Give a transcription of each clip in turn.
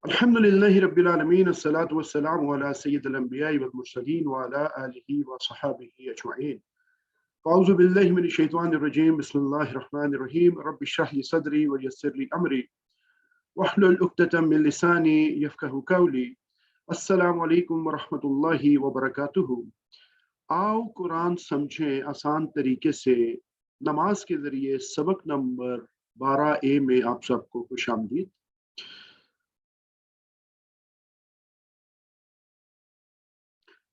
अल्हम्दुलिल्लाहि रब्बिल आलमीन अस्सलातु वस्सलामु अला सय्यिदिल अंबिया'i वल मुरसलीन व अला आलिहि व सहाबिहि अजमईन। अऊज़ु बिल्लाहि मिनश शैतानिर रजीम। बिस्मिल्लाहिर रहमानिर रहीम। रब्बि इश्रह ली सदरी व यस्सिर ली अमरी वहलुल उक़दतम मिन लिसानी यफ़क़हू क़ौली। अस्सलामु अलैकुम व रहमतुल्लाहि व बरकातुहू। आओ कुरान समझें आसान तरीके से, नमाज के जरिए सबक नंबर 12A में आप सबको खुशामदीद।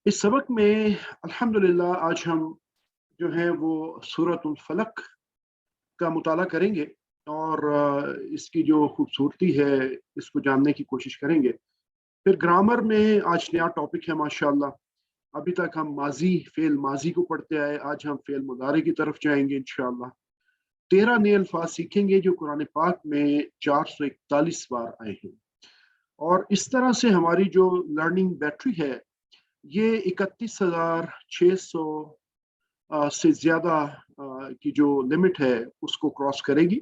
इस सबक में अल्हम्दुलिल्लाह आज हम जो है वो सूरतुल फलक का मुताला करेंगे और इसकी जो खूबसूरती है इसको जानने की कोशिश करेंगे। फिर ग्रामर में आज नया टॉपिक है माशाअल्लाह। अभी तक हम माजी फेल माजी को पढ़ते आए, आज हम फेल मुदारे की तरफ जाएंगे इंशाअल्लाह। 13 नए अल्फाज सीखेंगे जो कुरान पाक में 441 बार आए हैं और इस तरह से हमारी जो लर्निंग बैटरी है ये 31,600 से ज़्यादा की जो लिमिट है उसको क्रॉस करेगी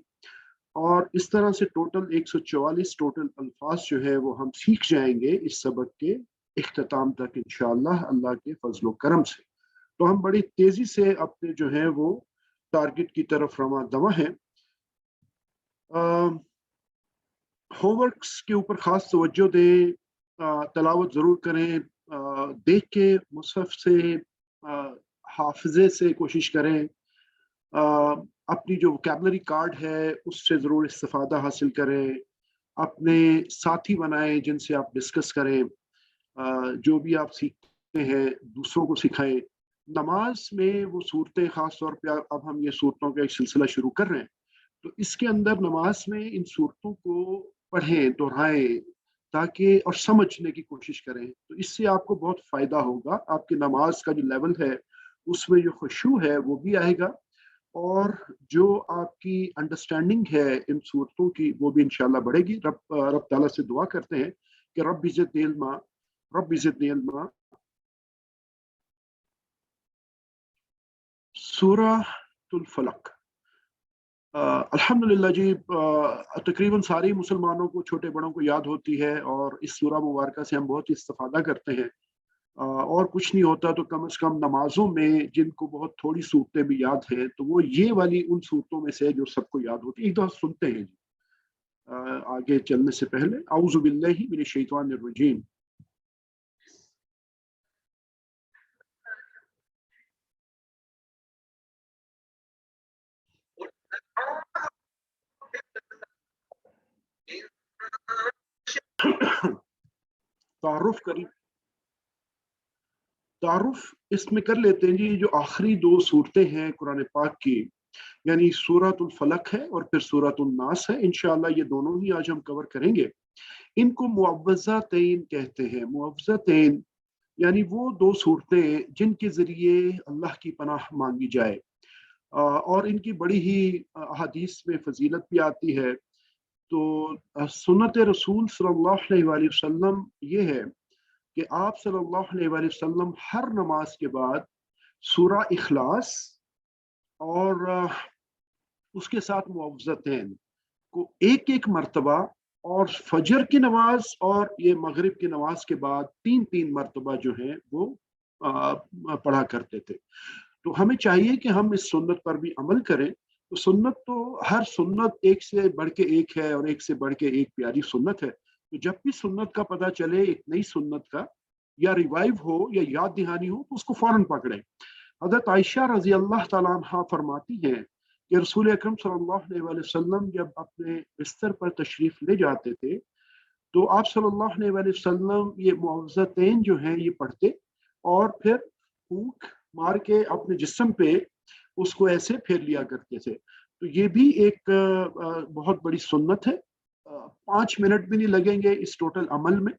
और इस तरह से टोटल 144 टोटल अल्फाज जो है वो हम सीख जाएंगे इस सबक के इख्तिताम तक इंशाअल्लाह अल्लाह के फजल करम से। तो हम बड़ी तेज़ी से अपने जो है वो टारगेट की तरफ रवा दवा हैं। होमवर्क्स के ऊपर ख़ास तवज्जो दें, तलावत ज़रूर करें, देख के मुसहफ से हाफिज़े से कोशिश करें, अपनी जो वोकैबुलरी कार्ड है उससे ज़रूर इस्तिफ़ादा हासिल करें, अपने साथी बनाएं जिनसे आप डिस्कस करें, जो भी आप सीखते हैं दूसरों को सिखाएं। नमाज में वो सूरतें ख़ास तौर पे अब हम ये सूरतों का एक सिलसिला शुरू कर रहे हैं, तो इसके अंदर नमाज में इन सूरतों को पढ़ें, दोहराएं ताकि और समझने की कोशिश करें। तो इससे आपको बहुत फ़ायदा होगा, आपकी नमाज का जो लेवल है उसमें जो खुशू है वो भी आएगा और जो आपकी अंडरस्टैंडिंग है इन सूरतों की वो भी इंशाल्लाह बढ़ेगी। रब ताला से दुआ करते हैं कि रब इज़्ज़तनी इल्मा, रब इज़्ज़तनी इल्मा। सूरतुल फलक। अल्हम्दुलिल्लाह जी, तकरीबन सारे मुसलमानों को, छोटे बड़ों को याद होती है और इस सूरा मुबारक से हम बहुत इस्तिफादा करते हैं। और कुछ नहीं होता तो कम से कम नमाजों में जिनको बहुत थोड़ी सूरतें भी याद हैं तो वो ये वाली उन सूरतों में से है जो सबको याद होती है। एक दफ़ा सुनते हैं जी। आगे चलने से पहले औज़ु बिल्लाहि मिनश शैतानिर रजीम। तारुफ करी तारुफ इसमें कर लेते हैं जी। जो आखिरी दो सूरतें हैं कुरान पाक की, यानी सूरतुल फलक है और फिर सूरतुल नास है, इंशाअल्लाह ये दोनों ही आज हम कवर करेंगे। इनको मुअव्वज़तैन कहते हैं। मुअव्वज़तैन यानी वो दो सूरतें जिनके ज़रिए अल्लाह की पनाह मांगी जाए, और इनकी बड़ी ही अहादीस में फजीलत भी आती है। तो सुन्नत रसूल सल्लल्लाहु अलैहि वसल्लम ये है कि आप सल्लल्लाहु अलैहि वसल्लम हर नमाज के बाद सूरा इखलास और उसके साथ मुअव्वज़तैन को एक एक मरतबा, और फजर की नमाज और ये मगरिब की नमाज के बाद तीन तीन मरतबा जो है वो पढ़ा करते थे। तो हमें चाहिए कि हम इस सुन्नत पर भी अमल करें। तो सुन्नत तो हर सुन्नत एक से बढ़ के एक है और एक से बढ़ के एक प्यारी सुन्नत है। तो जब भी सुन्नत का पता चले, एक नई सुन्नत का, या रिवाइव हो या याद दहानी हो, तो उसको फौरन पकड़ें। हज़रत आयशा रज़ी अल्लाह ताला अन्हा फरमाती हैं कि रसूल अकरम सल्लल्लाहु अलैहि वसल्लम जब अपने बिस्तर पर तशरीफ ले जाते थे तो आप सल्लल्लाहु अलैहि वसल्लम ये मुअव्वज़तैन जो हैं ये पढ़ते और फिर फूंक मार के अपने जिस्म पे उसको ऐसे फेर लिया करते थे। तो ये भी एक बहुत बड़ी सुन्नत है। 5 मिनट भी नहीं लगेंगे इस टोटल अमल में।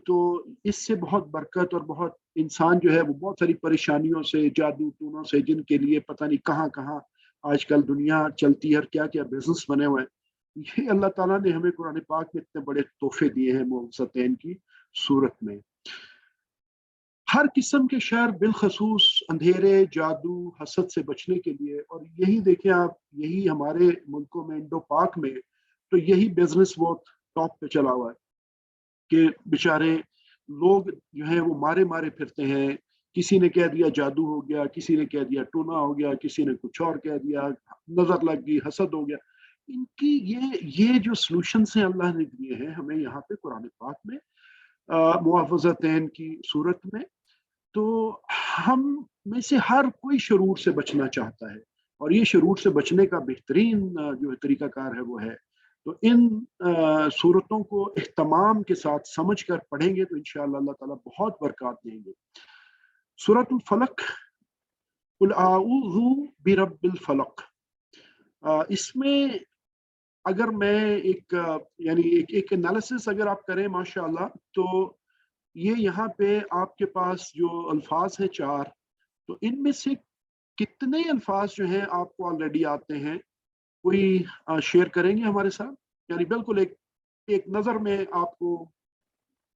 तो इससे बहुत बरकत और बहुत इंसान जो है वो बहुत सारी परेशानियों से, जादू टूनों से, जिनके लिए पता नहीं कहाँ कहाँ आजकल दुनिया चलती है और क्या क्या बिजनेस बने हुए हैं, ये अल्लाह ताला ने हमें कुरान पाक में इतने बड़े तोहफे दिए हैं मुअव्वज़तैन की सूरत में। हर किस्म के शर, बिलखसूस अंधेरे, जादू, हसद से बचने के लिए। और यही देखें आप, यही हमारे मुल्कों में, इंडो पाक में तो यही बिजनेस बहुत टॉप पे चला हुआ है। کہ बेचारे लोग जो हैं वो मारे मारे फिरते हैं, किसी ने कह दिया जादू हो गया, किसी ने कह दिया टूना हो गया, किसी ने कुछ और कह दिया, नजर लग गई, हसद हो गया। इनकी ये जो सॉल्यूशंस हैं अल्लाह ने दिए हैं हमें यहाँ पे कुरान पाक में, मुआवज़तैन की सूरत में। तो हम में से हर कोई शरूर से बचना चाहता है, और ये शरूर से बचने का बेहतरीन जो तरीकाकार है वो है। तो इन सूरतों को इह्तमाम के साथ समझ कर पढ़ेंगे तो इंशाअल्लाह अल्लाह ताला बहुत बरकत देंगे। सूरतुल फलक, कुल आऊज़ु बिरब्बिल फलक, इसमें अगर मैं एक यानी एक एनालिसिस अगर आप करें माशाअल्लाह, तो ये यहाँ पे आपके पास जो अल्फाज हैं 4, तो इनमें से कितने अल्फाज जो हैं आपको ऑलरेडी आते हैं, कोई शेयर करेंगे हमारे साथ? यानी बिल्कुल एक एक नज़र में आपको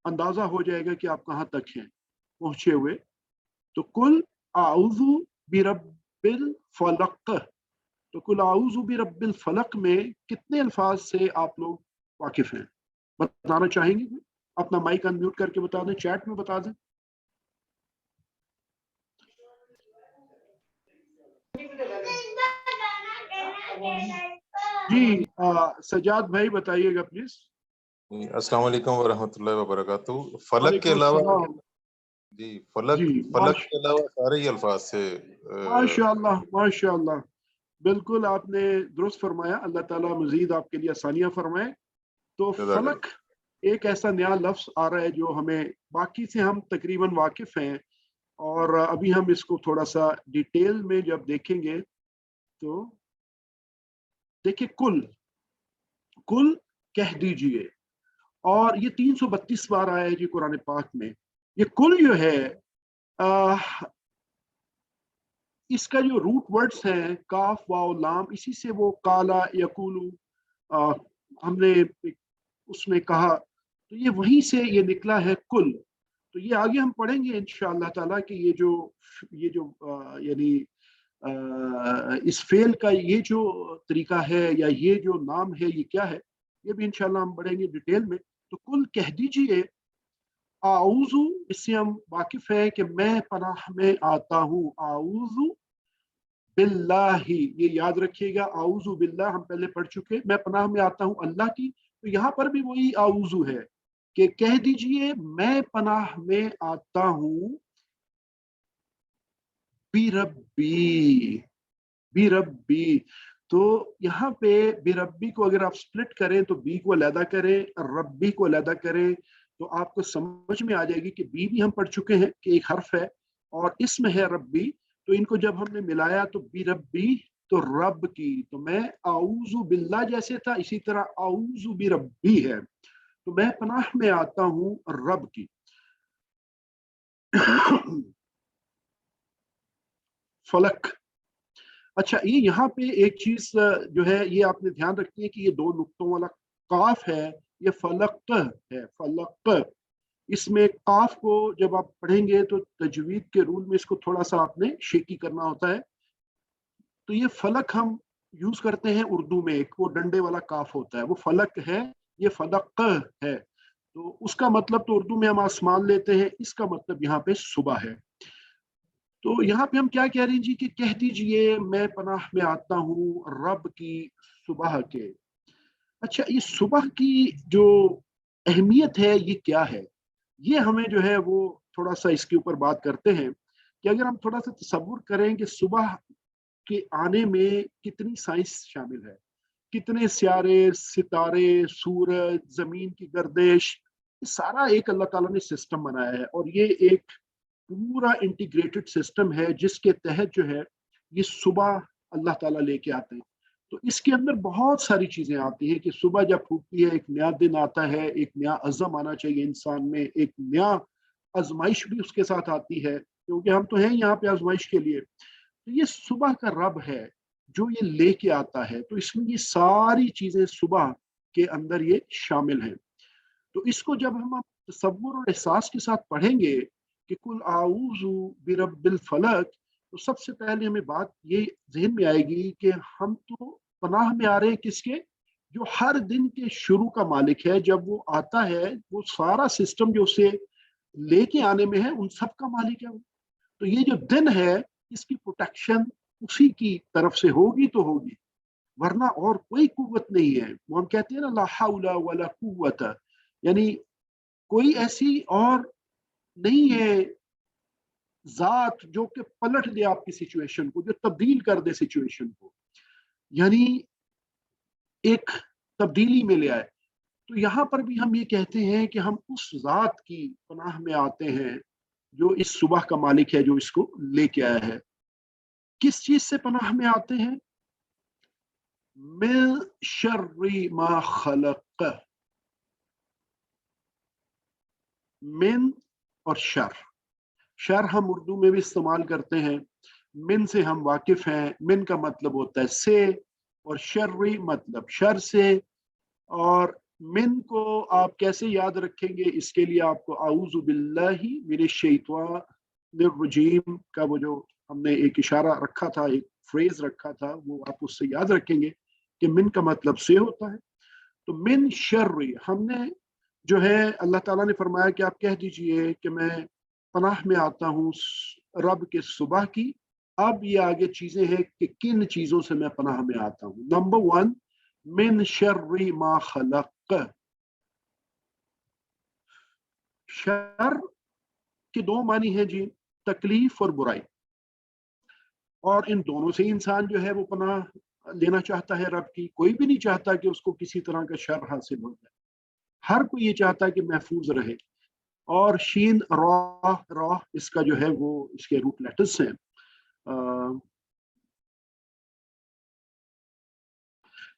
अंदाज़ा हो जाएगा कि आप कहाँ तक हैं पहुँचे हुए। तो कुल आऊज़ु बिरब्बिल फलक, तो कुल आऊज़ु बिरब्बिल फलक में कितने अल्फाज से आप लोग वाकिफ हैं, बताना चाहेंगे? अपना माइक अनम्यूट करके बता दें, चैट में बता दें। जी सजाद भाई बताइएगा प्लीज। अस्सलाम वालेकुम वरहमतुल्लाहि वबरकातुहू। फलक के वालेकुम अलावा सलाम। जी फलक जी फलक के अलावा सारे ही अल्फाज से माशाअल्लाह माशाअल्लाह, बिल्कुल आपने दुरुस्त फरमाया। अल्लाह ताला मजीद आपके लिए आसानियां फरमाए। तो जज़ाकल्लाह। फलक एक ऐसा नया लफ्ज आ रहा है जो हमें बाकी से हम तकरीबन वाकिफ हैं, और अभी हम इसको थोड़ा सा डिटेल में जब देखेंगे तो देखिए, कुल कुल कह दीजिए, और ये 332 बार आया है जी कुरान पाक में। ये कुल जो है, आ, इसका जो रूट वर्ड्स हैं काफ वाव लाम, इसी से वो काला यकूलू आ, हमने उसमें कहा, तो ये वहीं से ये निकला है कुल। तो ये आगे हम पढ़ेंगे इंशाअल्लाह ताला कि ये जो यानी इस फेल का ये जो तरीका है या ये जो नाम है ये क्या है, ये भी इंशाअल्लाह हम पढ़ेंगे डिटेल में। तो कुल कह दीजिए, आऊज़ु, इससे हम वाकिफ है कि मैं पनाह में आता हूँ। आऊज़ु बिल्लाही, ये याद रखिएगा, आऊज़ु बिल्लाह हम पहले पढ़ चुके, मैं पनाह में आता हूँ अल्लाह की। तो यहाँ पर भी वही आऊज़ु है कि कह दीजिए मैं पनाह में आता हूँ बिरब्बी, बिरब्बी। तो यहाँ पे बिरब्बी को अगर आप स्प्लिट करें तो बी को अलहदा करें, रब्बी को अलहदा करें, तो आपको समझ में आ जाएगी कि बी भी हम पढ़ चुके हैं कि एक हर्फ है और इसमें है रब्बी। तो इनको जब हमने मिलाया तो बिरब्बी, तो रब की, तो मैं आऊज़ु बिल्लाह जैसे था इसी तरह आऊज़ु बिरब्बी है, तो मैं पनाह में आता हूँ रब की। फलक, अच्छा ये यहाँ पे एक चीज जो है ये आपने ध्यान रखनी है कि ये 2 नुक्तों वाला काफ है, ये फलक है, फलक। इसमें काफ को जब आप पढ़ेंगे तो तजवीद के रूल में इसको थोड़ा सा आपने शेकी करना होता है। तो ये फलक हम यूज करते हैं उर्दू में, एक वो डंडे वाला काफ होता है, वो फलक है, ये फलक है। तो उसका मतलब तो उर्दू में हम आसमान लेते हैं, इसका मतलब यहाँ पे सुबह है। तो यहाँ पे हम क्या कह रहे हैं जी कि कह दीजिए मैं पनाह में आता हूँ रब की सुबह के। अच्छा, ये सुबह की जो अहमियत है ये क्या है, ये हमें जो है वो थोड़ा सा इसके ऊपर बात करते हैं कि अगर हम थोड़ा सा तसव्वुर करें कि सुबह के आने में कितनी साइंस शामिल है, कितने सियारे, सितारे, सूरज, जमीन की गर्दिश, ये सारा एक अल्लाह ताला ने सिस्टम बनाया है, और ये एक पूरा इंटीग्रेटेड सिस्टम है जिसके तहत जो है ये सुबह अल्लाह ताला लेके आते हैं। तो इसके अंदर बहुत सारी चीजें आती हैं कि सुबह जब फूटती है एक नया दिन आता है, एक नया अज़म आना चाहिए इंसान में, एक नया आजमाइश भी उसके साथ आती है, क्योंकि हम तो हैं यहाँ पे आजमाइश के लिए। तो ये सुबह का रब है जो ये लेके आता है, तो इसमें ये सारी चीजें सुबह के अंदर ये शामिल हैं। तो इसको जब हम तसव्वुर और एहसास के साथ पढ़ेंगे कि कुल आऊज़ु बिरब्बिल फलक, तो सबसे पहले हमें बात ये ज़हन में आएगी कि हम तो पनाह में आ रहे हैं किसके? जो हर दिन के शुरू का मालिक है, जब वो आता है वो सारा सिस्टम जो उसे लेके आने में है उन सब का मालिक है वो। तो ये जो दिन है इसकी प्रोटेक्शन उसी की तरफ से होगी तो होगी, वरना और कोई कुव्वत नहीं है। वो हम कहते हैं ना ला हौला वला कुव्वत, यानी कोई ऐसी और नहीं है जात जो कि पलट दे आपकी सिचुएशन को, जो तब्दील कर दे सिचुएशन को, यानी एक तब्दीली में ले आए। तो यहाँ पर भी हम ये कहते हैं कि हम उस जात की पनाह में आते हैं जो इस सुबह का मालिक है, जो इसको लेके आया है। किस चीज से पनाह में आते हैं? मिन शर्रि मा खलक, मिन और शर। शर हम उर्दू में भी इस्तेमाल करते हैं, मिन से हम वाकिफ हैं। मिन का मतलब होता है से, और शर्री मतलब शर से। और मिन को आप कैसे याद रखेंगे, इसके लिए आपको आऊज़ु बिल्लाहि मिनश शैतानिर रजीम का वो जो हमने एक इशारा रखा था, एक फ्रेज रखा था, वो आप उससे याद रखेंगे कि मिन का मतलब से होता है। तो मिन शर्री, हमने जो है अल्लाह ताला ने फरमाया कि आप कह दीजिए कि मैं पनाह में आता हूँ रब के सुबह की। अब ये आगे चीजें हैं कि किन चीजों से मैं पनाह में आता हूँ। नंबर 1, मिन शर्रि मा खलक। शर के दो मानी हैं जी, तकलीफ और बुराई, और इन दोनों से इंसान जो है वो पनाह लेना चाहता है रब की। कोई भी नहीं चाहता कि उसको किसी तरह का शर हासिल हो जाए, हर कोई ये चाहता है कि महफूज रहे। और शीन रॉ रॉ इसका जो है वो इसके रूट लेटर्स हैं।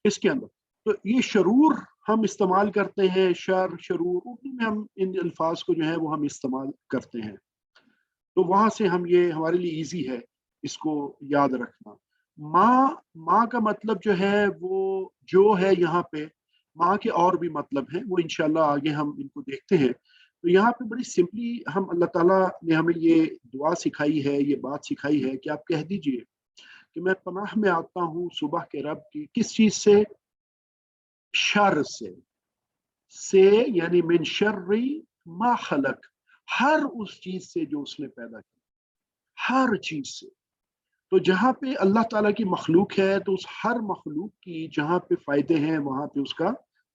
इसके अंदर तो ये शरूर हम इस्तेमाल करते हैं, शर शरूर उर्दू में हम इन अल्फाज को जो है वो हम इस्तेमाल करते हैं। तो वहां से हम ये हमारे लिए इजी है इसको याद रखना। माँ, माँ का मतलब जो है वो जो है यहाँ पे, माँ के और भी मतलब हैं, वो इंशाल्लाह आगे हम इनको देखते हैं। तो यहाँ पे बड़ी सिंपली हम अल्लाह ताला ने हमें ये दुआ सिखाई है, ये बात सिखाई है कि आप कह दीजिए कि मैं पनाह में आता हूँ सुबह के रब की। किस चीज से? शर से यानी मिन शर्री मा खलक, हर उस चीज से जो उसने पैदा की, हर चीज से। तो जहां पे अल्लाह ताला की मखलूक है तो उस हर मखलूक की जहां पे फायदे हैं वहां पे उसका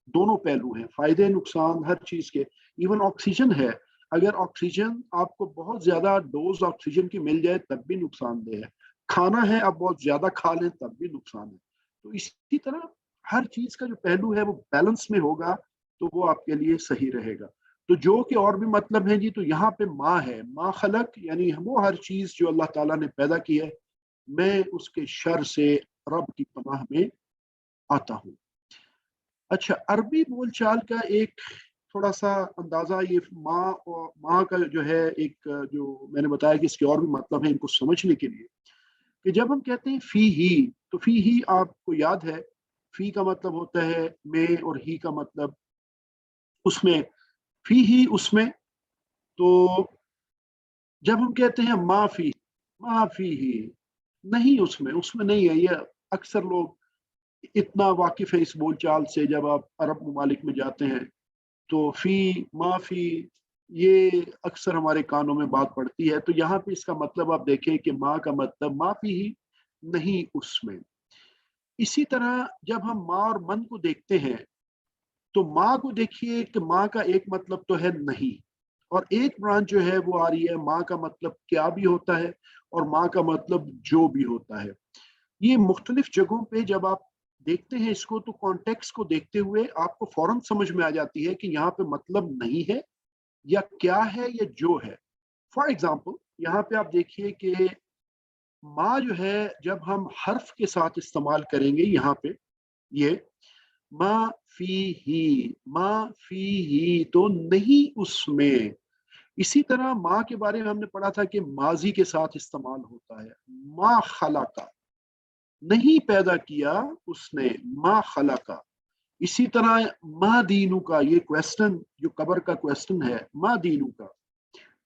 दोनों पहलू हैं, फायदे नुकसान हर चीज के। इवन ऑक्सीजन है, अगर ऑक्सीजन आपको बहुत ज्यादा डोज ऑक्सीजन की मिल जाए तब भी नुकसानदेह है। खाना है आप बहुत ज्यादा खा लें तब भी नुकसान है। तो इसी तरह हर चीज का जो पहलू है वो बैलेंस में होगा तो वो आपके लिए सही रहेगा। तो जो कि और भी मतलब है जी, तो यहाँ पे माँ है, माँ खलक यानी वो हर चीज जो अल्लाह ताला ने पैदा की है, मैं उसके शर से रब की पनाह में आता हूँ। अच्छा, अरबी बोलचाल का एक थोड़ा सा अंदाजा, ये माँ और माँ का जो है एक जो मैंने बताया कि इसके और भी मतलब है इनको समझने के लिए, कि जब हम कहते हैं फी ही, तो फी ही आपको याद है, फी का मतलब होता है में, और ही का मतलब उसमें। फी ही उसमें, तो जब हम कहते हैं माफी, माफी ही नहीं उसमें, उसमें नहीं है। ये अक्सर लोग इतना वाकिफ है इस बोलचाल से, जब आप अरब ममालिक में जाते हैं तो फी माफी ये अक्सर हमारे कानों में बात पड़ती है। तो यहाँ पे इसका मतलब आप देखें कि माँ का मतलब माफी ही नहीं उसमें। इसी तरह जब हम माँ और मन को देखते हैं तो माँ को देखिए कि माँ का एक मतलब तो है नहीं, और एक ब्रांच जो है वो आ रही है माँ का मतलब क्या भी होता है, और माँ का मतलब जो भी होता है। ये मुख्तलिफ जगहों पे जब आप देखते हैं इसको तो कॉन्टेक्स्ट को देखते हुए आपको फौरन समझ में आ जाती है कि यहाँ पे मतलब नहीं है या क्या है या जो है। फॉर एग्जाम्पल यहाँ पे आप देखिए कि माँ जो है जब हम हर्फ के साथ इस्तेमाल करेंगे यहाँ पे, ये माँ फी ही, माँ फी ही तो नहीं उसमें। इसी तरह माँ के बारे में हमने पढ़ा था कि माजी के साथ इस्तेमाल होता है, माँ खला का, नहीं पैदा किया उसने, माँ खला का। इसी तरह माँ दीनू का, ये क्वेश्चन जो कबर का क्वेश्चन है, माँ दीनू का,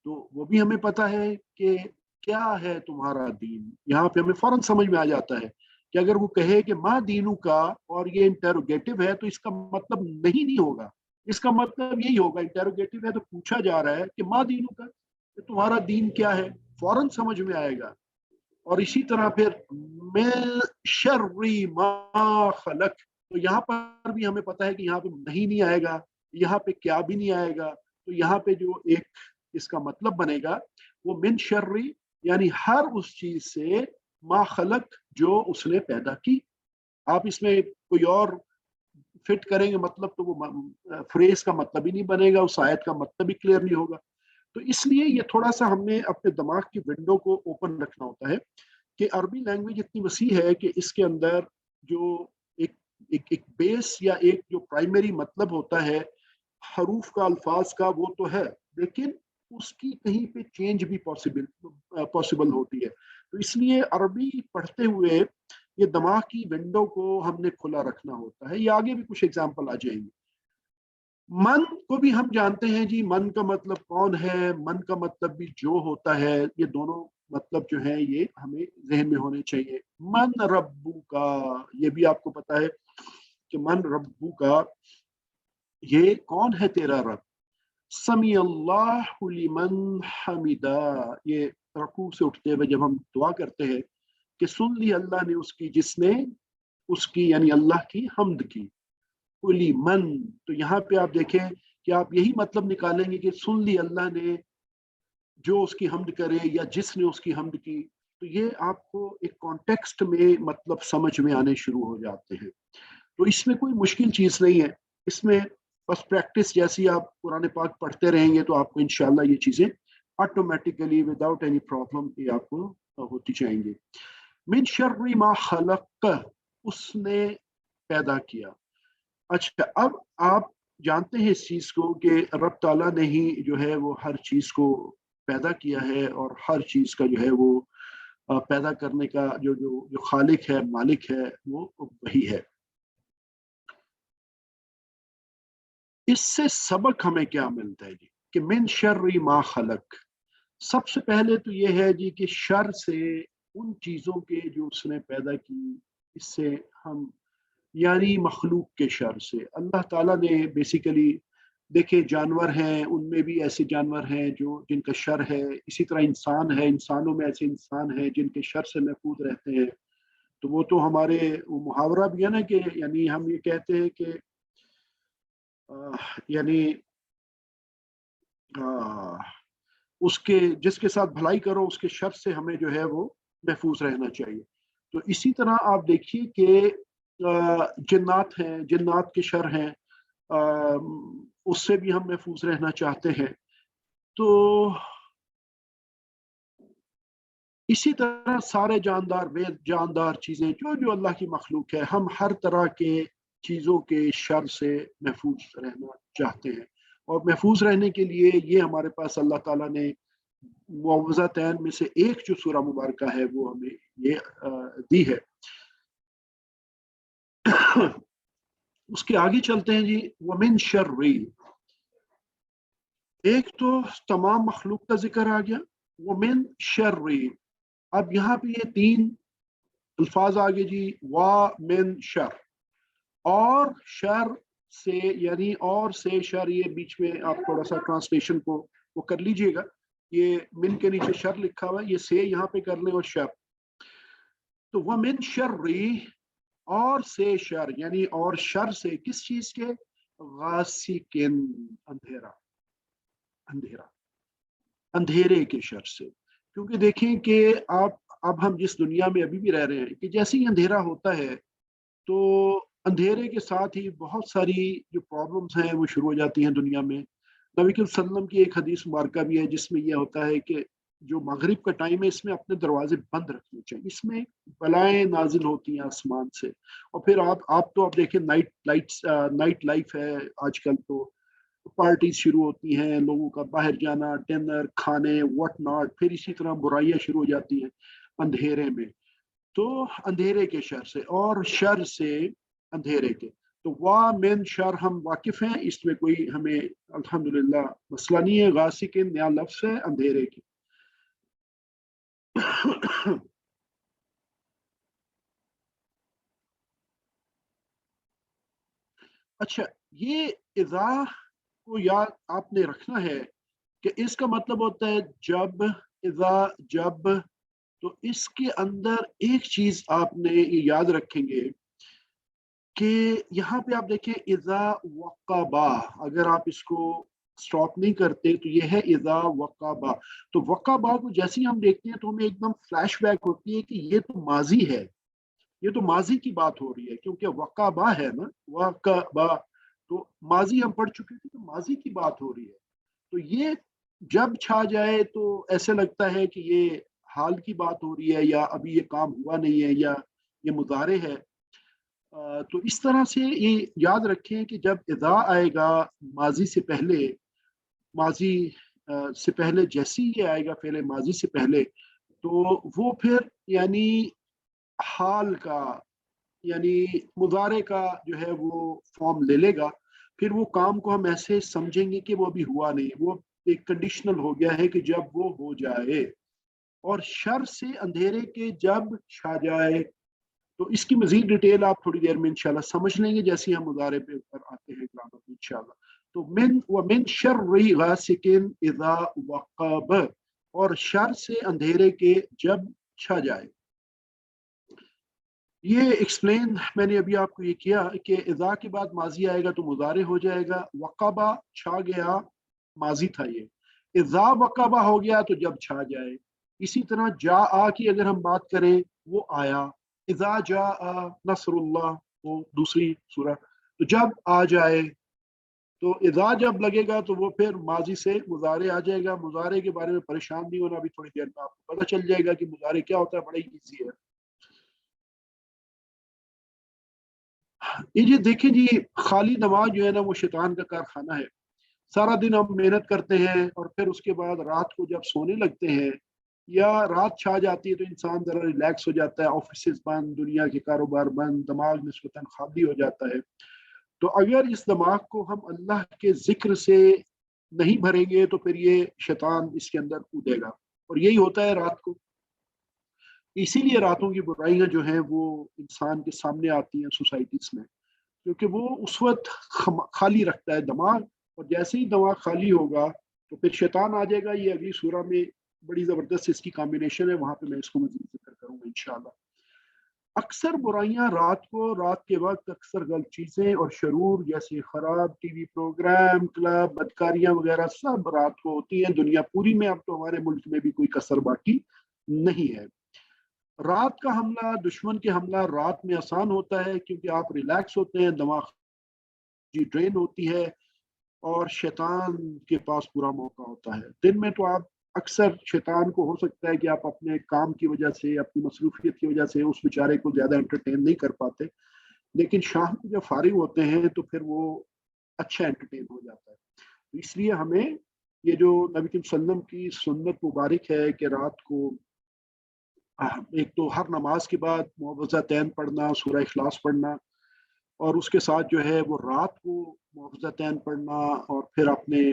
तो वो भी हमें पता है कि क्या है तुम्हारा दीन। यहाँ पे हमें फौरन समझ में आ जाता है कि अगर वो कहे कि माँ दीनू का और ये इंटेरोगेटिव है तो इसका मतलब नहीं होगा, इसका मतलब यही होगा, इंटेरोगेटिव है तो पूछा जा रहा है कि माँ दीनू का, कि तुम्हारा दीन क्या है, फौरन समझ में आएगा। और इसी तरह फिर मैं शर्री मा खलक, तो यहाँ पर भी हमें पता है कि यहाँ पे नहीं आएगा, यहाँ पे क्या भी नहीं आएगा, तो यहाँ पे जो एक इसका मतलब बनेगा वो मिन शर्री, यानी हर उस चीज से, मा खलक जो उसने पैदा की। आप इसमें कोई और फिट करेंगे मतलब तो वो फ्रेज का मतलब ही नहीं बनेगा, उस आयत का मतलब ही क्लियर नहीं होगा। तो इसलिए ये थोड़ा सा हमने अपने दिमाग की विंडो को ओपन रखना होता है कि अरबी लैंग्वेज इतनी वसी है कि इसके अंदर जो एक एक बेस या एक जो प्राइमरी मतलब होता है हरूफ का, अल्फाज का, वो तो है, लेकिन उसकी कहीं पे चेंज भी पॉसिबल होती है। तो इसलिए अरबी पढ़ते हुए ये दिमाग की विंडो को हमने खुला रखना होता है। ये आगे भी कुछ एग्जाम्पल आ जाएंगे। मन को भी हम जानते हैं जी, मन का मतलब कौन है, मन का मतलब भी जो होता है, ये दोनों मतलब जो है ये हमें जहन में होने चाहिए। मन रब्बू का, ये भी आपको पता है कि मन रब्बू का, ये कौन है तेरा रब। समी अल्लाहु लिमन हमिदा, ये रकू से उठते हुए जब हम दुआ करते हैं कि सुन ली अल्लाह ने उसकी जिसने उसकी यानी अल्लाह की हमद की। कुली मन, तो यहाँ पे आप देखें कि आप यही मतलब निकालेंगे कि सुन ली अल्लाह ने जो उसकी हमद करे या जिसने उसकी हमद की, तो ये आपको एक कॉन्टेक्स्ट में मतलब समझ में आने शुरू हो जाते हैं। तो इसमें कोई मुश्किल चीज नहीं है, इसमें बस प्रैक्टिस, जैसी आप कुरान पाक पढ़ते रहेंगे तो आपको इंशाल्लाह ये चीजें ऑटोमेटिकली विदाउट एनी प्रॉब्लम ये आपको होती जाएंगी। मिन शर्री मा खलक, उसने पैदा किया। अच्छा, अब आप जानते हैं इस चीज को कि रब ताला ने ही जो है वो हर चीज को पैदा किया है, और हर चीज का जो है वो पैदा करने का जो जो जो खालिक है, मालिक है, वो वही है। इससे सबक हमें क्या मिलता है जी, कि मिन शर्री मा खलक, सबसे पहले तो ये है जी कि शर से, उन चीजों के जो उसने पैदा की, इससे हम, यानी मखलूक के शर से। अल्लाह ताला ने बेसिकली, देखे जानवर हैं, उनमें भी ऐसे जानवर हैं जो जिनका शर है, इसी तरह इंसान है, इंसानों में ऐसे इंसान हैं जिनके शर से महफूज रहते हैं। तो वो तो हमारे वो मुहावरा भी है ना कि, यानी हम ये कहते हैं कि यानी उसके, जिसके साथ भलाई करो उसके शर से हमें जो है वो महफूज रहना चाहिए। तो इसी तरह आप देखिए कि जिन्नात हैं, जिन्नात के शर हैं, उससे भी हम महफूज रहना चाहते हैं। तो इसी तरह सारे जानदार, वेद जानदार चीजें, जो जो अल्लाह की मखलूक है, हम हर तरह के चीजों के शर से महफूज रहना चाहते हैं। और महफूज रहने के लिए ये हमारे पास अल्लाह ताला ने मुअव्वज़तैन में से एक जो सूरह मुबारक है वो हमें ये दी है। उसके आगे चलते हैं जी, वमिन शर्री, एक तो तमाम मखलूक का जिक्र आ गया, वमिन शर्री। अब यहाँ पे ये तीन अल्फाज आगे जी, वा मिन शर, और शर से, यानी और से शर, ये बीच में आप थोड़ा सा ट्रांसलेशन को वो कर लीजिएगा, ये मिन के नीचे शर लिखा हुआ है, ये से यहाँ पे कर ले और शर। तो वह मिन शर्री, और से शर, यानी और शर से, किस चीज के, गासिकिन, अंधेरा, अंधेरा, अंधेरे के शर से। क्योंकि देखें कि आप, अब हम जिस दुनिया में अभी भी रह रहे हैं, कि जैसे ही अंधेरा होता है तो अंधेरे के साथ ही बहुत सारी जो प्रॉब्लम्स हैं वो शुरू हो जाती हैं दुनिया में। नबी के वसल्लम की एक हदीस मुबारका भी है जिसमें यह होता है कि जो मगरिब का टाइम है इसमें अपने दरवाजे बंद रखने चाहिए, इसमें बलाएं नाजिल होती हैं आसमान से। और फिर आप तो अब देखें, नाइट लाइफ है आजकल, तो पार्टीज शुरू होती हैं, लोगों का बाहर जाना, डिनर, खाने, व्हाट नॉट, फिर इसी तरह बुराइयां शुरू हो जाती हैं अंधेरे में। तो अंधेरे के शर से, और शर से अंधेरे के, तो वा मेन शर हम वाकिफ हैं, इसमें कोई हमें अल्हम्दुलिल्लाह मसला नहीं है। गासिक नया लफ्ज है अंधेरे की। अच्छा, ये इज़ा को याद आपने रखना है कि इसका मतलब होता है जब, इज़ा, जब। तो इसके अंदर एक चीज़ आपने ये याद रखेंगे कि यहाँ पे आप देखें इज़ा वक़बा, अगर आप इसको स्टॉप नहीं करते तो ये है इज़ा वक़बा। तो वक़बा को जैसे ही हम देखते हैं तो हमें एकदम फ्लैशबैक होती है कि ये तो माज़ी है, ये तो माज़ी की बात हो रही है, क्योंकि वक़बा है ना, वक़बा। तो माज़ी हम पढ़ चुके थे, तो माज़ी की बात हो रही है। तो ये जब छा जाए तो ऐसे लगता है कि ये हाल की बात हो रही है, या अभी ये काम हुआ नहीं है, या ये मुज़ारे है। तो इस तरह से ये याद रखें कि जब इज़ा आएगा माज़ी से पहले, माज़ी से पहले जैसे ही ये आएगा फ़ेल माज़ी से पहले, तो वो फिर यानी हाल का, यानी मुज़ारे का जो है वो फॉर्म ले लेगा। फिर वो काम को हम ऐसे समझेंगे कि वो अभी हुआ नहीं, वो एक कंडीशनल हो गया है कि जब वो हो जाए। और शर से अंधेरे के जब छा जाए, तो इसकी मजीद डिटेल आप थोड़ी देर में इंशाल्लाह समझ लेंगे जैसे ही हम मुजारे पे ऊपर आते हैं ग्रामर में इंशाल्लाह। तो मिन शर्रि गासिकिन इज़ा वक़ब, और शर से अंधेरे के जब छा जाए। ये एक्सप्लेन मैंने अभी आपको ये किया कि इज़ा के बाद माजी आएगा तो मुजारे हो जाएगा। वक़बा छा गया, माजी था ये। इज़ा वक़बा हो गया तो जब छा जाए। इसी तरह जा आ की अगर हम बात करें, वो आया। इज़ा जा नसरुल्लाह, वो दूसरी सूरह। तो जब आ जाए, तो इज़ा जब लगेगा तो वो फिर माजी से मुजारे आ जाएगा। मुजारे के बारे में परेशान नहीं होना, अभी थोड़ी देर में आपको पता चल जाएगा कि मुजारे क्या होता है, बड़ा ही ईजी है। ये जी देखें जी, खाली नमाज जो है ना वो शैतान का कारखाना है। सारा दिन हम मेहनत करते हैं और फिर उसके बाद रात को जब सोने लगते हैं, या रात छा जाती है, तो इंसान जरा रिलैक्स हो जाता है, ऑफिस बंद, दुनिया के कारोबार बंद, दिमाग निस्बतन खाली हो जाता है। तो अगर इस दिमाग को हम अल्लाह के जिक्र से नहीं भरेंगे तो फिर ये शैतान इसके अंदर कूदेगा। और यही होता है रात को। इसीलिए रातों की बुराइयां जो हैं वो इंसान के सामने आती हैं सोसाइटीज में, क्योंकि वो उस वक्त खाली रखता है दिमाग। और जैसे ही दिमाग खाली होगा तो फिर शैतान आ जाएगा। ये अगली सूरह में बड़ी जबरदस्त इसकी कॉम्बिनेशन है, वहां पे मैं इसको मजीद जिक्र करूंगा इंशाल्लाह। अक्सर बुराइयां रात को, रात के वक्त अक्सर गलत चीजें और शरूर जैसे खराब टीवी प्रोग्राम, क्लब, बदकारियां वगैरह सब रात को होती हैं। दुनिया पूरी में, अब तो हमारे मुल्क में भी कोई कसर बाकी नहीं है। रात का हमला, दुश्मन के हमला रात में आसान होता है, क्योंकि आप रिलैक्स होते हैं, दिमाग की ड्रेन होती है, और शैतान के पास पूरा मौका होता है। दिन में तो आप अक्सर, शैतान को हो सकता है कि आप अपने काम की वजह से, अपनी मसरूफियत की वजह से उस बेचारे को ज्यादा एंटरटेन नहीं कर पाते, लेकिन शाम को जब फारिग होते हैं तो फिर वो अच्छा एंटरटेन हो जाता है। तो इसलिए हमें ये जो नबी करीम सल्लल्लाहु अलैहि वसल्लम की सुन्नत मुबारक है कि रात को एक तो हर नमाज के बाद मुअव्वज़तैन पढ़ना, सूरह इखलास पढ़ना, और उसके साथ जो है वो रात को मुअव्वज़तैन पढ़ना, और फिर अपने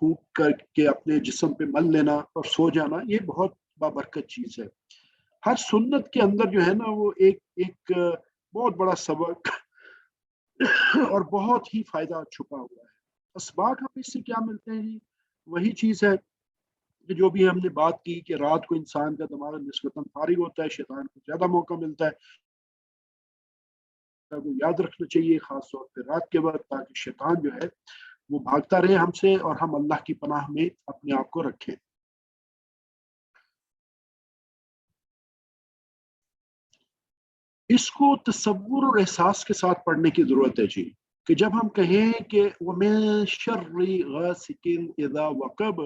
फूंक करके अपने जिस्म पे मल लेना और सो जाना, ये बहुत बाबरकत चीज़ है। हर सुन्नत के अंदर जो है ना वो एक एक बहुत बड़ा सबक और बहुत ही फ़ायदा छुपा हुआ है। असबाक हमें इससे क्या मिलते हैं जी? वही चीज़ है कि जो भी हमने बात की कि रात को इंसान का दिमाग निस्बतन फारिग होता है, शैतान को ज़्यादा मौका मिलता है। को याद रखना चाहिए खास तौर पे रात के वक्त, ताकि शैतान जो है वो भागता रहे हमसे, और हम अल्लाह की पनाह में अपने आप को रखें। इसको तसव्वुर और एहसास के साथ पढ़ने की जरूरत है जी। कि जब हम कहें कि वमिन शर्रि गासिकिन इज़ा वक़ब,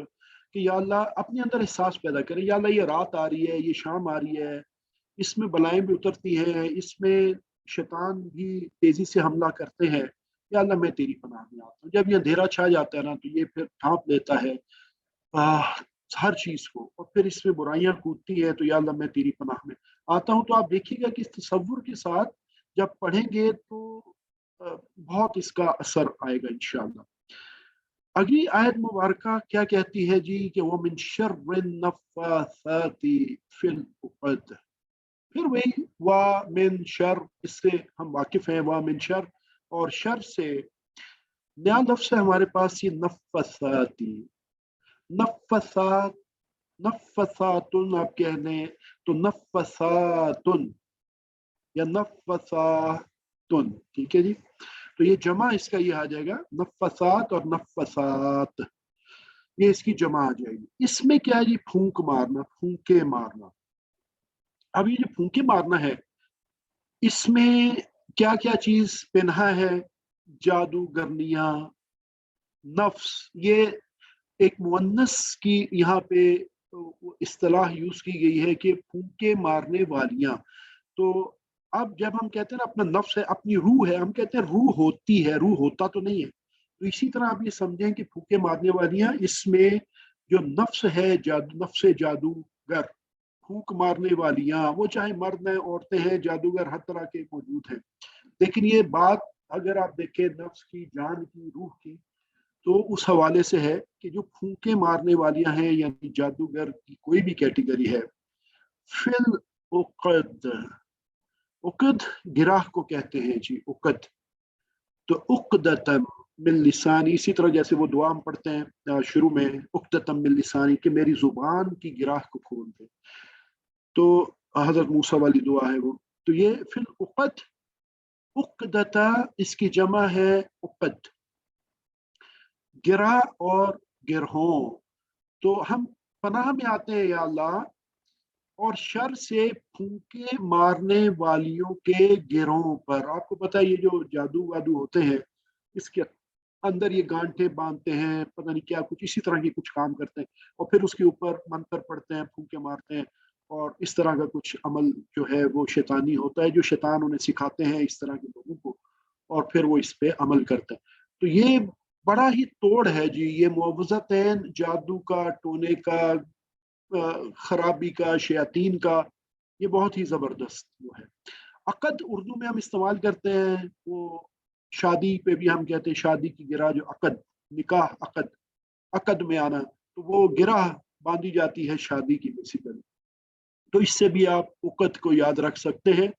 कि या अल्लाह अपने अंदर एहसास पैदा करें, या अल्लाह ये रात आ रही है, ये शाम आ रही है, इसमें बलाएं भी उतरती हैं, इसमें शैतान भी तेजी से हमला करते हैं। या अल्लाह मैं तेरी पनाह में आता हूँ। जब ये अंधेरा छा जाता है ना, तो ये फिर ढांप लेता है आह, हर चीज को, और फिर इसमें बुराइयां कूदती है। तो या अल्लाह मैं तेरी पनाह में आता हूँ। तो आप देखिएगा कि इस तसव्वुर के साथ जब पढ़ेंगे तो बहुत इसका असर आएगा इंशाअल्लाह। अगली आयत मुबारक क्या कहती है जी? कि वो मिन शर्रिन नफ्फासाती फिल उक़द। फिर वही वा मिन शर, इससे हम वाकिफ हैं, वा मिन शर, और शर से, नया लफ्ज़ है हमारे पास ये नफ़्फ़साती, नफ़्फ़सात, नफ़्फ़सातुन आप कह लें तो नफ़्फ़सातुन या नफ़्फ़सातुन, ठीक है जी। तो ये जमा इसका ये आ जाएगा नफ़्फ़सात और नफ़्फ़सात, ये इसकी जमा आ जाएगी। इसमें क्या है जी, फूंक मारना, फूंके मारना। अब ये जो फूंके मारना है, इसमें क्या क्या चीज पिन्हा है, जादूगरनियां, नफ्स, ये एक मुअन्नस की यहाँ पे इस्तिलाह यूज की गई है कि फूंके मारने वालियां। तो अब जब हम कहते हैं ना अपना नफ्स है, अपनी रूह है, हम कहते हैं रूह होती है, रूह होता तो नहीं है। तो इसी तरह आप ये समझें कि फूंके मारने वालियां, इसमें जो नफ्स है, नफ्स जादूगर, फूंक मारने वालियां, वो चाहे मर्द हैं, औरतें हैं, जादूगर हर तरह के मौजूद हैं। लेकिन ये बात अगर आप देखें नफ्स की, जान की, रूह की, तो उस हवाले से है कि जो फूंके मारने वालियां हैं, यानी जादूगर की कोई भी कैटेगरी है, फिल उकद, उकद गिराह को कहते हैं जी, उकद। तो उकदतम मिन लिसानी, इसी तरह जैसे वो दुआ हम पढ़ते हैं शुरू में, उकदतम मिन लिसानी, कि मेरी जुबान की गिराह को खोल दे। तो हजरत मूसा वाली दुआ है वो। तो ये फिल उकद, उकदता इसकी जमा है उकद, गिरा और गिरहों। तो हम पनाह में आते हैं या अल्लाह, और शर से फूंके मारने वालियों के गिरोह पर। आपको पता है ये जो जादू वादू होते हैं, इसके अंदर ये गांठे बांधते हैं, पता नहीं क्या कुछ इसी तरह की कुछ काम करते हैं, और फिर उसके ऊपर मंत्र पढ़ते हैं, फूंके मारते हैं, और इस तरह का कुछ अमल जो है वो शैतानी होता है, जो शैतान उन्हें सिखाते हैं इस तरह के लोगों को, और फिर वो इस पे अमल करते हैं। तो ये बड़ा ही तोड़ है जी, ये मुआवज़तैन, जादू का, टोने का, खराबी का, शयातीन का, ये बहुत ही जबरदस्त वो है। अकद उर्दू में हम इस्तेमाल करते हैं, वो शादी पे भी हम कहते हैं, शादी की गिरा जो अकद, निकाह अकद, अकद में आना, तो वो गिरा बांधी जाती है शादी की बेसिकली। तो इससे भी आप उकद को याद रख सकते हैं।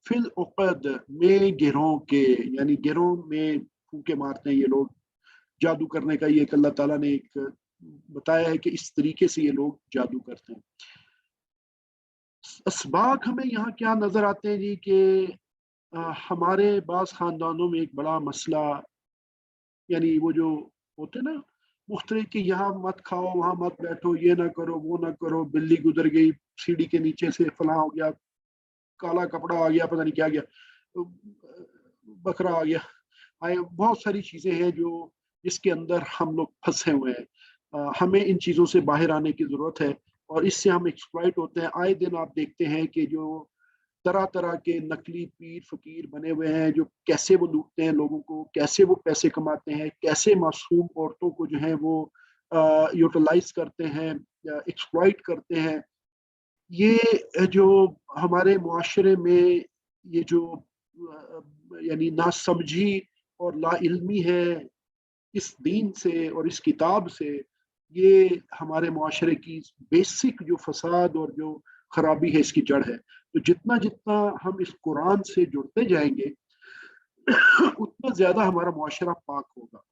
फिल उकद में गिरोह के, यानी गिरोह में फूके मारते हैं ये लोग। जादू करने का ये एक अल्लाह ताला ने एक बताया है कि इस तरीके से ये लोग जादू करते हैं। असबाक हमें यहाँ क्या नजर आते हैं जी, कि हमारे बास खानदानों में एक बड़ा मसला, यानी वो जो होते ना मुख्तलिफ, कि यहाँ मत खाओ, वहां मत बैठो, ये ना करो, वो ना करो, बिल्ली गुजर गई सीढ़ी के नीचे से, फलां हो गया, काला कपड़ा आ गया, पता नहीं क्या गया, तो बकरा आ गया, आए, बहुत सारी चीजें हैं जो इसके अंदर हम लोग फंसे हुए हैं। हमें इन चीजों से बाहर आने की जरूरत है, और इससे हम एक्सप्लॉइट होते हैं। आए दिन आप देखते हैं कि जो तरह तरह के नकली पीर फकीर बने हुए हैं, जो कैसे वो लूटते हैं लोगों को, कैसे वो पैसे कमाते हैं, कैसे मासूम औरतों को जो है वो यूटिलाइज करते हैं, एक्सप्लॉइट करते हैं। ये जो हमारे मुआशरे में ये जो यानी नासमझी और लाइल्मी है इस दीन से और इस किताब से, ये हमारे मुआशरे की बेसिक जो फसाद और जो खराबी है, इसकी जड़ है। तो जितना जितना हम इस कुरान से जुड़ते जाएंगे उतना ज्यादा हमारा मुआशरा पाक होगा।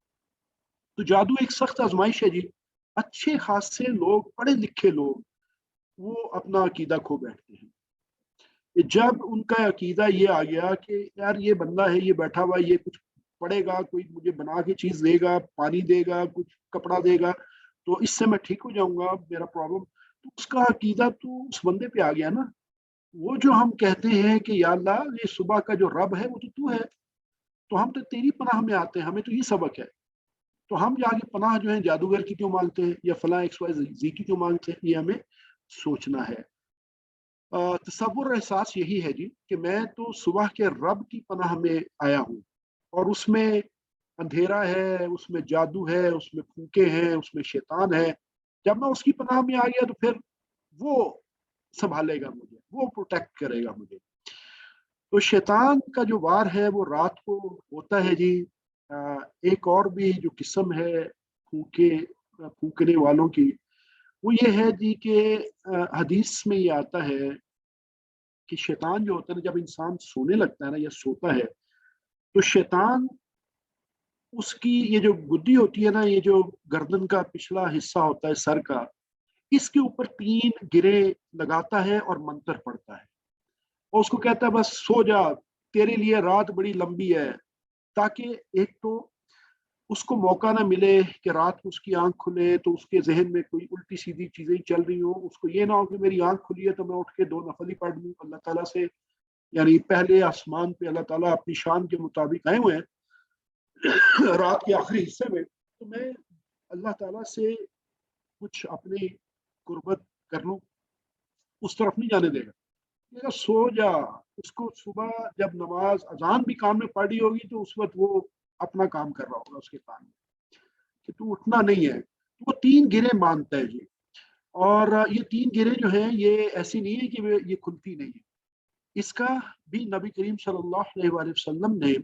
तो जादू एक सख्त आजमाइश है जी। अच्छे खासे लोग, पढ़े लिखे लोग, वो अपना अकीदा खो बैठते हैं। जब उनका अकीदा ये आ गया कि यार ये बंदा है, ये बैठा हुआ, ये कुछ पढ़ेगा, कोई मुझे बना के चीज देगा, पानी देगा, कुछ कपड़ा देगा, तो इससे मैं ठीक हो जाऊंगा, मेरा प्रॉब्लम, तो उसका अकीदा तो उस बंदे पे आ गया ना। वो जो हम कहते हैं कि या अल्लाह, ये सुबह का जो रब है वो तो तू है, तो हम तो तेरी पनाह में आते हैं, हमें तो ये सबक है। तो हम जाके पनाह जो है जादूगर की क्यों मांगते हैं, या फला एक्स वाई जी की क्यों मांगते हैं, ये हमें सोचना है। तसव्वुर एहसास यही है जी, कि मैं तो सुबह के रब की पनाह में आया हूँ, और उसमें अंधेरा है, उसमें जादू है, उसमें फूके हैं, उसमें शैतान है। जब मैं उसकी पनाह में आ गया, तो फिर वो संभालेगा मुझे, वो प्रोटेक्ट करेगा मुझे। तो शैतान का जो वार है वो रात को होता है जी। एक और भी जो किस्म है फूके, फूकने वालों की, वो ये है जी कि हदीस में ये आता है कि शैतान जो होता है ना, जब इंसान सोने लगता है ना या सोता है, तो शैतान اس کی یہ جو گدی ہوتی ہے نا، یہ جو گردن کا پچھلا حصہ ہوتا ہے سر کا، اس کے اوپر 3 گرے لگاتا ہے اور منتر پڑتا ہے، اور اس کو کہتا ہے بس سو جا، تیرے لیے رات بڑی لمبی ہے، تاکہ ایک تو اس کو موقع نہ ملے کہ رات کو اس کی آنکھ کھلے تو اس کے ذہن میں کوئی الٹی سیدھی چیزیں چل رہی ہوں، اس کو یہ نہ ہو کہ میری آنکھ کھلی ہے تو میں اٹھ کے 2 نفل ہی پڑھ لوں اللہ تعالیٰ سے، یعنی پہلے آسمان پہ اللہ تعالیٰ اپنی شان کے مطابق آئے ہوئے ہیں رات کے آخری حصے میں، تو میں اللہ تعالیٰ سے کچھ اپنی قربت کر لوں، اس طرف نہیں جانے دے گا، سو جا۔ اس کو صبح جب نماز اذان بھی کام میں پڑھی ہوگی تو اس وقت وہ اپنا کام کر رہا ہوگا اس کے کام میں، کہ تو اٹھنا نہیں ہے، وہ 3 گرے مانتا ہے جی۔ اور یہ 3 گرے جو ہیں یہ ایسی نہیں ہے کہ یہ کھلتی نہیں ہے، اس کا بھی نبی کریم صلی اللہ علیہ وآلہ وسلم نے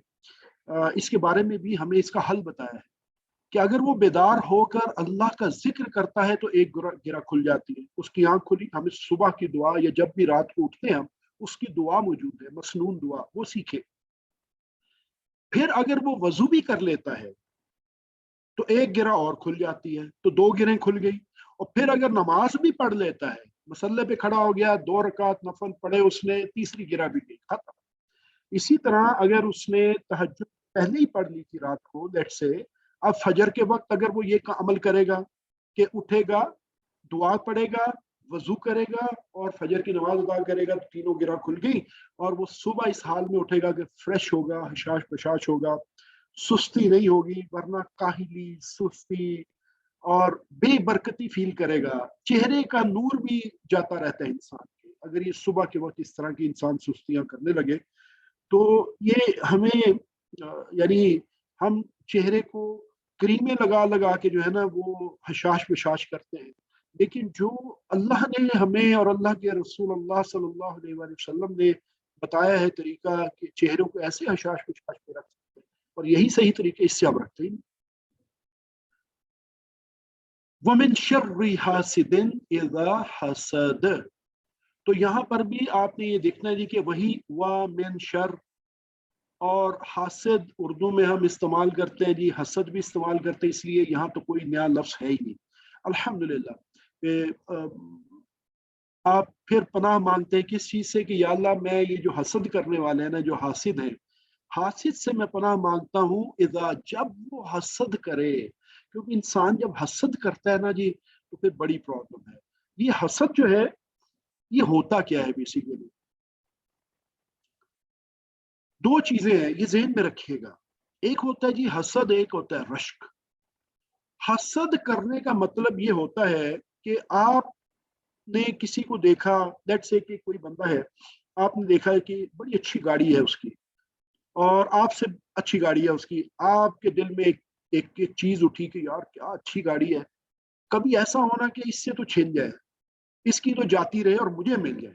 اس کے بارے میں بھی ہمیں اس کا حل بتایا ہے کہ اگر وہ بیدار ہو کر اللہ کا ذکر کرتا ہے تو ایک گرہ کھل جاتی ہے، اس کی آنکھ کھلی، ہمیں صبح کی دعا یا جب بھی رات کو اٹھتے ہیں ہم اس کی دعا موجود ہے، مسنون دعا، وہ سیکھے۔ پھر اگر وہ وضو بھی کر لیتا ہے تو ایک گرہ اور کھل جاتی ہے، تو 2 گرہیں کھل گئی، اور پھر اگر نماز بھی پڑھ لیتا ہے، مسلح پہ کھڑا ہو گیا، 2 رکعت نفل پڑھے اس نے، تیسری گرہ بھی گئی، ختم۔ اسی طرح اگر اس نے تہجد پہلے ہی پڑھ لی تھی رات کو، لیٹ سے اب فجر کے وقت اگر وہ یہ عمل کرے گا کہ اٹھے گا، دعا پڑھے گا، وضو کرے گا اور فجر کی نماز ادا کرے گا، تو تینوں گرہ کھل گئی، اور وہ صبح اس حال میں اٹھے گا کہ فریش ہوگا، حشاش بشاش ہوگا، سستی نہیں ہوگی، ورنہ کاہلی، سستی اور بے برکتی فیل کرے گا، چہرے کا نور بھی جاتا رہتا ہے انسان کے اگر یہ صبح کے وقت اس طرح کی انسان سستیاں کرنے لگے۔ تو یہ ہمیں یعنی ہم چہرے کو کریمیں لگا لگا کے جو ہے نا وہ حشاش بشاش کرتے ہیں، لیکن جو اللہ نے ہمیں اور اللہ کے رسول اللہ صلی اللہ علیہ وآلہ وسلم نے بتایا ہے طریقہ کہ چہروں کو ایسے حشاش بشاش پہ رکھ سکتے ہیں، اور یہی صحیح طریقے اس سے اب رکھتے ہیں۔ وَمِن شَرِّ حَاسِدٍ إِذَا حَسَدَ، تو یہاں پر بھی آپ نے یہ دیکھنا ہے جی کہ وہی وَمِن شَرِّ، اور حاسد اردو میں ہم استعمال کرتے ہیں جی، حسد بھی استعمال کرتے ہیں، اس لیے یہاں تو کوئی نیا لفظ ہے ہی نہیں، الحمدللہ۔ آپ پھر پناہ مانگتے ہیں کس چیز سے کہ یا اللہ میں یہ جو حسد کرنے والے ہیں نا، جو حاسد ہیں، حاسد سے میں پناہ مانگتا ہوں اذا، جب وہ حسد کرے، کیونکہ انسان جب حسد کرتا ہے نا جی تو پھر بڑی پرابلم ہے۔ یہ حسد جو ہے یہ ہوتا کیا ہے بیسیکلی؟ 2 چیزیں ہیں، یہ ذہن میں رکھیے گا، ایک ہوتا ہے جی حسد، ایک ہوتا ہے رشک۔ حسد کرنے کا مطلب یہ ہوتا ہے کہ آپ نے کسی کو دیکھا، لیٹ سے کہ کوئی بندہ ہے، آپ نے دیکھا ہے کہ بڑی اچھی گاڑی ہے اس کی، اور آپ سے اچھی گاڑی ہے اس کی، آپ کے دل میں ایک چیز اٹھی کہ یار کیا اچھی گاڑی ہے، کبھی ایسا ہونا کہ اس سے تو چھن جائے، اس کی تو جاتی رہے اور مجھے مل جائے،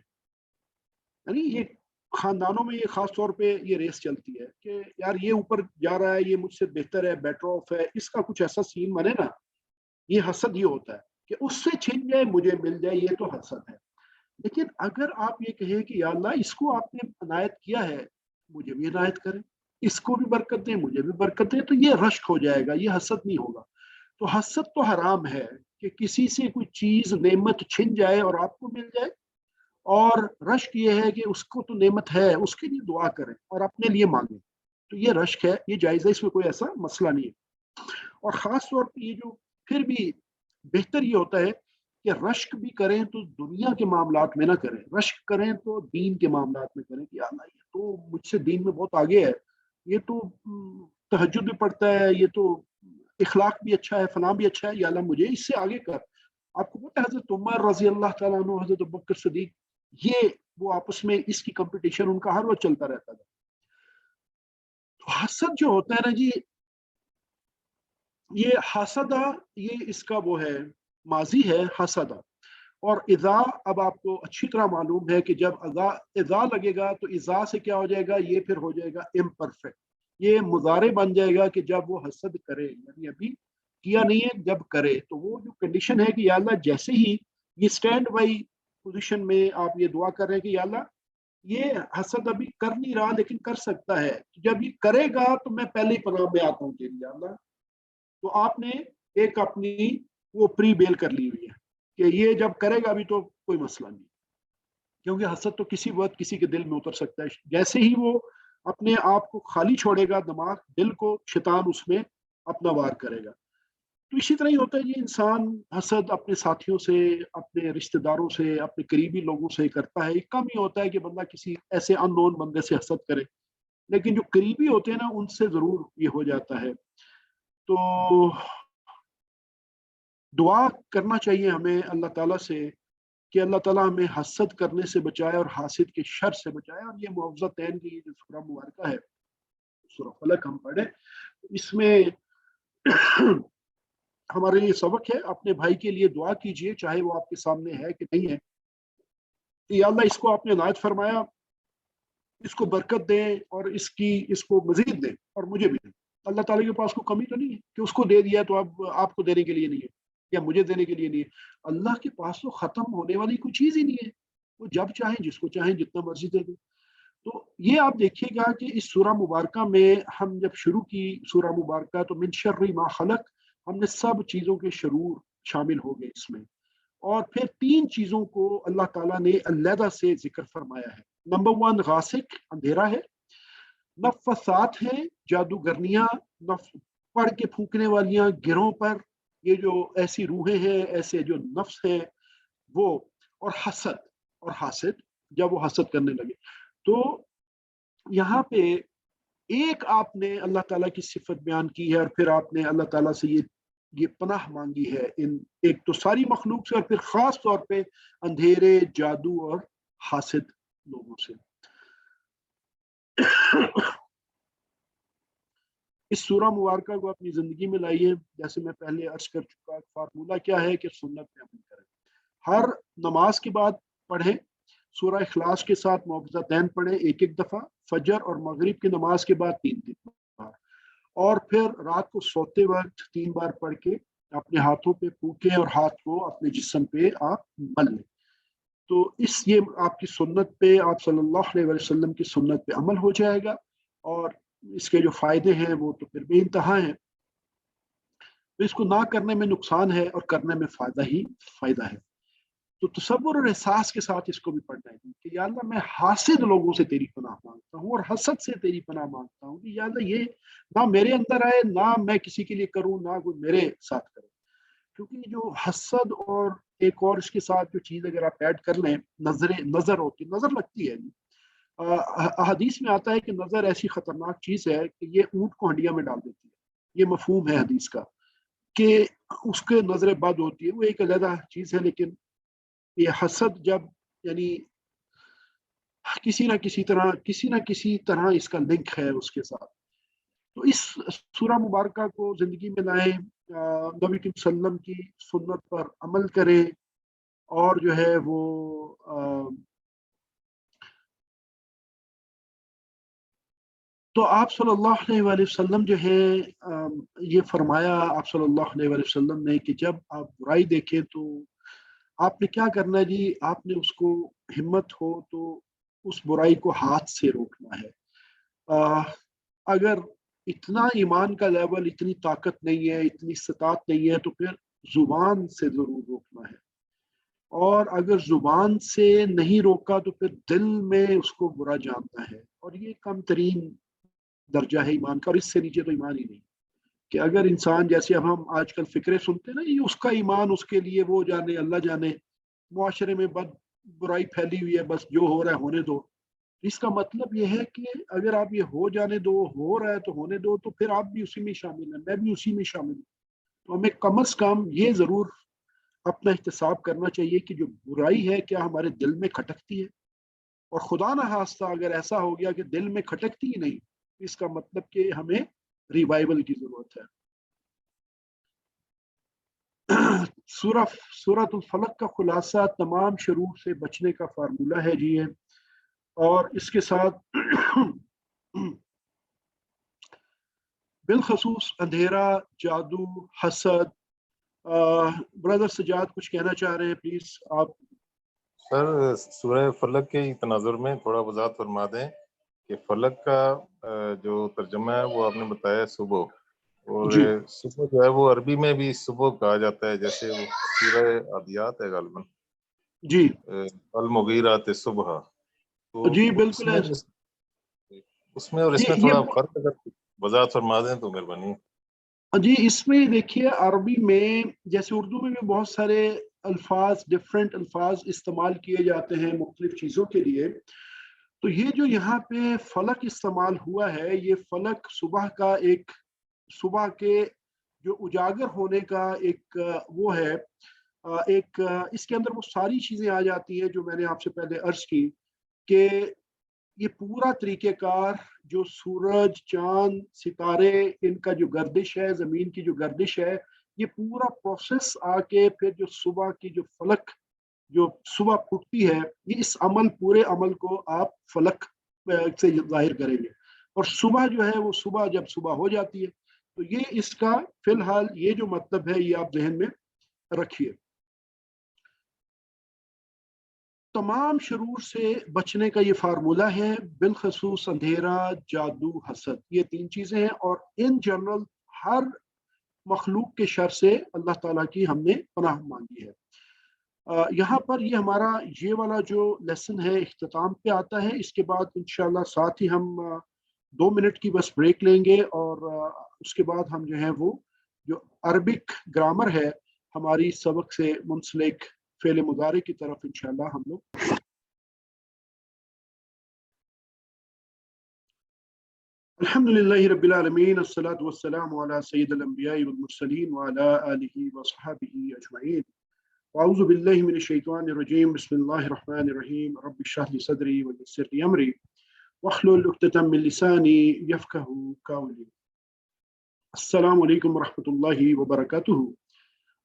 یعنی یہ خاندانوں میں یہ خاص طور پہ یہ ریس چلتی ہے کہ یار یہ اوپر جا رہا ہے، یہ مجھ سے بہتر ہے، بیٹر آف ہے، اس کا کچھ ایسا سین بنے نا، یہ حسد یہ ہوتا ہے کہ اس سے چھن جائے مجھے مل جائے، یہ تو حسد ہے۔ لیکن اگر آپ یہ کہیں کہ یا اللہ اس کو آپ نے عنایت کیا ہے، مجھے بھی عنایت کریں، اس کو بھی برکت دیں، مجھے بھی برکت دیں، تو یہ رشک ہو جائے گا، یہ حسد نہیں ہوگا۔ تو حسد تو حرام ہے کہ کسی سے کوئی چیز نعمت چھن جائے اور آپ کو مل جائے، اور رشک یہ ہے کہ اس کو تو نعمت ہے، اس کے لیے دعا کریں اور اپنے لیے مانگیں، تو یہ رشک ہے، یہ جائز ہے، اس میں کوئی ایسا مسئلہ نہیں ہے۔ اور خاص طور پہ یہ جو پھر بھی بہتر یہ ہوتا ہے کہ رشک بھی کریں تو دنیا کے معاملات میں نہ کریں، رشک کریں تو دین کے معاملات میں کریں کہ اللہ یہ تو مجھ سے دین میں بہت آگے ہے، یہ تو تہجد بھی پڑھتا ہے، یہ تو اخلاق بھی اچھا ہے، فلاں بھی اچھا ہے، یا اللہ مجھے اس سے آگے کر۔ آپ کو پتہ ہے حضرت عمر رضی اللہ تعالیٰ عنہ، حضرت ابوبکر صدیق، یہ وہ آپس میں اس کی کمپٹیشن ان کا ہر وقت چلتا رہتا تھا۔ تو حسد جو ہوتا ہے نا جی، یہ حسدہ، یہ اس کا وہ ہے ماضی ہے حسدہ، اور اذا اب آپ کو اچھی طرح معلوم ہے کہ جب اذا لگے گا تو اذا سے کیا ہو جائے گا، یہ پھر ہو جائے گا امپرفیکٹ، یہ مضارع بن جائے گا کہ جب وہ حسد کرے، یعنی ابھی کیا نہیں ہے جب کرے، تو وہ جو کنڈیشن ہے کہ یا اللہ جیسے ہی یہ اسٹینڈ بائی پوزیشن میں آپ یہ دعا کر رہے ہیں کہ یا اللہ یہ حسد ابھی کر نہیں رہا لیکن کر سکتا ہے. جب یہ کرے گا تو میں پہلے ہی پناہ میں آتا ہوں تیری اللہ. تو آپ نے ایک اپنی وہ پری بیل کر لی ہوئی ہے کہ یہ جب کرے گا ابھی تو کوئی مسئلہ نہیں، کیونکہ حسد تو کسی وقت کسی کے دل میں اتر سکتا ہے. جیسے ہی وہ اپنے آپ کو خالی چھوڑے گا دماغ دل کو، شیطان اس میں اپنا وار کرے گا. تو اسی طرح ہی ہوتا ہے، یہ انسان حسد اپنے ساتھیوں سے، اپنے رشتہ داروں سے، اپنے قریبی لوگوں سے کرتا ہے. یہ کم ہی ہوتا ہے کہ بندہ کسی ایسے ان نون بندے سے حسد کرے، لیکن جو قریبی ہوتے ہیں نا ان سے ضرور یہ ہو جاتا ہے. تو دعا کرنا چاہیے ہمیں اللہ تعالیٰ سے کہ اللہ تعالیٰ ہمیں حسد کرنے سے بچائے اور حاسد کے شر سے بچائے. اور یہ معوذتین کی جو سورہ مبارکہ ہے، سورہ فلق ہم پڑھیں، اس میں ہمارے لیے سبق ہے. اپنے بھائی کے لیے دعا کیجئے، چاہے وہ آپ کے سامنے ہے کہ نہیں ہے. یا اللہ اس کو آپ نے عنایت فرمایا، اس کو برکت دیں اور اس کو مزید دیں اور مجھے بھی دیں. اللہ تعالیٰ کے پاس کوئی کمی تو نہیں ہے کہ اس کو دے دیا تو اب آپ کو دینے کے لیے نہیں ہے یا مجھے دینے کے لیے نہیں ہے. اللہ کے پاس تو ختم ہونے والی کوئی چیز ہی نہیں ہے. وہ جب چاہیں جس کو چاہیں جتنا مرضی دے دیں. تو یہ آپ دیکھیے گا کہ اس سورہ مبارکہ میں ہم جب شروع کی سورہ مبارکہ تو من شر ما خلق، ہم نے سب چیزوں کے شرور شامل ہو گئے اس میں. اور پھر 3 چیزوں کو اللہ تعالیٰ نے علیحدہ سے ذکر فرمایا ہے. نمبر 1 غاسق، اندھیرا ہے. نفثات ہیں، جادوگرنیاں، پڑھ کے پھونکنے والیاں گروں پر، یہ جو ایسی روحیں ہیں، ایسے جو نفس ہیں وہ. اور حسد اور حاسد، جب وہ حسد کرنے لگے. تو یہاں پہ ایک آپ نے اللہ تعالیٰ کی صفت بیان کی ہے اور پھر آپ نے اللہ تعالیٰ سے یہ پناہ مانگی ہے ان ایک تو ساری مخلوق سے اور پھر خاص طور پہ اندھیرے، جادو اور حاسد لوگوں سے. اس سورہ مبارکہ کو اپنی زندگی میں لائیے. جیسے میں پہلے عرض کر چکا، فارمولہ کیا ہے کہ سنت پہ عمل کریں. ہر نماز کے بعد پڑھیں، سورہ اخلاص کے ساتھ معوذتین پڑھیں 1 دفعہ، فجر اور مغرب کی نماز کے بعد 3 بار، اور پھر رات کو سوتے وقت 3 بار پڑھ کے اپنے ہاتھوں پہ پھونکیں اور ہاتھ کو اپنے جسم پہ آپ مل لیں. تو یہ آپ کی سنت پہ، آپ صلی اللہ علیہ وسلم کی سنت پہ عمل ہو جائے گا. اور اس کے جو فائدے ہیں وہ تو پھر بے انتہا ہیں. تو اس کو نہ کرنے میں نقصان ہے اور کرنے میں فائدہ ہی فائدہ ہے. تو تصور اور احساس کے ساتھ اس کو بھی پڑھنا ہے کہ یا اللہ میں حاسد لوگوں سے تیری پناہ مانگتا ہوں اور حسد سے تیری پناہ مانگتا ہوں کہ یا اللہ یہ نہ میرے اندر آئے، نہ میں کسی کے لیے کروں، نہ کوئی میرے ساتھ کرے. کیونکہ جو حسد اور ایک اور اس کے ساتھ جو چیز اگر آپ ایڈ کر لیں، نظر ہوتی، نظر لگتی ہے. حدیث میں آتا ہے کہ نظر ایسی خطرناک چیز ہے کہ یہ اونٹ کو ہنڈیا میں ڈال دیتی ہے. یہ مفہوم ہے حدیث کا کہ اس کے نظر بد ہوتی ہے، وہ ایک علیحدہ چیز ہے. لیکن یہ حسد جب یعنی کسی نہ کسی طرح اس کا لنک ہے اس کے ساتھ. تو اس سورہ مبارکہ کو زندگی میں لائیں، نبی کریم صلی اللہ علیہ وسلم کی سنت پر عمل کریں اور جو ہے وہ تو آپ صلی اللہ علیہ وآلہ وسلم جو ہے یہ فرمایا آپ صلی اللہ علیہ وآلہ وسلم نے کہ جب آپ برائی دیکھیں تو آپ نے کیا کرنا ہے جی، آپ نے اس کو ہمت ہو تو اس برائی کو ہاتھ سے روکنا ہے. اگر اتنا ایمان کا لیول، اتنی طاقت نہیں ہے، اتنی استطاعت نہیں ہے تو پھر زبان سے ضرور روکنا ہے. اور اگر زبان سے نہیں روکا تو پھر دل میں اس کو برا جاننا ہے. اور یہ کم ترین درجہ ہے ایمان کا، اور اس سے نیچے تو ایمان ہی نہیں. کہ اگر انسان جیسے اب ہم آج کل فکرے سنتے ہیں نا، یہ اس کا ایمان اس کے لیے وہ جانے اللہ جانے، معاشرے میں برائی پھیلی ہوئی ہے، بس جو ہو رہا ہے ہونے دو. اس کا مطلب یہ ہے کہ اگر آپ یہ ہو جانے دو، ہو رہا ہے تو ہونے دو، تو پھر آپ بھی اسی میں شامل ہیں، میں بھی اسی میں شامل ہوں. تو ہمیں کم از کم یہ ضرور اپنا احتساب کرنا چاہیے کہ جو برائی ہے کیا ہمارے دل میں کھٹکتی ہے. اور خدا نہ خواستہ اگر ایسا ہو گیا کہ دل میں کھٹکتی ہی نہیں، اس کا مطلب کہ ہمیں ریوائول کی ضرورت ہے. سورۃ الفلق کا خلاصہ تمام شرور سے بچنے کا فارمولہ ہے جی. اور اس کے ساتھ بالخصوص اندھیرا، جادو، حسد. برادر سجاد کچھ کہنا چاہ رہے ہیں، پلیز آپ. سر سورہ فلق کے تناظر میں تھوڑا وضاحت فرما دیں کہ فلق کا جو ترجمہ ہے وہ آپ نے بتایا صبح، اور جی صبح جو ہے وہ عربی میں بھی صبح کہا جاتا ہے، جیسے وہ سورہ عادیات ہے غالباً، جی المغیرات صبح، تو جی اس بالکل میں ایسا. اور جی اس میں یہ تھوڑا فرق اگر وضاحت فرما دیں تو مہربانی. جی اس میں دیکھیے عربی میں جیسے اردو میں بھی بہت سارے الفاظ، ڈفرینٹ الفاظ استعمال کیے جاتے ہیں مختلف چیزوں کے لیے. تو یہ جو یہاں پہ فلک استعمال ہوا ہے، یہ فلک صبح کا ایک، صبح کے جو اجاگر ہونے کا ایک وہ ہے، ایک اس کے اندر وہ ساری چیزیں آ جاتی ہیں جو میں نے آپ سے پہلے عرض کی کہ یہ پورا طریقہ کار جو سورج، چاند، ستارے، ان کا جو گردش ہے، زمین کی جو گردش ہے، یہ پورا پروسیس آ کے پھر جو صبح کی جو فلک جو صبح پھٹتی ہے، یہ اس عمل، پورے عمل کو آپ فلک سے ظاہر کریں گے. اور صبح جو ہے وہ صبح جب صبح ہو جاتی ہے، تو یہ اس کا فی الحال یہ جو مطلب ہے یہ آپ ذہن میں رکھیے. تمام شرور سے بچنے کا یہ فارمولہ ہے، بالخصوص اندھیرا، جادو، حسد، یہ تین چیزیں ہیں. اور ان جنرل ہر مخلوق کے شر سے اللہ تعالیٰ کی ہم نے پناہ مانگی ہے. یہاں پر یہ ہمارا یہ والا جو لیسن ہے اختتام پہ آتا ہے. اس کے بعد انشاءاللہ ساتھ ہی ہم 2 منٹ کی بس بریک لیں گے، اور اس کے بعد ہم جو ہے وہ جو عربک گرامر ہے ہماری سبق سے منسلک فعل مضارع کی طرف انشاءاللہ ہم لوگ. الحمد لله رب العالمين، الصلاة والسلام على سيد الأنبياء والمرسلين وعلى آله وصحبه أجمعين. وأعوذ بالله من الشيطان الرجيم، بسم الله الرحمن الرحيم. رب اشرح لي صدري ويسر لي أمري واحلل عقدة من لساني يفقهوا قولي. السلام علیکم ورحمۃ اللہ وبرکاتہ.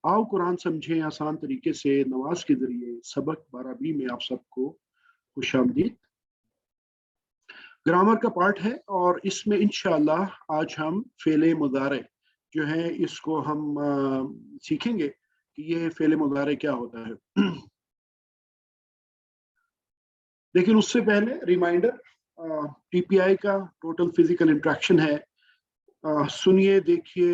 آؤ قرآن سمجھیں آسان طریقے سے، نواز کے ذریعے. سبق 12 میں آپ سب کو خوش آمدید. گرامر کا پارٹ ہے، اور اس میں انشاءاللہ آج ہم فعل مضارع جو ہے اس کو ہم سیکھیں گے کہ یہ فعل مضارع کیا ہوتا ہے. لیکن اس سے پہلے ریمائنڈر، ٹی پی آئی کا ٹوٹل فزیکل انٹریکشن ہے. سنیے، دیکھیے،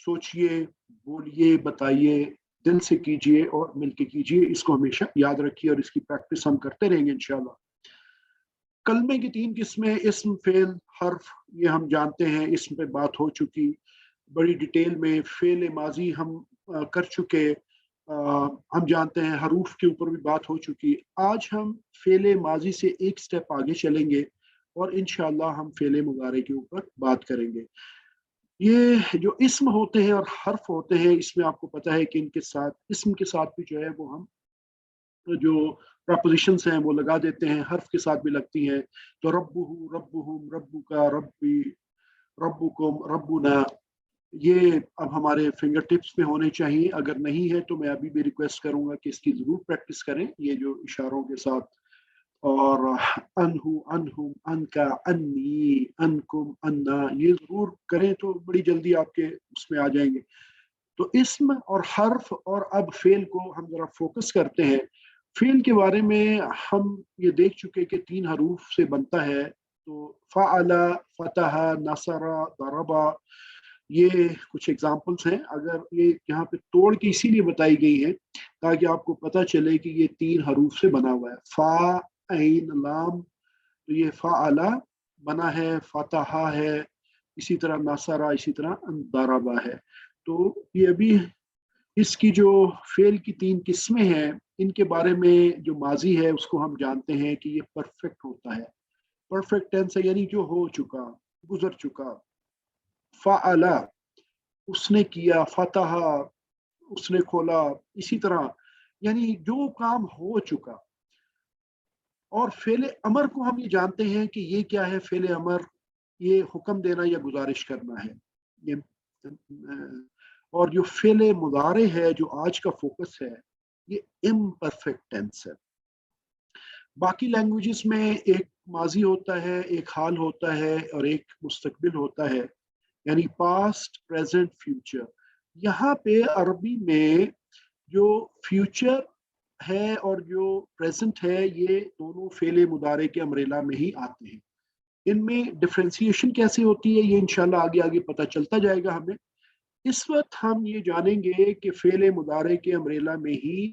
سوچئے، بولیے، بتائیے، دل سے کیجئے اور مل کے کیجئے. اس کو ہمیشہ یاد رکھیے اور اس کی پریکٹس ہم کرتے رہیں گے انشاءاللہ. کلمے کی 3 قسمیں، اسم، فعل، حرف، یہ ہم جانتے ہیں. اسم پہ بات ہو چکی بڑی ڈیٹیل میں. فعل ماضی ہم کر چکے، ہم جانتے ہیں. حروف کے اوپر بھی بات ہو چکی. آج ہم فعل ماضی سے ایک سٹیپ آگے چلیں گے اور انشاءاللہ ہم فعل مضارع کے اوپر بات کریں گے. یہ جو اسم ہوتے ہیں اور حرف ہوتے ہیں، اس میں آپ کو پتہ ہے کہ ان کے ساتھ، اسم کے ساتھ بھی جو ہے وہ ہم جو پراپوزیشنز ہیں وہ لگا دیتے ہیں، حرف کے ساتھ بھی لگتی ہیں. تو ربہ، ربہم، ربک، ربی، ربکم، ربنا، یہ اب ہمارے فنگر ٹپس میں ہونے چاہیے. اگر نہیں ہے تو میں ابھی بھی ریکویسٹ کروں گا کہ اس کی ضرور پریکٹس کریں، یہ جو اشاروں کے ساتھ. اور انہو، انہم، انکا، انی، انکم، انا، یہ ضرور کریں تو بڑی جلدی آپ کے اس میں آ جائیں گے. تو اسم اور حرف، اور اب فعل کو ہم ذرا فوکس کرتے ہیں. فعل کے بارے میں ہم یہ دیکھ چکے کہ 3 حروف سے بنتا ہے. تو فعل، فتح، نصر، ضربا، یہ کچھ ایگزامپلس ہیں. اگر یہ یہاں پہ توڑ کے اسی لیے بتائی گئی ہیں تاکہ آپ کو پتہ چلے کہ یہ 3 حروف سے بنا ہوا ہے. فا، عین، لام. تو یہ فعل بنا ہے، فتح ہے، اسی طرح نصرہ، اسی طرح ضربا ہے. تو یہ ابھی اس کی جو فعل کی 3 قسمیں ہیں، ان کے بارے میں جو ماضی ہے اس کو ہم جانتے ہیں کہ یہ پرفیکٹ ہوتا ہے. پرفیکٹ ٹینس ہے، یعنی جو ہو چکا، گزر چکا. فعل، اس نے کیا. فتح، اس نے کھولا. اسی طرح یعنی جو کام ہو چکا. اور فعل امر کو ہم یہ جانتے ہیں کہ یہ کیا ہے. فعل امر یہ حکم دینا یا گزارش کرنا ہے. یہ اور جو فعل مضارع ہے جو آج کا فوکس ہے، یہ امپرفیکٹ ٹینس ہے. باقی لینگویجز میں ایک ماضی ہوتا ہے، ایک حال ہوتا ہے، اور ایک مستقبل ہوتا ہے، یعنی پاسٹ، پریزنٹ، فیوچر. یہاں پہ عربی میں جو فیوچر ہے اور جو प्रेजेंट है ये दोनों फेले मुदारे के अमरेला में ही आते हैं। इनमें डिफरेंशिएशन कैसे होती है ये इंशाल्लाह आगे आगे पता चलता जाएगा हमें। इस वक्त हम ये जानेंगे कि फेले मुदारे के अमरेला में ही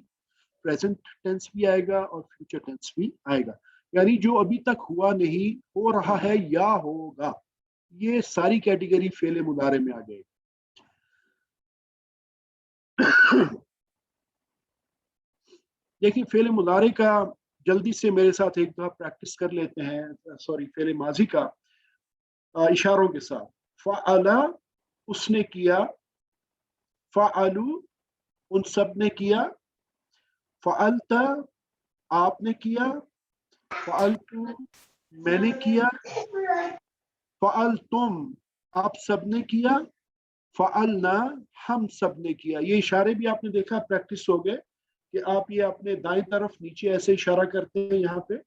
प्रेजेंट टेंस भी आएगा और फ्यूचर टेंस भी आएगा, यानी जो अभी तक हुआ नहीं, हो रहा है या होगा, ये सारी कैटेगरी फेले मुदारे में आ जाएगी। देखिए फेले मुदारे का जल्दी से मेरे साथ एक दफा प्रैक्टिस कर लेते हैं, सॉरी फेले माजी का इशारों के साथ। फ़अला उसने किया, फ़अलू उन सब ने किया, फ़अलता आपने किया, फ़अलतू मैंने किया, फ़अलतुम आप सब ने किया, फ़अलना हम सब ने किया। ये इशारे भी आपने देखा प्रैक्टिस हो गए कि आप ये अपने दाएं तरफ नीचे ऐसे इशारा करते हैं, यहाँ पे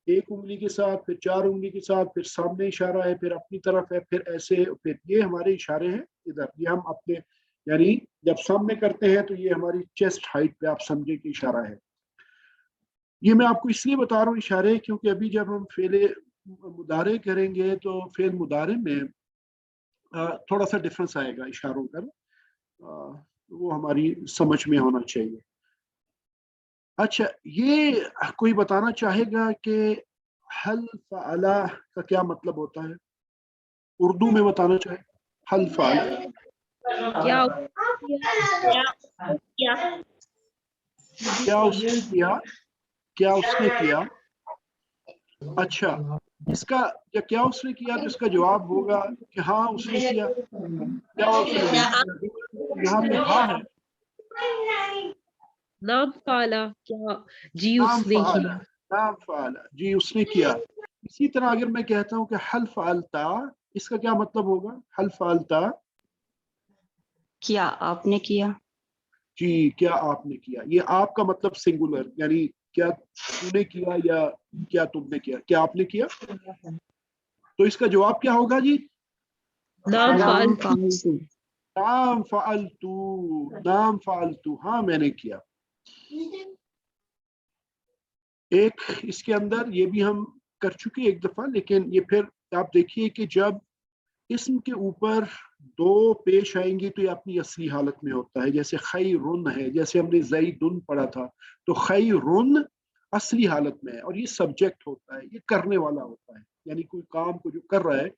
एक उंगली के साथ, फिर चार उंगली के साथ, फिर सामने इशारा है, फिर अपनी तरफ है, फिर ऐसे, फिर ये हमारे इशारे हैं इधर। ये हम अपने यानी जब सामने करते हैं तो ये हमारी चेस्ट हाइट पे आप समझे कि इशारा है। ये मैं आपको इसलिए बता रहा हूँ इशारे, क्योंकि अभी जब हम फेले मुदारे करेंगे तो फेल मुदारे में थोड़ा सा डिफरेंस आएगा इशारों का, वो हमारी समझ में होना चाहिए। अच्छा, ये कोई बताना चाहेगा कि हल फ़अला का क्या मतलब होता है? उर्दू में बताना चाहे हल फ़अला। क्या क्या क्या उसने किया, क्या उसने किया। अच्छा, इसका जब क्या उसने किया तो इसका जवाब होगा कि हाँ उसने किया। क्या उसने नहीं किया, यहाँ पे हाँ है। नाम फाला क्या जी नाम उसने फ़अला, किया। नाम फ़अला जी उसने किया। इसी तरह अगर मैं कहता हूँ कि हल फ़अलता, इसका क्या मतलब होगा? हल फ़अलता क्या आपने किया। जी, क्या आपने किया। ये आपका मतलब सिंगुलर, यानी क्या तूने किया या क्या तुमने किया, क्या आपने किया। तो इसका जवाब क्या होगा जी? नाम नाम फाल फालतू। नाम फ़अलतू, नाम फ़अलतू हाँ मैंने किया। एक इसके अंदर ये भी हम कर चुके एक दफा, लेकिन ये फिर आप देखिए कि जब इसम के ऊपर दो पेश आएंगी तो ये अपनी असली हालत में होता है। जैसे खैरुन है, जैसे हमने ज़ैदुन पढ़ा था, तो खैरुन असली हालत में है और ये सब्जेक्ट होता है, ये करने वाला होता है, यानी कोई काम को जो कर रहा है।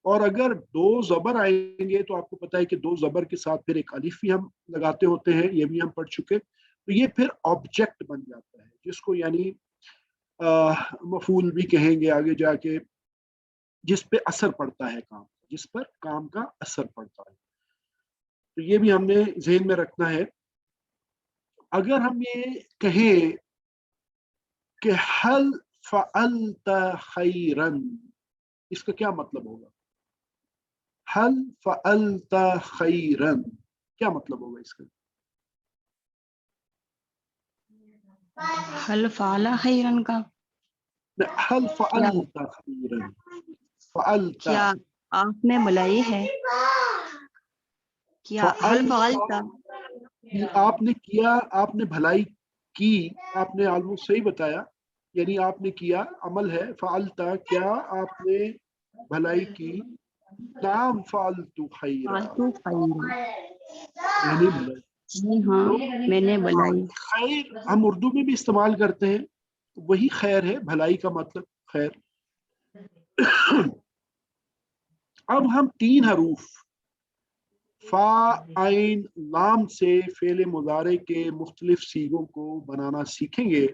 और अगर दो जबर आएंगे तो आपको पता है कि दो जबर के साथ फिर एक अलिफ भी हम लगाते होते हैं, ये भी हम पढ़ चुके। तो ये फिर ऑब्जेक्ट बन जाता है, जिसको यानी मफूल भी कहेंगे आगे जाके, जिस पे असर पड़ता है काम, जिस पर काम का असर पड़ता है। तो ये भी हमने ज़हन में रखना है। अगर हम ये कहें कि हल फ़अलत खैरन, इसका क्या मतलब होगा? हल फ़अलत खैरन क्या मतलब होगा इसका? हल फाला खैरन का हल क्या, फ़अलत खैरन, फ़अलत क्या आपने बुलाई है। क्या हल फालता आपने किया, आपने भलाई की, आपने ऑलमोस्ट सही बताया, यानी आपने किया अमल है। फ़अलता क्या आपने भलाई की, नाम फ़अलतु खैरा फालतू खैरन। मैंने भलाई। जी हाँ तो मैंने हाँ, बुलाई। खैर हम उर्दू में भी इस्तेमाल करते हैं, वही खैर है, भलाई का मतलब खैर। अब हम तीन हरूफ फा आइन लाम से फेले मुदारे के मुख्तलिफ सीगों को बनाना सीखेंगे।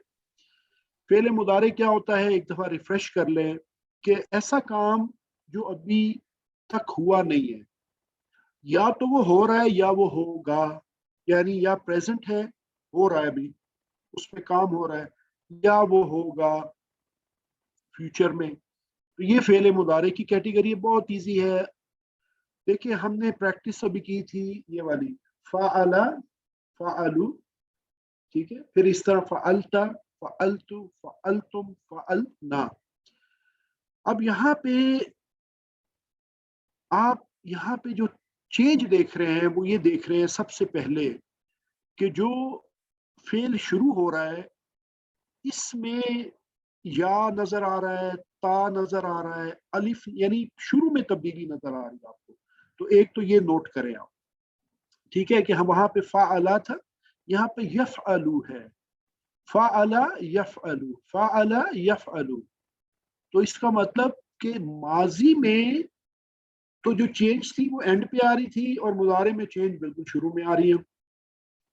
फेले मुदारे क्या होता है, एक दफा रिफ्रेश कर लें कि ऐसा काम जो अभी तक हुआ नहीं है, या तो वो हो रहा है या वो होगा, यानी या प्रेजेंट है, हो रहा है अभी, उसमें काम हो रहा है, या वो होगा फ्यूचर में। तो ये फेले मुदारे की कैटेगरी बहुत इजी है। देखिए हमने प्रैक्टिस अभी की थी ये वाली, फ़अला फ़अलू, ठीक है, फिर इस तरह फ़अलता फ़अलतु फ़अलतुम फ़अलना। अब यहाँ पे आप यहाँ पे जो चेंज देख रहे हैं वो ये देख रहे हैं सबसे पहले कि जो फेल शुरू हो रहा है, इसमें या नजर आ रहा है, ता नजर आ रहा है, अलिफ यानी शुरू में तब्दीली नजर आ रही है आपको, तो एक तो ये नोट करें आप, ठीक है, कि हम वहां पे फ़अला था, यहाँ पे यफ़अलू है, फ़अला यफ़अलू, फ़अला यफ़अलू, तो इसका मतलब कि माजी में तो जो चेंज थी वो एंड पे आ रही थी और मुजारे में चेंज बिल्कुल शुरू में आ रही है।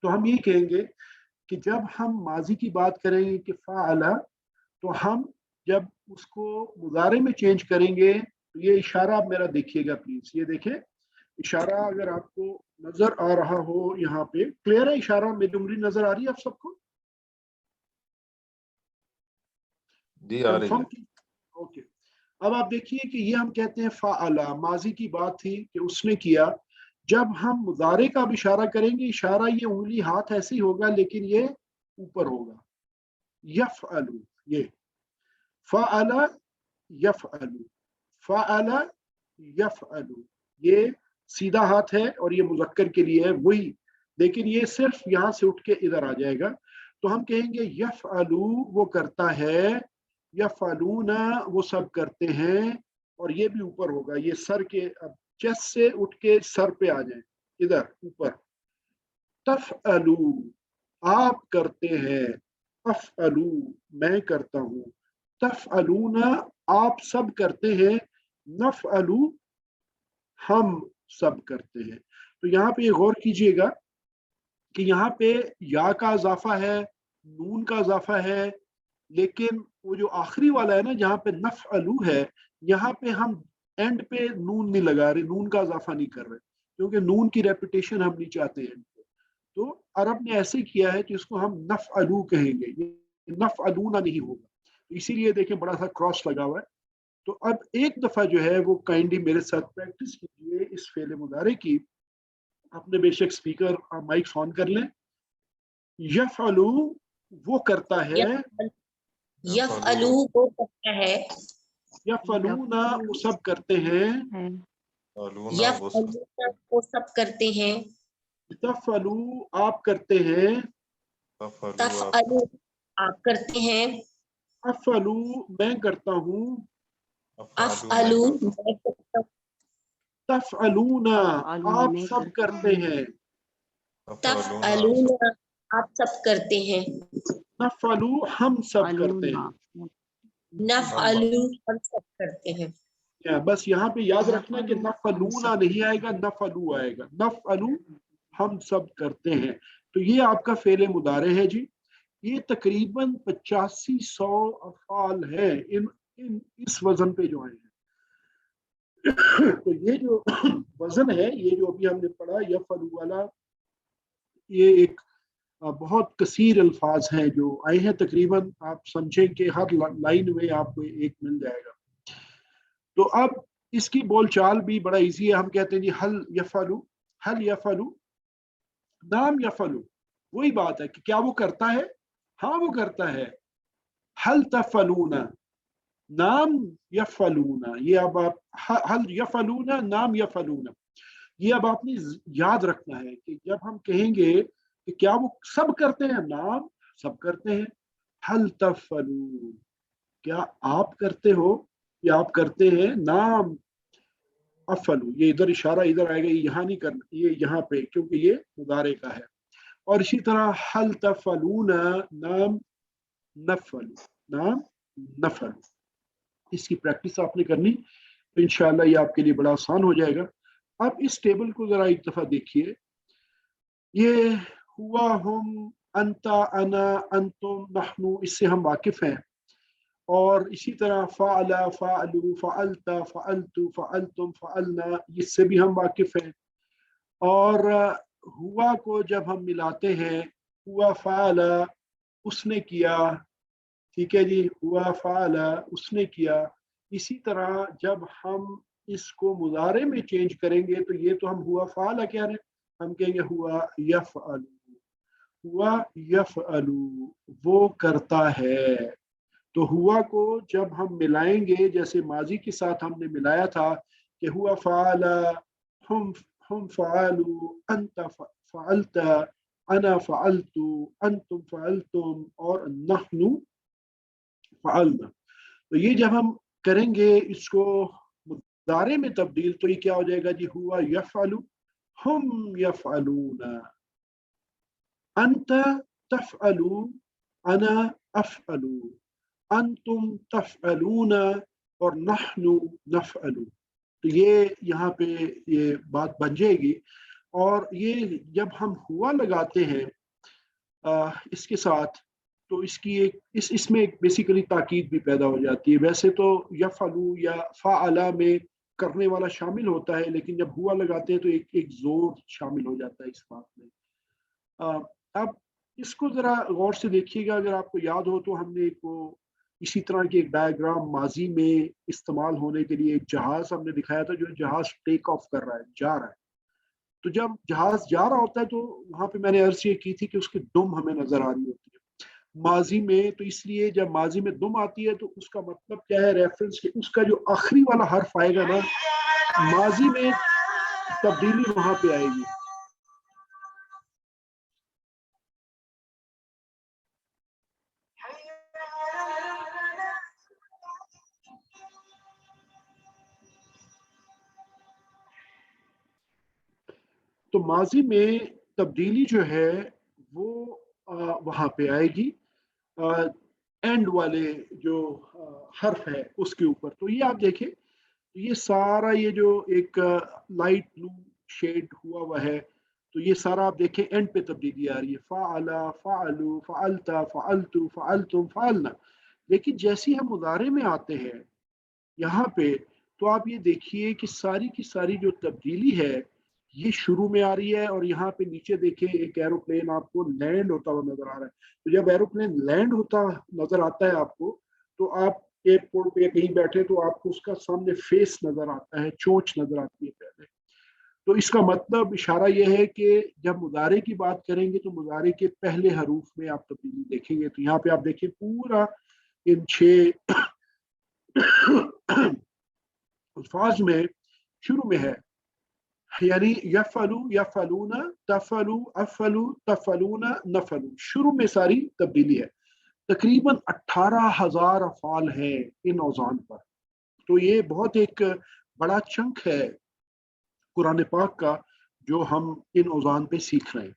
तो हम ये कहेंगे कि जब हम माजी की बात करेंगे कि फ़अला, तो हम जब उसको मुजारे में चेंज करेंगे, तो ये इशारा आप मेरा देखिएगा प्लीज, ये देखें इशारा, अगर आपको नजर आ रहा हो, यहाँ पे क्लियर है इशारा, मेरी उंगली नजर आ रही है आप सबको? जी आ रही है। कंफर्म की? ओके। अब आप देखिए कि ये हम कहते हैं फ़अला, माजी की बात थी कि उसने किया। जब हम मुजारे का भी इशारा करेंगे, इशारा ये उंगली हाथ ऐसे ही होगा लेकिन ये ऊपर होगा, यफ़अलू, ये फ़अला यफ़अलू, फ़अला यफ़अलू, ये सीधा हाथ है और ये मुज़क्कर के लिए है वही, लेकिन ये सिर्फ यहाँ से उठ के इधर आ जाएगा, तो हम कहेंगे यफ़अलू वो करता है, यफ़अलूना वो सब करते हैं, और ये भी ऊपर होगा, ये सर के, अब चेस्ट से उठ के सर पे आ जाए, इधर ऊपर, तफ़अलू आप करते हैं, अफ़अलू मैं करता हूँ, तफ़अलूना आप सब करते हैं, नफ़अलू हम सब करते हैं। तो यहाँ पे गौर कीजिएगा कि यहाँ पे या का इजाफा है, नून का इजाफा है, लेकिन वो जो आखिरी वाला है ना जहाँ पे नफ़अलू है, यहाँ पे हम एंड पे नून नहीं लगा रहे, नून का इजाफा नहीं कर रहे, क्योंकि नून की रेपिटेशन हम नहीं चाहते हैं। तो अरब ने ऐसे किया है कि इसको हम नफ़अलू कहेंगे, ये नफ़अलूना नहीं होगा, तो इसीलिए देखें बड़ा सा क्रॉस लगा हुआ है। तो अब एक दफा जो है वो काइंडली मेरे साथ प्रैक्टिस कीजिए इस फेले मुदारे की, अपने बेशक स्पीकर माइक ऑन कर लें। यफ़अलू वो करता है, यफ़अलू वो करता है, यफ़अलूना वो सब करते हैं, अलूना वो सब, यफ़अलूना वो सब करते हैं, तफ़अलू आप करते हैं, तफ़अलू आप करते हैं, अफ़अलू मैं करता हूँ, अफ़अलू मैं करता हूँ, तफ़अलूना आप मैं सब करता करते हूँ। हैं, तफ़अलूना आप सब करते हैं, नफ़अलू हम सब करते हैं। अलूना, नफ़अलू हम सब करते हैं। या बस यहाँ पे याद रखना कि नफ़अलू हम नफ़अलूना सब नहीं आएगा, नफ़अलू आएगा, नफ़अलू हम सब करते हैं। तो ये आपका फेले मुदारे है जी। ये तकरीबन 8500 अफ़ाल है इन इन इस वजन पे जो आए हैं। तो ये जो वजन है, ये जो अभी हमने पढ़ा यफ़अलू वाला, ये एक बहुत कसीर अल्फाज हैं जो आए हैं, तकरीबन आप समझें कि हर लाइन में आपको एक मिल जाएगा। तो अब इसकी बोलचाल भी बड़ा इजी है, हम कहते हैं जी हल यफ़अलू, हल यफ़अलू, नाम यफ़अलू, वही बात है कि क्या वो करता है, हाँ वो करता है, हल तफ़अलूना, नाम यफ़अलूना, ये अब आप हल यफ़अलूना, नाम यफ़अलूना, ये अब आपने याद रखना है कि जब हम कहेंगे कि क्या वो सब करते हैं, नाम सब करते हैं, हल तफ़अलू क्या आप करते हो, या आप करते हैं, नाम अफलू, ये इधर इशारा इधर आएगा, ये यहाँ नहीं करना, ये यहाँ पे, क्योंकि ये मुदारे का है। और इसी तरह हल तफलूना, नाम नफलू, नाम नफलू, इसकी प्रैक्टिस आपने करनी, तो इंशाल्लाह ये आपके लिए बड़ा आसान हो जाएगा। अब इस टेबल को जरा एक दफा देखिए, ये हुआ, हम, अंता, अना, अंतुम, नहनु, इससे हम वाकिफ हैं, और इसी तरह फ़अला, फ़अलू, फ़अलता, फ़अलतु, फ़अलतुम, फ़अलना, इससे भी हम वाकिफ हैं। और हुआ को जब हम मिलाते हैं, हुआ फ़अला उसने किया, ठीक है जी, हुआ फ़अला उसने किया। इसी तरह जब हम इसको मुज़ारे में चेंज करेंगे, तो ये तो हम हुआ फ़अला कह रहे हैं, हम कहेंगे हुआ यफ़अलू, हुआ यफ़अलू वो करता है। तो हुआ को जब हम मिलाएंगे, जैसे माजी के साथ हमने मिलाया था कि हुआ फ़अला, हम फ़अलू, अंत फ़अलता, अना फ़अल्तु, अंतुम फ़अल्तुम और नहनु फ़अलना। तो ये जब हम करेंगे इसको मुदारे में तब्दील, तो ये क्या हो जाएगा जी, हुआ यफ़अलु, हम यफ़अलूना, अंत तफ़अलु, अना अफ़अलु, अंतुम तफ़अलूना और नहनु नफ़अलु। तो ये यहाँ पे ये बात बन जाएगी। और ये जब हम हुआ लगाते हैं इसके साथ, तो इसकी एक इसमें एक बेसिकली ताकीद भी पैदा हो जाती है। वैसे तो यफ़अलु या फ़अला में करने वाला शामिल होता है, लेकिन जब हुआ लगाते हैं तो एक जोर शामिल हो जाता है इस बात में। अब इसको जरा गौर से देखिएगा, अगर आपको याद हो तो हमने एक इसी तरह की एक डायग्राम माजी में इस्तेमाल होने के लिए एक जहाज हमने दिखाया था, जो जहाज टेक ऑफ कर रहा है, जा रहा है। तो जब जहाज जा रहा होता है तो वहां पे मैंने अर्ज ये की थी कि उसकी दुम हमें नजर आ रही होती है माजी में। तो इसलिए जब माजी में दुम आती है तो उसका मतलब क्या है, रेफरेंस के उसका जो आखिरी वाला हर्फ आएगा ना, माजी में तब्दीली वहां पे आएगी। तो माजी में तब्दीली जो है वो वहां पे आएगी एंड वाले जो हर्फ है उसके ऊपर। तो ये आप देखें, तो ये सारा ये जो एक लाइट ब्लू शेड हुआ है, तो ये सारा आप देखें एंड पे तब्दीली आ रही है, फ़अला, फ़अलु, फ़अलता, फ़अलतु, फ़अलतुम, फ़अलना। लेकिन जैसे ही हम मुदारे में आते हैं यहाँ पे, तो आप ये देखिए कि सारी की सारी जो तब्दीली है ये शुरू में आ रही है। और यहाँ पे नीचे देखें एक एरोप्लेन आपको लैंड होता हुआ नजर आ रहा है। तो जब एरोप्लेन लैंड होता नजर आता है आपको, तो आप एयरपोर्ट पे कहीं बैठे तो आपको उसका सामने फेस नजर आता है, चोंच नजर आती है पहले। तो इसका मतलब इशारा यह है कि जब मुदारे की बात करेंगे तो मुदारे के पहले हरूफ में आप तब्दीली देखेंगे। तो यहाँ पे आप देखिए पूरा इन 6 अल्फाज में शुरू में है, यानी यफ़अलु, यफ़अलूना, तफ़अलु, अफ़अलु, तफ़अलूना, नफ़अलु, शुरू में सारी तब्दीली है। तकरीबन 18,000 अफ़ाल हैं इन औज़ान पर। तो ये बहुत एक बड़ा चंक है कुरान पाक का जो हम इन औज़ान पे सीख रहे हैं।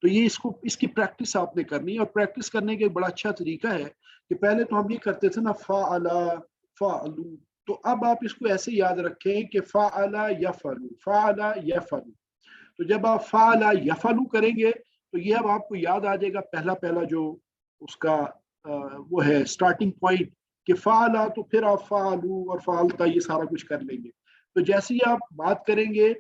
तो ये इसकी प्रैक्टिस आपने करनी है। और प्रैक्टिस करने का एक बड़ा अच्छा तरीका है कि पहले तो हम ये करते थे ना, फ़अला, फ़अलु, तो अब आप इसको ऐसे याद रखें कि फ़अला यफ़अलु, फ़अला यफ़अलु। तो जब आप फ़अला यफ़अलु करेंगे तो ये अब आपको याद आ जाएगा पहला पहला जो उसका वो है स्टार्टिंग पॉइंट, कि फ़अला तो फिर आप फ़अलु और फ़अलता ये सारा कुछ कर लेंगे। तो जैसे ही आप बात करेंगे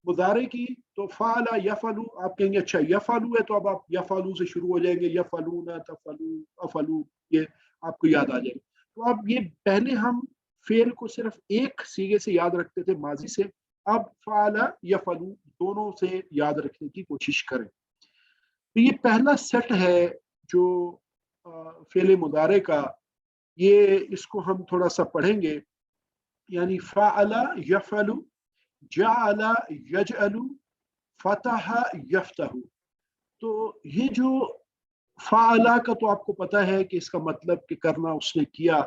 मुदारे की, तो फ़अला यफ़अलु आप कहेंगे अच्छा यफ़अलु है, तो अब आप यफ़अलु से शुरू हो जाएंगे, यफ़अलूना, तफ़अलु, अफ़अलु, ये आपको याद आ जाएगा। तो अब ये पहले हम फेल को सिर्फ एक सीगे से याद रखते थे, माजी से। अब फ़अला यफ़अलु दोनों से याद रखने की कोशिश करें। तो ये पहला सेट है जो फेल मुदारे का, ये इसको हम थोड़ा सा पढ़ेंगे। यानी फ़अला यफ़अलु, जअला यजअलु, फतह यफ्तहु। तो ये जो फ़अला का तो आपको पता है कि इसका मतलब कि करना, उसने किया।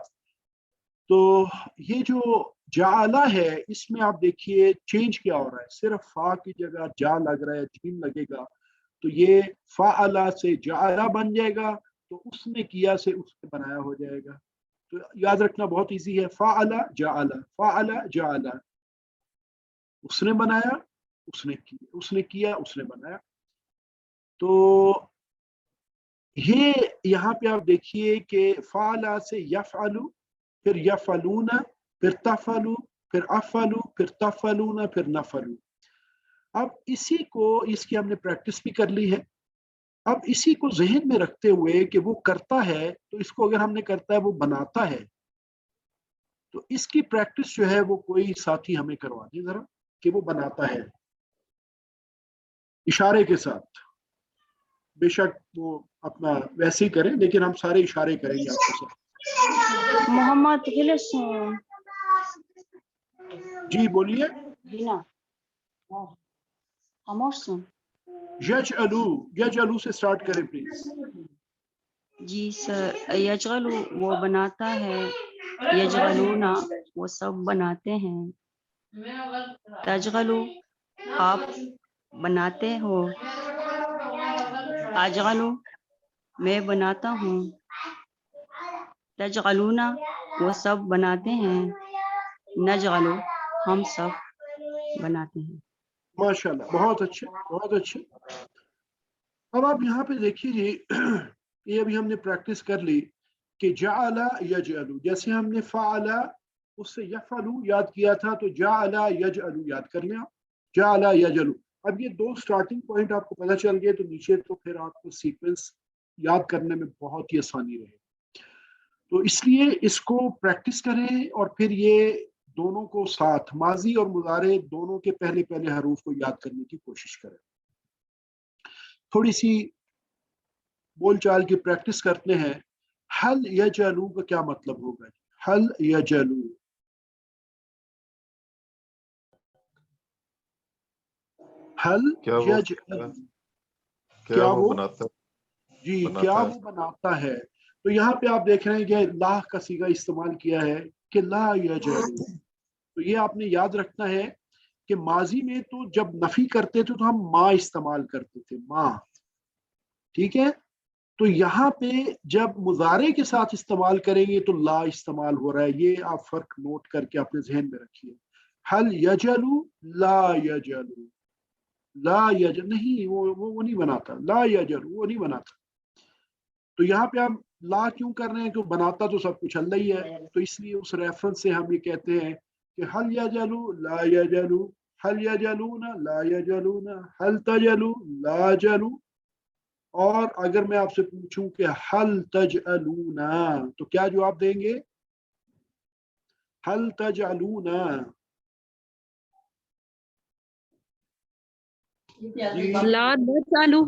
तो ये जो जाला है, इसमें आप देखिए चेंज क्या हो रहा है, सिर्फ फा की जगह जा लग रहा है, जीम लगेगा। तो ये फ़अला से जाला बन जाएगा, तो उसने किया से उसने बनाया हो जाएगा। तो याद रखना बहुत इजी है, फ़अला जाला, फ़अला जाला, उसने बनाया, उसने किया, उसने बनाया। तो ये यहाँ पे आप देखिए कि फ़अला से यफ़अलु, फिर यफ़अलूना, फिर तफ़अलु, फिर अफ़अलु, फिर तफ़अलूना, फिर नफ़अलु। अब इसी को, इसकी हमने प्रैक्टिस भी कर ली है। अब इसी को ज़हन में रखते हुए कि वो करता है, तो इसको अगर हमने करता है वो बनाता है, तो इसकी प्रैक्टिस जो है वो कोई साथी हमें करवा दे जरा, कि वो बनाता है इशारे के साथ। बेशक वो अपना वैसे ही करें, लेकिन हम सारे इशारे करेंगे आपके साथ। मोहम्मद हिलसन जी बोलिए। हिना अमरसन यजअलू से स्टार्ट करें प्लीज। जी सर, यजगलू वो बनाता है, यजगलूना वो सब बनाते हैं, तजगलू आप बनाते हो, अजगलू मैं बनाता हूँ, तजगलूना वो सब बनाते हैं, नजगलू हम सब बनाते हैं। माशाल्लाह, बहुत अच्छे, बहुत अच्छे। अब आप यहाँ पे देखिए जी, ये अभी हमने प्रैक्टिस कर ली कि जाअला यजअलू, जैसे हमने फ़अला उससे यफ़अलू याद किया था, तो जाअला यजअलू याद कर लिया, जाअला यजअलू। अब ये दो स्टार्टिंग पॉइंट आपको पता चल गए तो नीचे तो फिर आपको सीक्वेंस याद करने में बहुत ही आसानी रहे। तो इसलिए इसको प्रैक्टिस करें और फिर ये दोनों को साथ, माजी और मुजारे दोनों के पहले पहले हरूफ को याद करने की कोशिश करें। थोड़ी सी बोलचाल की प्रैक्टिस करते हैं। हल यजअलू का क्या मतलब होगा? हल यजअलू, हल क्या वो यजअलू, क्या वो बनाता जी बनाता क्या है? वो बनाता है? तो यहाँ पे आप देख रहे हैं कि ला का सीगा इस्तेमाल किया है कि ला यजअलू। तो ये आपने याद रखना है कि माजी में तो जब नफी करते थे तो हम माँ इस्तेमाल करते थे, माँ, ठीक है। तो यहाँ पे जब मुजारे के साथ इस्तेमाल करेंगे तो ला इस्तेमाल हो रहा है, ये आप फर्क नोट करके अपने जहन में रखिए। हल यजलू, ला यजलू, ला यज नहीं, वो नहीं बनाता, ला यजलू वो नहीं बनाता। तो यहाँ पे हम ला क्यों कर रहे हैं? क्यों बनाता तो सब कुछ अल्लाह ही है, तो इसलिए उस रेफरेंस से हम ये कहते हैं कि हल यजलू ला यजलू, हल यजलूना ला यजलूना, हल तजलू ला जलू। और अगर मैं आपसे पूछूं कि हल तजअलूना, तो क्या जवाब देंगे? हल तजअलूना जी, ला न चालू।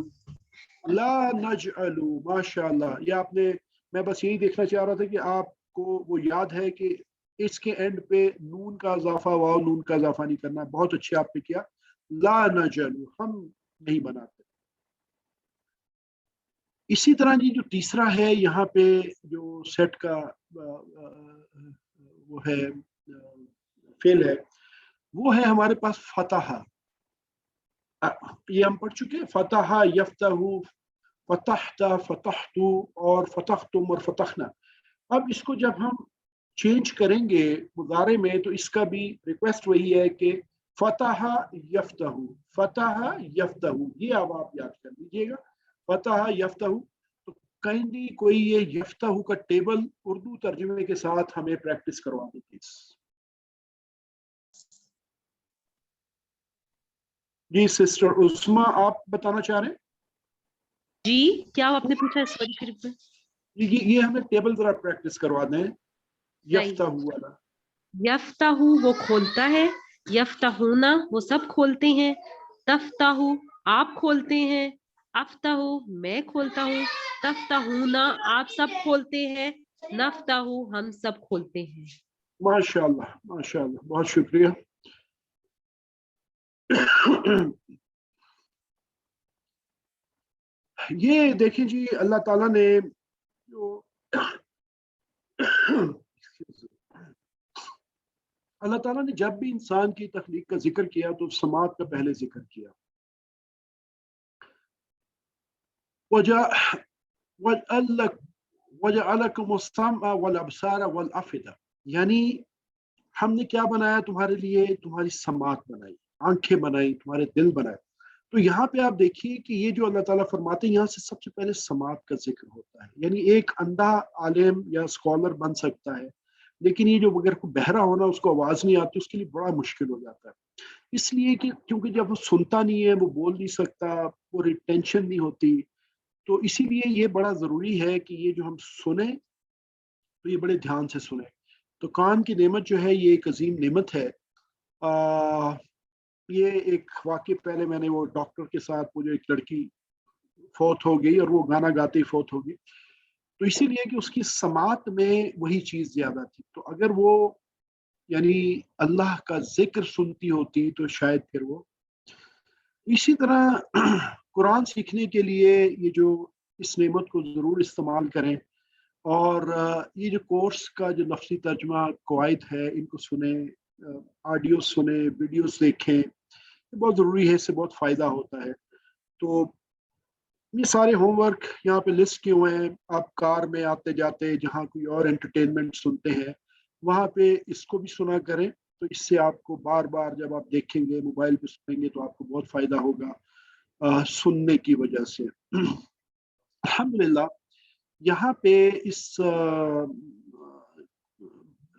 ला नजअलू। माशाल्लाह, ये आपने, मैं बस यही देखना चाह रहा था कि आपको वो याद है कि इसके एंड पे नून का इजाफा, वाव नून का इजाफा नहीं करना। बहुत अच्छे आपने किया। ला नजअलू, हम नहीं बनाते। इसी तरह जी जो तीसरा है यहाँ पे, जो सेट का वो है फेल है, वो है हमारे पास फतहा। ये हम पढ़ चुके हैं, फतहा यफ्तहू, फतहता, फतहतू और फतहतुम और फतहना। अब इसको जब हम चेंज करेंगे मुजारे में तो इसका भी रिक्वेस्ट वही है कि फतहा यफ्तहू, फतहा यफ्तहू, ये अब आप याद कर लीजिएगा, फतहा यफ्तहू। तो काइंडली कोई ये यफ्तहू का टेबल उर्दू तर्जुमे के साथ हमें प्रैक्टिस करवा दीजिए। जी सिस्टर उस्मा, आप बताना चाह रहे हैं? जी क्या आपने पूछा इस बार फिर पे? ये हमें टेबल जरा प्रैक्टिस करवा दें, यफ्तहू वाला। यफ्ताहू वो खोलता है, यफ्ताहूना वो सब खोलते हैं, तफ्ताहू आप खोलते हैं, अफ्ताहू मैं खोलता हूँ, तफ्ताहूना आप सब खोलते हैं, नफ्ताहू हम सब खोलते हैं। माशाल्लाह, माशाल्लाह, बहुत शुक्रिया। ये देखिए जी, अल्लाह ताला ने जो अल्लाह ताला ने जब भी इंसान की तख्लीक का जिक्र किया तो समात का पहले जिक्र किया। यानी हमने क्या बनाया तुम्हारे लिए? तुम्हारी समात बनाई, आंखें बनाई, तुम्हारे दिल बनाए। तो यहाँ पे आप देखिए कि ये जो अल्लाह ताला फरमाते हैं, यहाँ से सबसे पहले समात का जिक्र होता है। यानी एक अंधा आलिम या स्कॉलर बन सकता है, लेकिन ये जो अगर को बहरा होना, उसको आवाज नहीं आती, उसके लिए बड़ा मुश्किल हो जाता है। इसलिए कि क्योंकि जब वो सुनता नहीं है, वो बोल नहीं सकता, वो रिटेंशन नहीं होती, तो इसीलिए ये बड़ा जरूरी है कि ये जो हम सुने तो ये बड़े ध्यान से सुने। तो कान की नेमत जो है ये एक अजीम नेमत है। ये एक वाकई, पहले मैंने वो डॉक्टर के साथ, वो जो एक लड़की फौत हो गई और वो गाना गाते ही फौत हो गई, तो इसीलिए कि उसकी समात में वही चीज ज्यादा थी। तो अगर वो यानी अल्लाह का जिक्र सुनती होती तो शायद फिर वो। इसी तरह कुरान सीखने के लिए ये जो इस नेमत को ज़रूर इस्तेमाल करें, और ये जो कोर्स का जो लफ्ज़ी तर्जुमा कवायद है इनको सुने, ऑडियो सुने, वीडियोस देखें, ये बहुत ज़रूरी है, इससे बहुत फ़ायदा होता है। तो ये सारे होमवर्क यहाँ पे लिस्ट किए हुए हैं। आप कार में आते जाते जहाँ कोई और एंटरटेनमेंट सुनते हैं वहाँ पे इसको भी सुना करें, तो इससे आपको बार बार जब आप देखेंगे, मोबाइल पे सुनेंगे, तो आपको बहुत फ़ायदा होगा सुनने की वजह से। अल्हम्दुलिल्लाह, यहाँ पे इस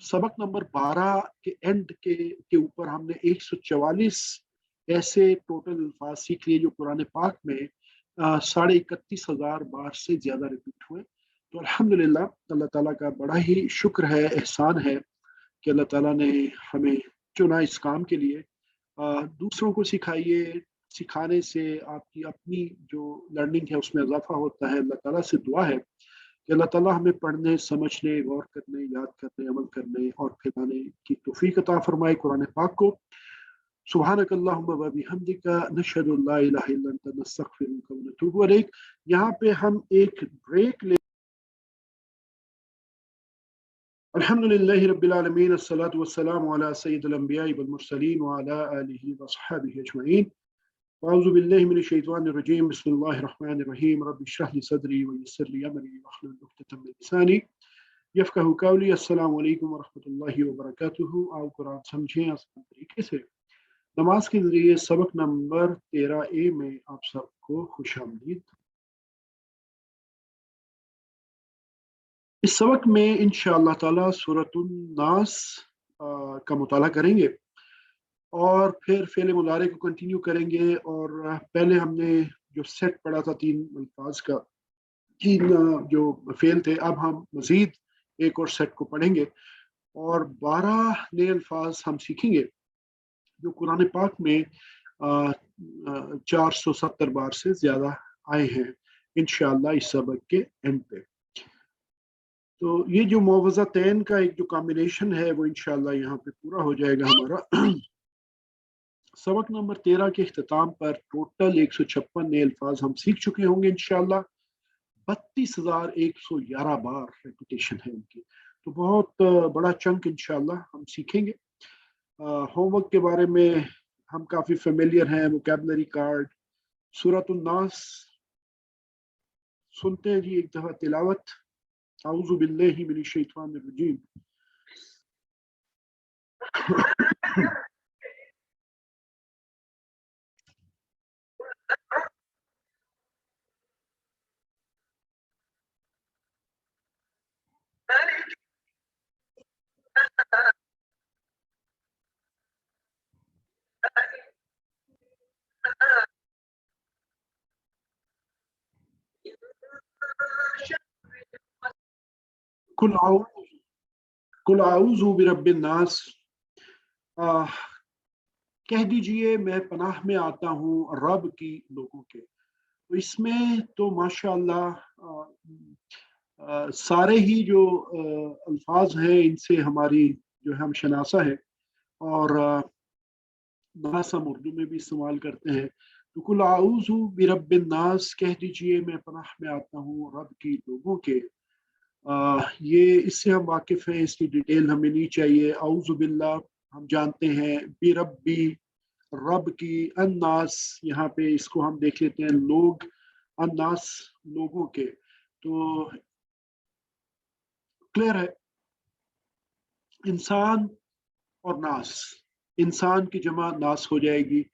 सबक नंबर 12 के एंड के ऊपर हमने 144 ऐसे टोटल अल्फाज सीख लिए जो कुरान पाक में 31,500 बार से ज़्यादा रिपीट हुए। तो अल्हम्दुलिल्लाह, अल्लाह ताला का बड़ा ही शुक्र है, एहसान है कि अल्लाह ताला ने हमें चुना इस काम के लिए। दूसरों को सिखाइए, सिखाने से आपकी अपनी जो लर्निंग है उसमें इजाफा होता है। अल्लाह ताला से दुआ है कि अल्लाह ताला हमें पढ़ने, समझने, गौर करने, याद करने, अमल करने और फैलाने की तौफीक अता फरमाए कुरान पाक को। सुब्हानक अल्लाहुम्मा व बिहम्दिका नशहदु अल्ला इलाहा इल्ला अंता नस्तगफिरुका व नतूबु इलैक। यहाँ पे हम एक ब्रेक ले। अल्हम्दुलिल्लाहि रब्बिल आलमीन, अस्सलातु वस्सलामु अला सय्यिदिल अंबिया'i वल मुरसलीन व अला आलिहि व अस्हाबिहि अजमईन। अऊज़ु बिल्लाहि मिनश शैतानिर रजीम। बिस्मिल्लाहिर रहमानिर रहीम। रब्बि इश्रह ली सदरी व यस्सिर ली अमरी वहलुल उक़दतम मिन लिसानी यफ़क़हू क़ौली। अस्सलामु अलैकुम व रहमतुल्लाहि व बरकातुहू। आओ कुरान समझें आसान तरीके से। नमाज के ज़रिए सबक नंबर 13A में आप सबको खुशामदीद। इस सबक में इंशाअल्लाह ताला सूरतुन नास का मुताला करेंगे और फिर फ़ेल मुदारे को कंटिन्यू करेंगे। और पहले हमने जो सेट पढ़ा था 3 अल्फाज का, 3 जो फ़ेल थे, अब हम मज़ीद एक और सेट को पढ़ेंगे और 12 नए अल्फाज हम सीखेंगे जो कुरान पाक में 470 बार से ज़्यादा आए हैं इंशाअल्लाह इस सबक के एंड पे। तो ये जो मुआवज़तैन का एक जो कॉम्बिनेशन है वो इंशाअल्लाह यहाँ पे पूरा हो जाएगा हमारा। सबक नंबर 13 के इख्तिताम पर टोटल 156 नए अल्फाज हम सीख चुके होंगे इंशाअल्लाह। 32,111 बार रेपिटेशन है उनकी, तो बहुत बड़ा चंक इंशाअल्लाह हम सीखेंगे। होमवर्क के बारे में हम काफ़ी फेमिलियर हैं। वोकैबुलरी कार्ड, सूरतुन नास सुनते हैं जी एक दफ़ा तिलावत। अऊज़ु बिल्लाहि मिनश शैतानिर रजीम। कुल आऊज़ु बिरब्बिन नास, कह दीजिए मैं पनाह में आता हूँ रब की लोगों के। तो इसमें तो माशाअल्लाह सारे ही जो अल्फाज हैं इनसे हमारी जो है हम शनासा है, और नास हम उर्दू में भी इस्तेमाल करते हैं। तो कुल आऊज़ु बिरब्बिन नास, कह दीजिए मैं पनाह में आता हूँ रब की लोगों के। ये इससे हम वाकिफ़ हैं, इसकी डिटेल हमें नहीं चाहिए। औज़ु बिल्लाह हम जानते हैं, बिरब्बी रब की, अन्नास यहाँ पे इसको हम देख लेते हैं लोग, अन्नास लोगों के। तो क्लियर है, इंसान और नास, इंसान की जमा नास हो जाएगी।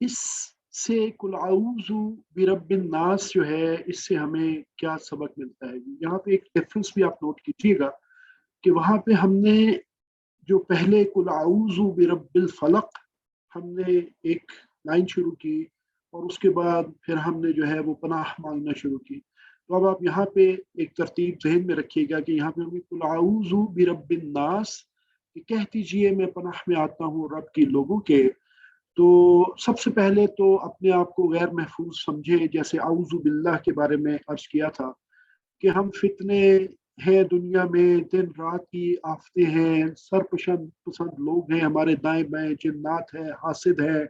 इससे कुल आऊज़ु बिरब्बिन नास जो है, इससे हमें क्या सबक मिलता है। यहाँ पे एक डिफरेंस भी आप नोट कीजिएगा कि वहाँ पे हमने जो पहले कुल आऊज़ु बिरब्बिल फलक हमने एक लाइन शुरू की और उसके बाद फिर हमने जो है वो पनाह मांगना शुरू की। तो अब आप यहाँ पे एक तरतीब जहन में रखिएगा कि यहाँ पे हमें कुल आऊज़ु बिरब्बिन नास, कह दीजिए मैं पनाह में आता हूँ रब की लोगों के। तो सबसे पहले तो अपने आप को गैर महफूज समझे, जैसे आऊज़ु बिल्लाह के बारे में अर्ज किया था कि हम फितने हैं दुनिया में, दिन रात की आफतें हैं, सरपसंद लोग हैं हमारे दाएं बाएं, जिन्नात है, हासिद है,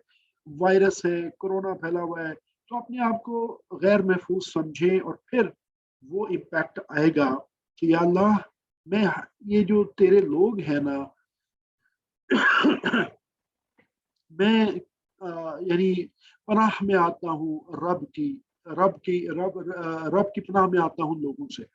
वायरस है, कोरोना फैला हुआ है, तो अपने आप को गैर महफूज समझें और फिर वो इम्पैक्ट आएगा कि या अल्लाह मैं ये जो तेरे लोग हैं ना मैं यानी पनाह में आता हूँ रब की पनाह में आता हूँ लोगों से।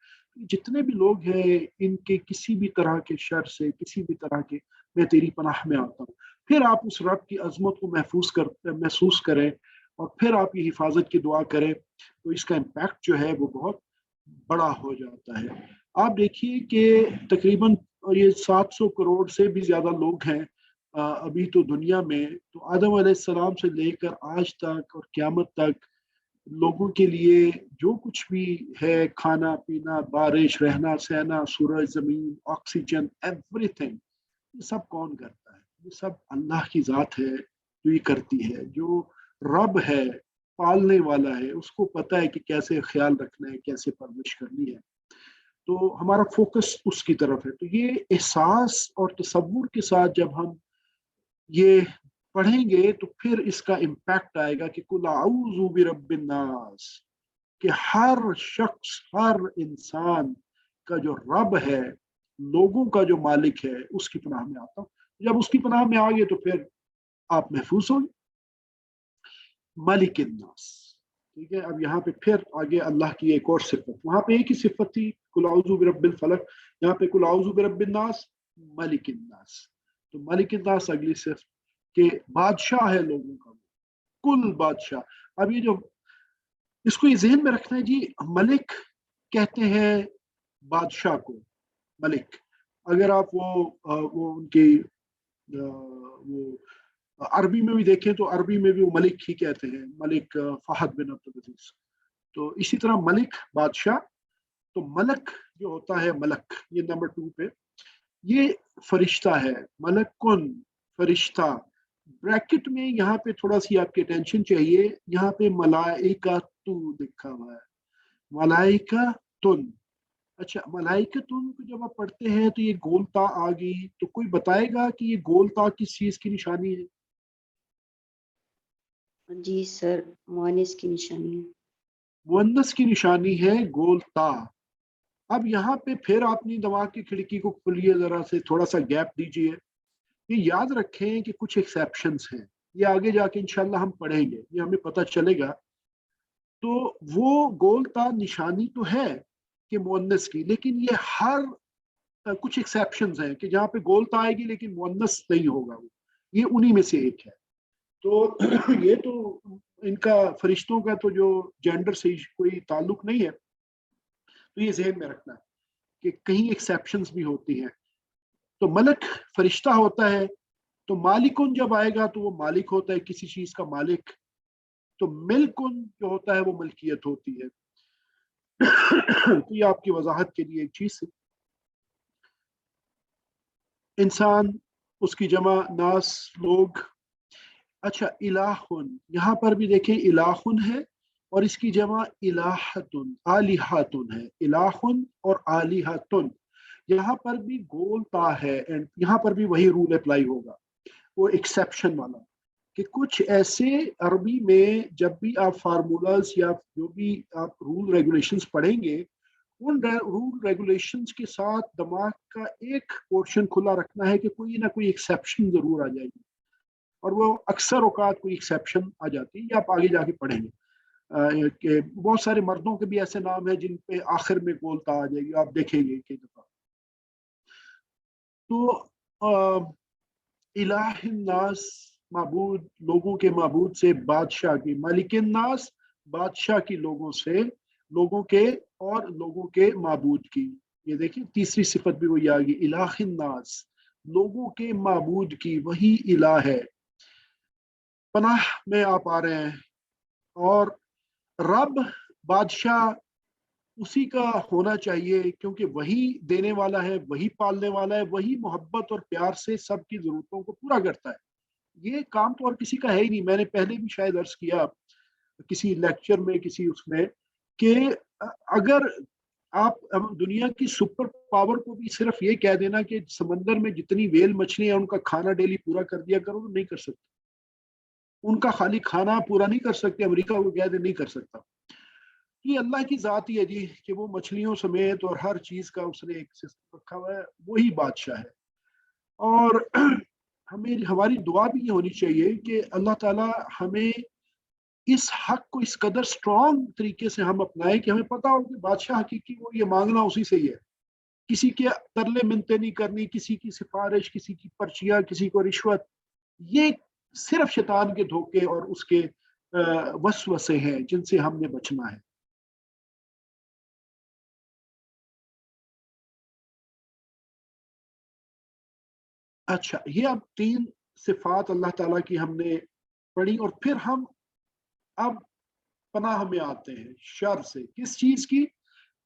जितने भी लोग हैं इनके किसी भी तरह के शर से, किसी भी तरह के, मैं तेरी पनाह में आता हूँ। फिर आप उस रब की अजमत को महसूस करें और फिर आप ये हिफाजत की दुआ करें, तो इसका इम्पैक्ट जो है वो बहुत बड़ा हो जाता है। आप देखिए कि तकरीबन ये 700 करोड़ से भी ज्यादा लोग हैं अभी तो दुनिया में। तो आदम अलैहिस्सलाम से लेकर आज तक और क़यामत तक लोगों के लिए जो कुछ भी है, खाना पीना, बारिश, रहना सहना, सूरज जमीन, ऑक्सीजन, एवरीथिंग, ये सब कौन करता है? ये सब अल्लाह की जात है जो ये करती है। जो रब है, पालने वाला है, उसको पता है कि कैसे ख्याल रखना है, कैसे परवरिश करनी है। तो हमारा फोकस उसकी तरफ है। तो ये एहसास और तसव्वुर के साथ जब हम ये पढ़ेंगे तो फिर इसका इम्पैक्ट आएगा कि कुल आऊज़ु बिरब्बिन नास, कि हर शख्स, हर इंसान का जो रब है, लोगों का जो मालिक है, उसकी पनाह में आता हूँ। जब उसकी पनाह में आ गए तो फिर आप महफूज होंगे। मालिक नास, ठीक है। अब यहाँ पे फिर आगे अल्लाह की एक और सिफत, वहां पे एक ही सिफत थी कुल आऊज़ु बिरब्बिल फलक, यहाँ पे कुल आऊज़ु बिरब्बिन नास, मालिक नास। तो मालिक नास अगली सिफत के बादशाह है लोगों का, कुल बादशाह। अब ये जो इसको ये जहन में रखना है जी, मलिक कहते हैं बादशाह को, मलिक। अगर आप वो उनकी वो अरबी में भी देखें तो अरबी में भी वो मलिक ही कहते हैं, मलिक फहद बिन अब्दुल अजीज। तो इसी तरह मलिक बादशाह। तो मलक जो होता है, मलक ये नंबर 2 पे, ये फरिश्ता है, मलकुन फरिश्ता। ब्रैकेट में यहाँ पे थोड़ा सी आपकी अटेंशन चाहिए, यहाँ पे मलाइका तू लिखा हुआ है, मलाइका तुन। अच्छा, मलाइका तुन को जब आप पढ़ते हैं तो ये गोलता आ गई, तो कोई बताएगा कि ये गोलता किस चीज की निशानी है? जी सर, मुअन्नस की निशानी है। मुअन्नस की निशानी है गोलता। अब यहाँ पे फिर अपनी दिमाग की खिड़की को खोलिए, जरा से थोड़ा सा गैप दीजिए। ये याद रखें कि कुछ एक्सेप्शंस हैं, ये आगे जाके इंशाल्लाह हम पढ़ेंगे, ये हमें पता चलेगा। तो वो गोलता निशानी तो है कि मुअन्नस की, लेकिन ये हर कुछ एक्सेप्शंस हैं कि जहाँ पे गोलता आएगी लेकिन मुअन्नस नहीं होगा, वो ये उन्हीं में से एक है। तो ये तो इनका फरिश्तों का तो जो जेंडर से कोई ताल्लुक नहीं है, तो ये जहन में रखना है कि कहीं एक्सेप्शंस भी होती हैं। तो मलक फरिश्ता होता है, तो मालिकुन जब आएगा तो वो मालिक होता है, किसी चीज का मालिक। तो मिल्कुन जो होता है वो मलकियत होती है। तो ये आपकी वजाहत के लिए एक चीज है। इंसान, उसकी जमा नास, लोग। अच्छा, इलाहुन, यहाँ पर भी देखें इलाहुन है और इसकी जमा इलाहतुन, आलिहातुन है। इलाहुन और आलिहातुन, यहाँ पर भी गोलता है, एंड यहाँ पर भी वही रूल अप्लाई होगा, वो एक्सेप्शन वाला, कि कुछ ऐसे अरबी में जब भी आप फार्मूलाज या जो भी आप रूल रेगुलेशंस पढ़ेंगे, उन रूल रेगुलेशंस के साथ दिमाग का एक पोर्शन खुला रखना है कि कोई ना कोई एक्सेप्शन जरूर आ जाएगी, और वो अक्सर औकात कोई एक्सेप्शन आ जाती है। ये आप आगे जाके पढ़ेंगे कि बहुत सारे मर्दों के भी ऐसे नाम है जिन पे आखिर में गोलता आ जाएगी, आप देखेंगे कई दफा। तो इलाहिन्नास, माबूद, लोगों के माबूद से, बादशाह की, मालिकिन्नास, बादशाह की, लोगों से, लोगों के, और लोगों के माबूद की। ये देखिए तीसरी सिफत भी वही आ गई, इलाहिन्नास, लोगों के माबूद की, वही इलाह है। पनाह में आप आ रहे हैं, और रब, बादशाह, उसी का होना चाहिए, क्योंकि वही देने वाला है, वही पालने वाला है, वही मोहब्बत और प्यार से सबकी जरूरतों को पूरा करता है। ये काम तो और किसी का है ही नहीं। मैंने पहले भी शायद अर्ज किया किसी लेक्चर में, किसी उसमें, कि अगर आप दुनिया की सुपर पावर को भी सिर्फ ये कह देना कि समंदर में जितनी वेल मछली है उनका खाना डेली पूरा कर दिया करो, तो नहीं कर सकते। ان کا خالی کھانا پورا نہیں کر سکتے، امریکہ کو کہہ دے نہیں کر سکتا. یہ اللہ کی ذات ہی ہے جی کہ وہ مچھلیوں سمیت اور ہر چیز کا اس نے ایک سسٹم رکھا ہوا ہے، وہی بادشاہ ہے. اور ہماری دعا بھی یہ ہونی چاہیے کہ اللہ تعالیٰ ہمیں اس حق کو اس قدر اسٹرانگ طریقے سے ہم اپنائیں کہ ہمیں پتا ہو کہ بادشاہ حقیقی وہ یہ مانگنا اسی سے ہی ہے. کسی کے ترلے منتے نہیں کرنی، کسی کی سفارش، کسی کی پرچیاں، کسی کو رشوت. یہ صرف شیطان کے دھوکے اور اس کے وسوسے ہیں جن سے ہم نے بچنا ہے. اچھا، یہ اب 3 صفات اللہ تعالیٰ کی ہم نے پڑھی، اور پھر ہم اب پناہ میں آتے ہیں شر سے. کس چیز کی؟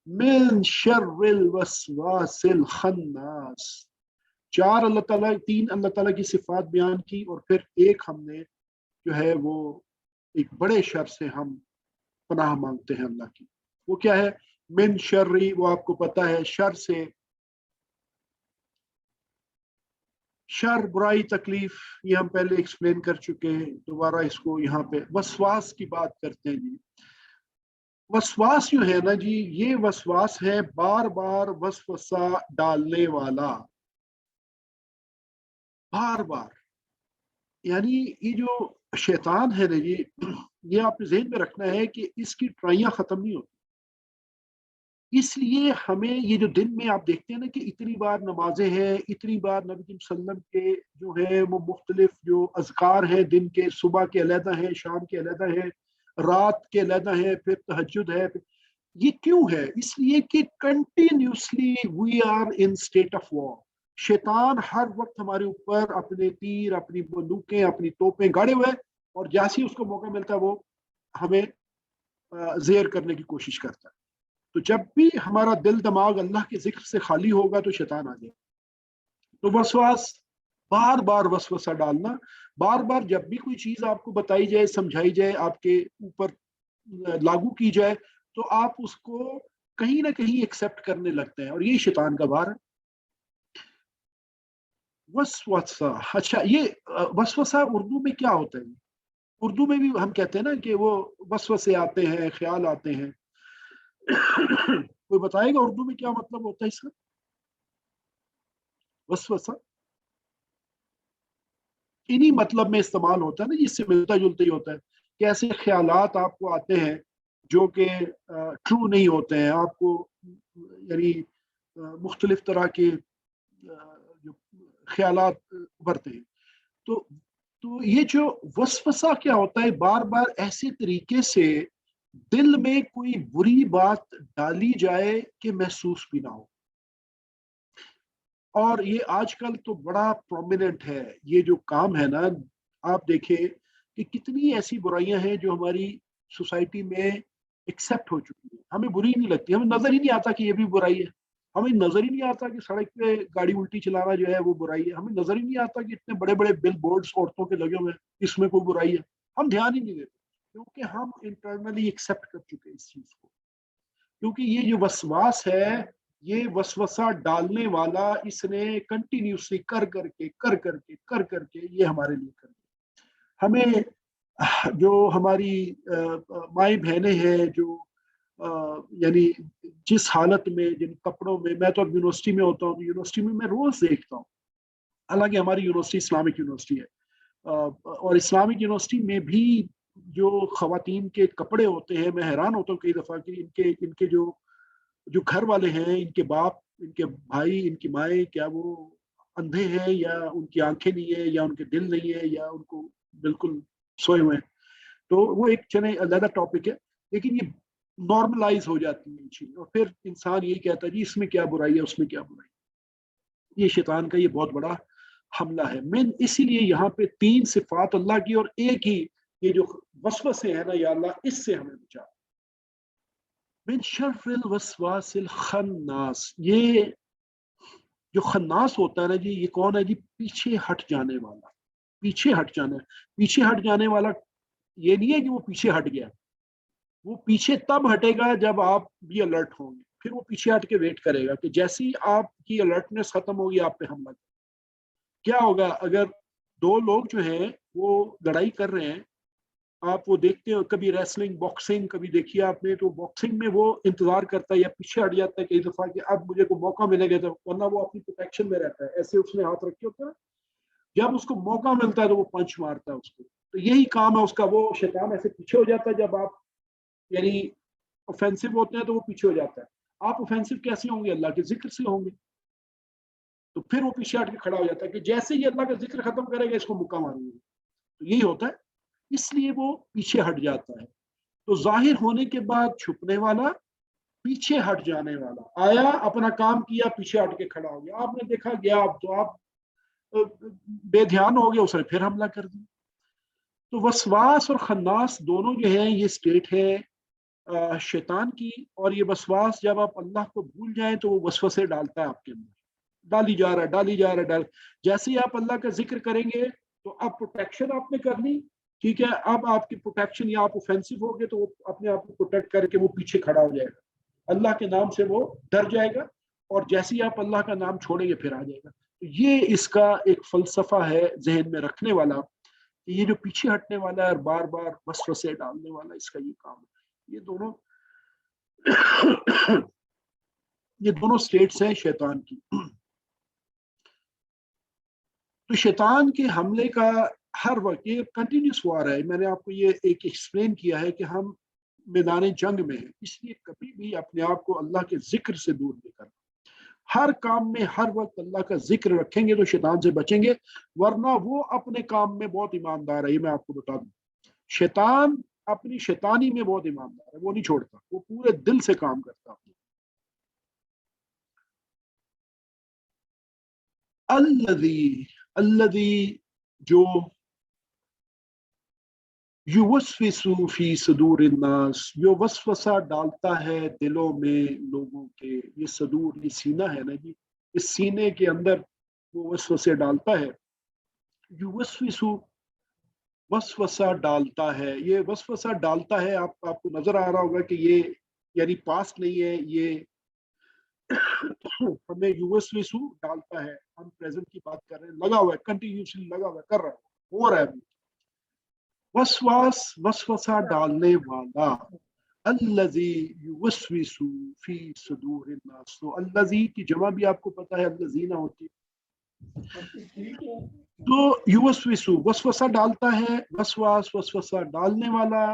من شر الوسواس الخناس. 4 اللہ تعالیٰ 3 اللہ تعالیٰ کی صفات بیان کی، اور پھر ایک ہم نے جو ہے وہ ایک بڑے شر سے ہم پناہ مانگتے ہیں اللہ کی. وہ کیا ہے؟ من شر، وہ آپ کو پتا ہے شر سے، شر برائی تکلیف، یہ ہم پہلے ایکسپلین کر چکے ہیں، دوبارہ اس کو یہاں پہ وسواس کی بات کرتے ہیں جی. وسواس جو ہے نا جی، یہ وسواس ہے بار بار وسوسہ ڈالنے والا، بار بار. یعنی یہ جو شیطان ہے نا جی، یہ آپ نے ذہن میں رکھنا ہے کہ اس کی ٹرائیاں ختم نہیں ہوتی. اس لیے ہمیں یہ جو دن میں آپ دیکھتے ہیں نا کہ اتنی بار نمازیں ہیں، اتنی بار نبی صلی اللہ علیہ وسلم کے جو ہے وہ مختلف جو اذکار ہیں دن کے، صبح کے علیحدہ ہیں، شام کے علیحدہ ہیں، رات کے علیحدہ ہیں، پھر تہجد ہے. یہ کیوں ہے؟ اس لیے کہ continuously we are in state of war. شیطان ہر وقت ہمارے اوپر اپنے تیر، اپنی بندوقیں، اپنی توپیں گاڑے ہوئے، اور جیسے ہی اس کو موقع ملتا ہے وہ ہمیں زیر کرنے کی کوشش کرتا ہے. تو جب بھی ہمارا دل دماغ اللہ کے ذکر سے خالی ہوگا تو شیطان آ جائے. تو وسواس، بار بار وسوسہ ڈالنا، بار بار جب بھی کوئی چیز آپ کو بتائی جائے، سمجھائی جائے، آپ کے اوپر لاگو کی جائے، تو آپ اس کو کہیں نہ کہیں ایکسیپٹ کرنے لگتے ہیں، اور یہ شیطان کا بار ہے. وسوسہ. اچھا، یہ وسوسہ اردو میں کیا ہوتا ہے؟ اردو میں بھی ہم کہتے ہیں نا کہ وہ وسوسے آتے ہیں، خیال آتے ہیں. کوئی بتائے گا اردو میں کیا مطلب ہوتا ہے اس کا؟ وسوسہ انہی مطلب میں استعمال ہوتا ہے نا، جس سے ملتا جلتا ہی ہوتا ہے کہ ایسے خیالات آپ کو آتے ہیں جو کہ ٹرو نہیں ہوتے ہیں، آپ کو یعنی مختلف طرح کے جو خیالات ابھرتے ہیں. تو یہ جو وسوسہ کیا ہوتا ہے؟ بار بار ایسے طریقے سے دل میں کوئی بری بات ڈالی جائے کہ محسوس بھی نہ ہو. اور یہ آج کل تو بڑا پرومیننٹ ہے یہ جو کام ہے نا. آپ دیکھیں کہ کتنی ایسی برائیاں ہیں جو ہماری سوسائٹی میں ایکسیپٹ ہو چکی ہیں، ہمیں بری نہیں لگتی، ہمیں نظر ہی نہیں آتا کہ یہ بھی برائی ہے. ہمیں نظر ہی نہیں آتا کہ سڑک پہ گاڑی الٹی چلانا جو ہے وہ برائی ہے. ہمیں نظر ہی نہیں آتا کہ اتنے بڑے بڑے بل بورڈز عورتوں کے لگے ہوئے ہیں، اس میں کوئی برائی ہے. ہم دھیان ہی نہیں دیتے کیونکہ ہم انٹرنلی ایکسیپٹ کر چکے ہیں اس چیز کو. کیونکہ یہ جو وسواس ہے، یہ وسوسہ ڈالنے والا اس نے کنٹینیوسلی کر کر کے یہ ہمارے لیے کر دیا. ہمیں جو ہماری مائیں بہنیں ہیں جو یعنی جس حالت میں، جن کپڑوں میں، میں تو اب یونیورسٹی میں ہوتا ہوں، یونیورسٹی میں روز دیکھتا ہوں. حالانکہ ہماری یونیورسٹی اسلامک یونیورسٹی ہے، اور اسلامک یونیورسٹی میں بھی جو خواتین کے کپڑے ہوتے ہیں، میں حیران ہوتا ہوں کئی دفعہ کہ ان کے جو گھر والے ہیں، ان کے باپ، ان کے بھائی، ان کی مائیں، کیا وہ اندھے ہیں، یا ان کی آنکھیں نہیں ہے، یا ان کے دل نہیں ہے، یا ان کو بالکل سوئے ہوئے ہیں. تو وہ ایک چلے علیحدہ ٹاپک ہے، لیکن یہ نارملائز ہو جاتی ہے چیز، اور پھر انسان یہی کہتا ہے جی اس میں کیا برائی ہے، اس میں کیا برائی ہے. یہ شیطان کا یہ بہت بڑا حملہ ہے. میں اسی لیے یہاں پہ 3 صفات اللہ کی اور ایک ہی یہ جو وسوسے ہیں نا، یا اللہ اس سے ہمیں بچا. من شر الوسواس الخناس. یہ جو خناس ہوتا ہے نا جی، یہ کون ہے جی؟ پیچھے ہٹ جانے والا. پیچھے ہٹ جانا ہے. پیچھے ہٹ جانے والا یہ نہیں ہے کہ وہ پیچھے ہٹ گیا، وہ پیچھے تب ہٹے گا جب آپ بھی الرٹ ہوں گے. پھر وہ پیچھے ہٹ کے ویٹ کرے گا کہ جیسی آپ کی الرٹنس ختم ہوگی آپ پہ حملہ. کیا ہوگا اگر 2 لوگ جو ہیں وہ لڑائی کر رہے ہیں، आप वो देखते हो कभी रेसलिंग, बॉक्सिंग कभी देखिए आपने, तो बॉक्सिंग में वो इंतजार करता है या पीछे हट जाता है कई दफा कि अब मुझे को मौका मिलेगा, तो वरना वो अपनी प्रोटेक्शन में रहता है, ऐसे उसने हाथ रखे होते हैं, जब उसको मौका मिलता है तो वो पंच मारता है उसको। तो यही काम है उसका, वो शैतान ऐसे पीछे हो जाता है जब आप यानी ऑफेंसिव होते हैं तो वो पीछे हो जाता है। आप ऑफेंसिव कैसे होंगे? अल्लाह के जिक्र से होंगे, तो फिर वो पीछे हट के खड़ा हो जाता है कि जैसे ही अल्लाह का जिक्र खत्म करेगा इसको मुक्का मारूंगा। तो यही होता है, इसलिए वो पीछे हट जाता है। तो जाहिर होने के बाद छुपने वाला, पीछे हट जाने वाला। आया, अपना काम किया, पीछे हट के खड़ा हो गया, आपने देखा गया, आप तो आप बेध्यान हो गए, उसने फिर हमला कर दिया। तो वसवास और खन्नास दोनों जो है ये स्टेट है शैतान की, और ये वसवास जब आप अल्लाह को भूल जाएं तो वो वसवसे डालता है आपके अंदर, डाली जा रहा है, डाली जा रहा है, डाल। जैसे ही आप अल्लाह का जिक्र करेंगे तो अब प्रोटेक्शन आपने कर ली, ठीक है, अब आपकी प्रोटेक्शन, या आप ऑफेंसिव हो गए तो वो अपने आप को प्रोटेक्ट करके वो पीछे खड़ा हो जाएगा, अल्लाह के नाम से वो डर जाएगा, और जैसे ही आप अल्लाह का नाम छोड़ेंगे फिर आ जाएगा। तो ये इसका एक फलसफा है जहन में रखने वाला, ये जो पीछे हटने वाला है और बार बार वसवसे डालने वाला, इसका ये काम है। ये दोनों ये दोनों स्टेट्स हैं शैतान की। तो शैतान के हमले का हर वक्त ये कंटिन्यूस वार है। मैंने आपको ये एक एक्सप्लेन किया है कि हम मैदान जंग में हैं, इसलिए कभी भी अपने आप को अल्लाह के जिक्र से दूर नहीं करना। हर काम में हर वक्त अल्लाह का जिक्र रखेंगे तो शैतान से बचेंगे, वरना वो अपने काम में बहुत ईमानदार है। ये मैं आपको बता दूं, शैतान अपनी शैतानी में बहुत ईमानदार है, वो नहीं छोड़ता, वो पूरे दिल से काम करता है। अल्लज़ी, अल्लज़ी जो युवस्विसु फी सुदूरिन नास, जो वसवसा डालता है दिलों में लोगों के। ये सदूर, ये सीना है ना जी, इस सीने के अंदर वो वसवसे डालता है। युवस्विसु, वसवसा डालता है, ये वसवसा डालता है, आपको नजर आ रहा होगा कि ये यानी पास्ट नहीं है, ये हमें युवस्विसु डालता है, हम प्रेजेंट की बात कर रहे हैं, लगा हुआ है, कंटिन्यूसली लगा हुआ है, कर रहा है, हो रहा है अभी। वसवास, वसवसा डालने वाला। अल्लज़ी युवस्विसु फी सुदूरिन नास, तो अल्लज़ी की जमा भी आपको पता है अल्लज़ीना होती है। तो युवस्विसु वसवसा डालता है, वसवास वसवसा डालने वाला।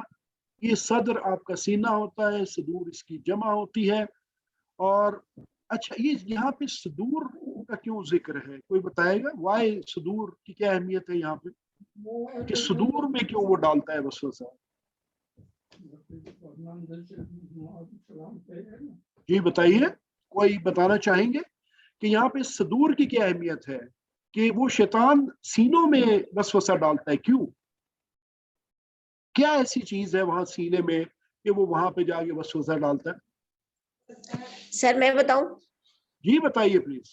ये सदर आपका सीना होता है, सदूर इसकी जमा होती है। और अच्छा, ये यहाँ पे सदूर का क्यों जिक्र है, कोई बताएगा? वाई सदूर की क्या अहमियत है यहाँ पे, कि सदूर में क्यों वो डालता है वसवसा? जी बताइए, कोई बताना चाहेंगे कि यहाँ पे सदूर की क्या अहमियत है, कि वो शैतान सीनों में वसवसा डालता है, क्यों? क्या ऐसी चीज है वहां सीने में कि वो वहां पे जाके वसवसा डालता है? सर मैं बताऊं? जी बताइए प्लीज।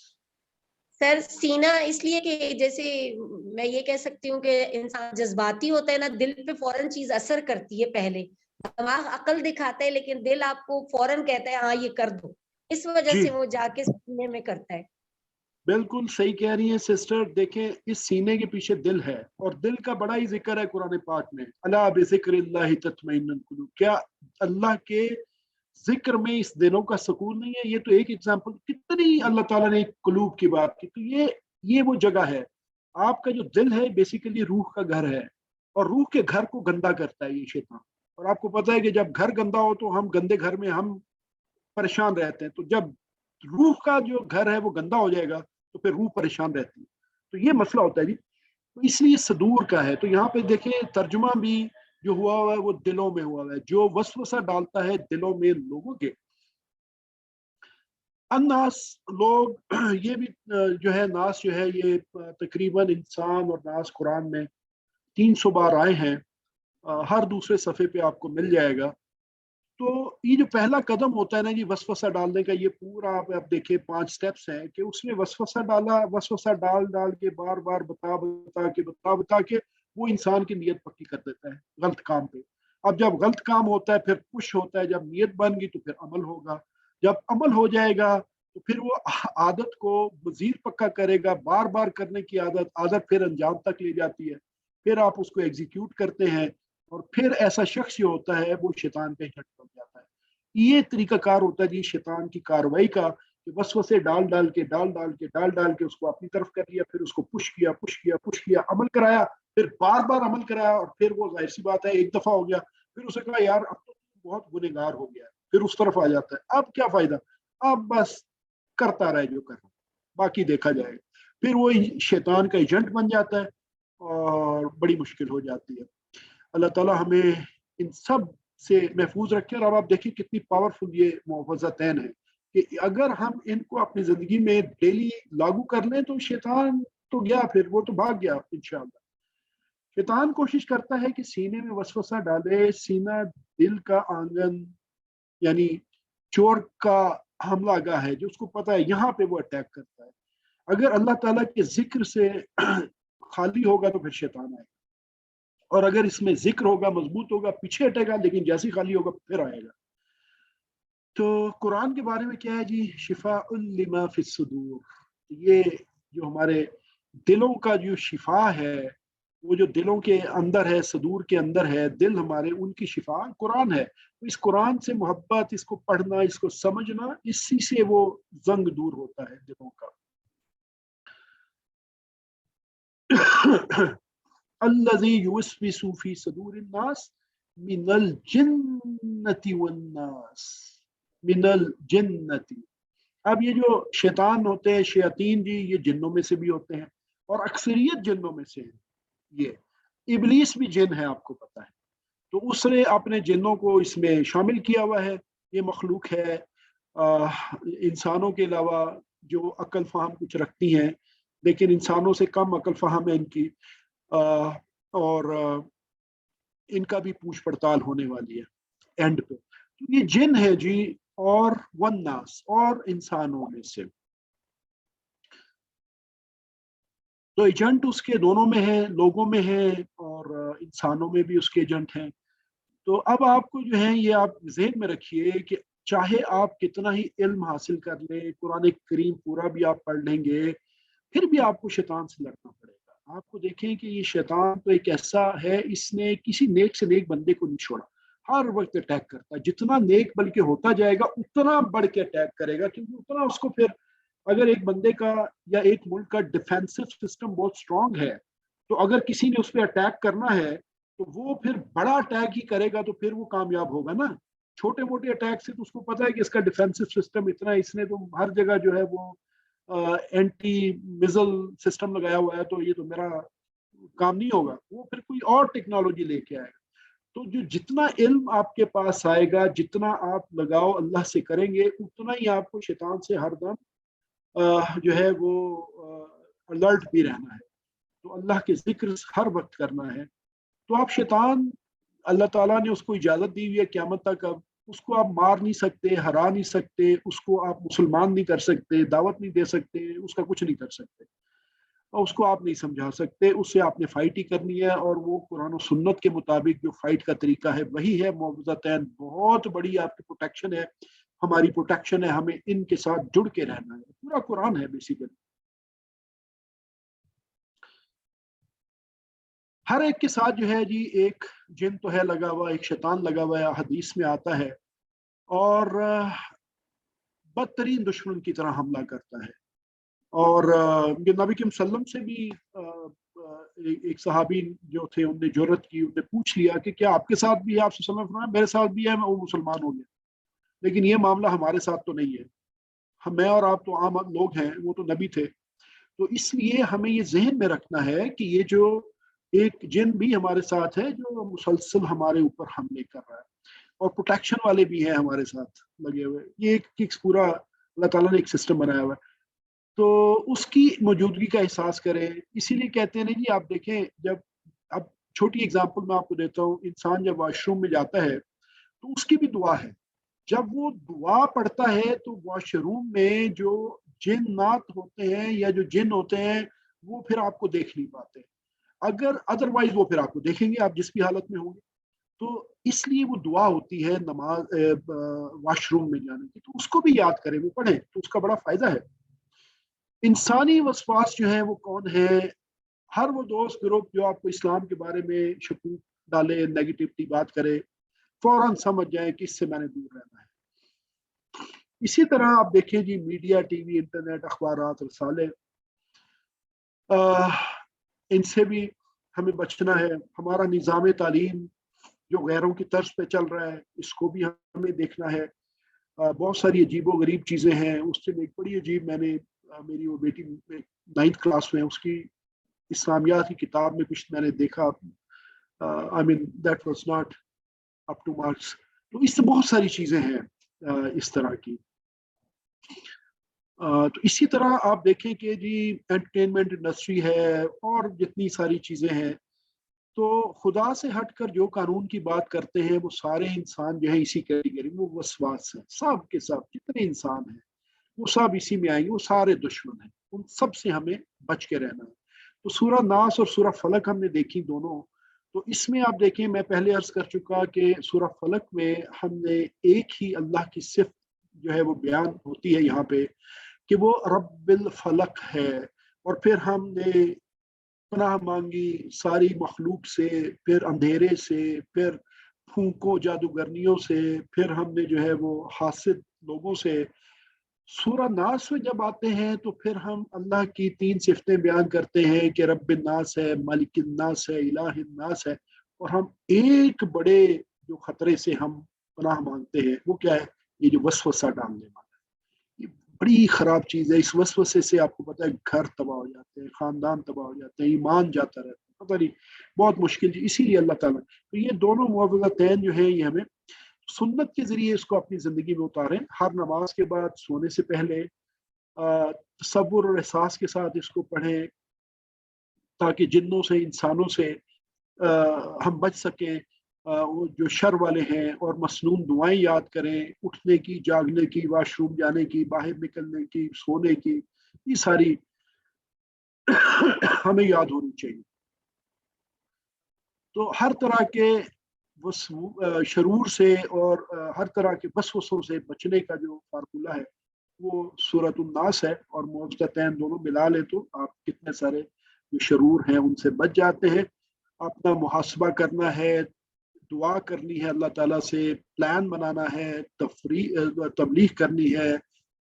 सर सीना इसलिए कि जैसे मैं ये कह सकती हूँ कि इंसान जज्बाती होता है ना, दिल पे फौरन चीज असर करती है, पहले दिमाग अकल दिखाता है लेकिन दिल आपको फौरन कहता है हाँ ये कर दो, इस वजह से वो जाके सीने में करता है। बिल्कुल सही कह रही है सिस्टर। देखें, इस सीने के पीछे दिल है, और दिल का बड़ा ही जिक्र है कुरान पाक में, अला बिज़िक्रिल्लाहि तत्मइन्नुल कुलूब, क्या अल्लाह के जिक्र में इस दिलों का सुकून नहीं है? ये तो एक एग्जांपल, कितनी अल्लाह ताला ने कुलूब की बात की। तो ये वो जगह है, आपका जो दिल है बेसिकली रूह का घर है, और रूह के घर को गंदा करता है ये शैतान। और आपको पता है कि जब घर गंदा हो तो हम गंदे घर में हम परेशान रहते हैं, तो जब रूह का जो घर है वो गंदा हो जाएगा तो फिर रूह परेशान रहती है। तो ये मसला होता है जी, तो इसलिए सदूर का है। तो यहाँ पे देखें, तर्जुमा भी जो हुआ हुआ है वो दिलों में हुआ हुआ है, जो वसवसा डालता है दिलों में लोगों के। अन्नास, लोग, ये भी जो है नास जो है ये तकरीबन इंसान और नास कुरान में 300 बार आए हैं, हर दूसरे सफ़े पे आपको मिल जाएगा। तो ये जो पहला कदम होता है ना जी वसवसा डालने का, ये पूरा आप देखें 5 स्टेप्स हैं कि उसने वसवसा डाला, वसवसा डाल डाल के बार बार बता बता के वो इंसान की नीयत पक्की कर देता है गलत काम पे। अब जब गलत काम होता है फिर पुश होता है, जब नीयत बन गई तो फिर अमल होगा, जब अमल हो जाएगा तो फिर वो आदत को मजीद पक्का करेगा, बार बार करने की आदत फिर अंजाम तक ले जाती है, फिर आप उसको एग्जीक्यूट करते हैं, और फिर ऐसा शख्स जो होता है वो शैतान का एजेंट बन जाता है। ये तरीकाकार होता है जी शैतान की कार्रवाई का, कि वसवसे डाल डाल के उसको अपनी तरफ कर लिया, फिर उसको पुश किया, अमल कराया, फिर बार बार अमल कराया, और फिर वो जाहिर सी बात है एक दफा हो गया, फिर उसे कहा यार अब तो बहुत गुनहगार हो गया है, फिर उस तरफ आ जाता है। अब क्या फायदा, अब बस करता रहे जो कर रहा, बाकी देखा जाएगा। फिर वो शैतान का एजेंट बन जाता है और बड़ी मुश्किल हो जाती है। अल्लाह ताला हमें इन सब से महफूज रखे। और अब आप देखिए कितनी पावरफुल ये मुआवज़तैन है कि अगर हम इनको अपनी जिंदगी में डेली लागू कर लें तो शैतान तो गया, फिर वो तो भाग गया इंशाअल्लाह। शैतान कोशिश करता है कि सीने में वसवसा डाले, सीना दिल का आंगन यानी चोर का हमला गाह है, जो उसको पता है यहाँ पे वो अटैक करता है। अगर अल्लाह ताला के जिक्र से खाली होगा तो फिर शैतान आएगा, और अगर इसमें जिक्र होगा, मजबूत होगा, पीछे हटेगा, लेकिन जैसे ही खाली होगा फिर आएगा। तो कुरान के बारे में क्या है जी, शिफाउल लिमा फिस सुदूर, ये जो हमारे दिलों का जो शिफा है, वो जो दिलों के अंदर है, सदूर के अंदर है, दिल हमारे, उनकी शिफा कुरान है। तो इस कुरान से मोहब्बत, इसको पढ़ना, इसको समझना, इसी से वो जंग दूर होता है दिलों का। अल्लज़ी युवस्विसु फी सदूरिन नास मिनल जिन्नति वन्नास, मिनल जिन्नति। अब ये जो शैतान होते हैं, शयातीन जी, ये जिन्नों में से भी होते हैं, और अक्सरियत जिन्नों में से है। ये इबलीस भी जिन है, आपको पता है, तो उसने अपने जिन्नों को इसमें शामिल किया हुआ है। ये मखलूक है इंसानों के अलावा जो अक्ल फहम कुछ रखती हैं, लेकिन इंसानों से कम अक्ल फहम है इनकी, और इनका भी पूछ पड़ताल होने वाली है एंड पे। तो ये जिन है जी, और वन्नास, और इंसानों में से। तो एजेंट उसके दोनों में है, लोगों में है और इंसानों में भी उसके एजेंट हैं। तो अब आपको जो है ये आप ज़हन में रखिए कि चाहे आप कितना ही इल्म हासिल कर लें, कुरान करीम पूरा भी आप पढ़ लेंगे, फिर भी आपको शैतान से लड़ना पड़ेगा। आपको देखें कि ये शैतान तो एक ऐसा है, इसने किसी नेक से नेक बंदे को नहीं छोड़ा, हर वक्त अटैक करता है। जितना नेक बल्कि होता जाएगा उतना बढ़ के अटैक करेगा, क्योंकि उतना उसको फिर, अगर एक बंदे का या एक मुल्क का डिफेंसिव सिस्टम बहुत स्ट्रांग है, तो अगर किसी ने उस पर अटैक करना है तो वो फिर बड़ा अटैक ही करेगा, तो फिर वो कामयाब होगा ना। छोटे मोटे अटैक से तो उसको पता है कि इसका डिफेंसिव सिस्टम इतना है, इसने तो हर जगह जो है वो एंटी मिसाइल सिस्टम लगाया हुआ है, तो ये तो मेरा काम नहीं होगा। वो फिर कोई और टेक्नोलॉजी लेके आएगा। तो जो जितना इल्म आपके पास आएगा, जितना आप लगाओ अल्लाह से करेंगे, उतना ही आपको शैतान से हरदम जो है वो अलर्ट भी रहना है। तो अल्लाह के जिक्र हर वक्त करना है। तो आप शैतान, अल्लाह ताला ने उसको इजाज़त दी हुई है क़यामत तक, अब उसको आप मार नहीं सकते, हरा नहीं सकते, उसको आप मुसलमान नहीं कर सकते, दावत नहीं दे सकते, उसका कुछ नहीं कर सकते, और उसको आप नहीं समझा सकते। उससे आपने फ़ाइट ही करनी है, और वो कुरान और सुन्नत के मुताबिक जो फ़ाइट का तरीका है वही है। मुआवज़तैन बहुत बड़ी आपकी प्रोटेक्शन है, हमारी प्रोटेक्शन है, हमें इनके साथ जुड़ के रहना है। पूरा कुरान है बेसिकली। हर एक के साथ जो है जी एक जिन तो है लगा हुआ, एक शैतान लगा हुआ है, हदीस में आता है, और बदतरीन दुश्मन की तरह हमला करता है। और ये नबी के वसल्लम से भी एक सहाबी जो थे, उनने जुर्रत की, उनने पूछ लिया कि क्या आपके साथ भी है? आपसे समय फरमाया मेरे साथ भी है, मैं वो मुसलमान हो गया, लेकिन ये मामला हमारे साथ तो नहीं है। हम, मैं और आप तो आम लोग हैं, वो तो नबी थे। तो इसलिए हमें ये जहन में रखना है कि ये जो एक जिन भी हमारे साथ है, जो मुसलसल हमारे ऊपर हमले कर रहा है, और प्रोटेक्शन वाले भी हैं हमारे साथ लगे हुए। ये एक पूरा अल्लाह ताला ने एक सिस्टम बनाया हुआ है, तो उसकी मौजूदगी का एहसास करें। इसीलिए कहते हैं ना जी, आप देखें, जब, अब छोटी एग्जांपल मैं आपको देता हूँ, इंसान जब वॉशरूम में जाता है तो उसकी भी दुआ है। जब वो दुआ पढ़ता है तो वॉशरूम में जो जिन्नात होते हैं या जो जिन होते हैं, वो फिर आपको देख नहीं पाते। अगर अदरवाइज वो फिर आपको देखेंगे, आप जिस भी हालत में होंगे। तो इसलिए वो दुआ होती है नमाज वॉशरूम में जाने की, तो उसको भी याद करें, वो पढ़ें, तो उसका बड़ा फायदा है। इंसानी वसवास जो है वो कौन है? हर वो दोस्त ग्रुप जो आपको इस्लाम के बारे में शकूक डाले, नेगेटिविटी बात करे, फौरन समझ जाए कि इससे मैंने दूर रहना है। इसी तरह आप देखें जी, मीडिया, टीवी, इंटरनेट, अखबारात, रसाले, इनसे भी हमें बचना है। हमारा निज़ाम तालीम जो गैरों की तर्ज पे चल रहा है, इसको भी हमें देखना है। बहुत सारी अजीबो गरीब चीज़ें हैं। उस दिन एक बड़ी अजीब, मैंने मेरी वो बेटी 9th क्लास में, उसकी इस्लामियात की किताब में कुछ मैंने देखा, I mean that was not up two marks. तो इससे बहुत सारी चीज़ें हैं इस तरह की। तो इसी तरह आप देखें कि जी एंटरटेनमेंट इंडस्ट्री है और जितनी सारी चीज़ें हैं, तो खुदा से हटकर जो कानून की बात करते हैं वो सारे इंसान जो है इसी कैटेगरी में, वो वसवास है। सब के सब जितने इंसान हैं वो सब इसी में आएंगे, वो सारे दुश्मन हैं, उन सब से हमें बच के रहना है। तो सूरह नास और सूरह फलक हमने देखी दोनों। तो इसमें आप देखें, मैं पहले अर्ज कर चुका कि सूरह फलक में हमने एक ही अल्लाह की सिर्फ जो है वो बयान होती है यहाँ पे कि वो रब्बिल फलक है, और फिर हमने पनाह मांगी सारी मखलूक से, फिर अंधेरे से, फिर फूंकों जादूगरनियों से, फिर हमने जो है वो हासिद लोगों से। सूरह नास में जब आते हैं तो फिर हम अल्लाह की 3 सिफतें बयान करते हैं कि रब्बिन नास है, मालिकिन नास है, इलाहिन नास है, और हम एक बड़े जो खतरे से हम पनाह मांगते हैं वो क्या है, ये जो वसवसा डालने वाला है। ये बड़ी खराब चीज़ है। इस वसवसे से आपको पता है घर तबाह हो जाते हैं, खानदान तबाह हो जाते हैं, ईमान जाता रहता है, पता नहीं, बहुत मुश्किल जी। इसीलिए अल्लाह ताला तो ये दोनों मुआवज़तैन जो है, ये हमें सुन्नत के जरिए इसको अपनी जिंदगी में उतारें। हर नमाज के बाद, सोने से पहले तसव्वुर और एहसास के साथ इसको पढ़ें, ताकि जिन्नों से, इंसानों से हम बच सकें। वो जो शर वाले हैं, और मसनून दुआएं याद करें, उठने की, जागने की, वाशरूम जाने की, बाहर निकलने की, सोने की, ये सारी हमें याद होनी चाहिए। तो हर तरह के शरूर से और हर तरह के वसवसों से बचने का जो फार्मूला है वो सूरतुन नास है, और मुअव्वज़तैन दोनों मिला ले तो आप कितने सारे जो शरूर हैं उनसे बच जाते हैं। अपना मुहासबा करना है, दुआ करनी है अल्लाह ताला से, प्लान बनाना है, तबलीग करनी है,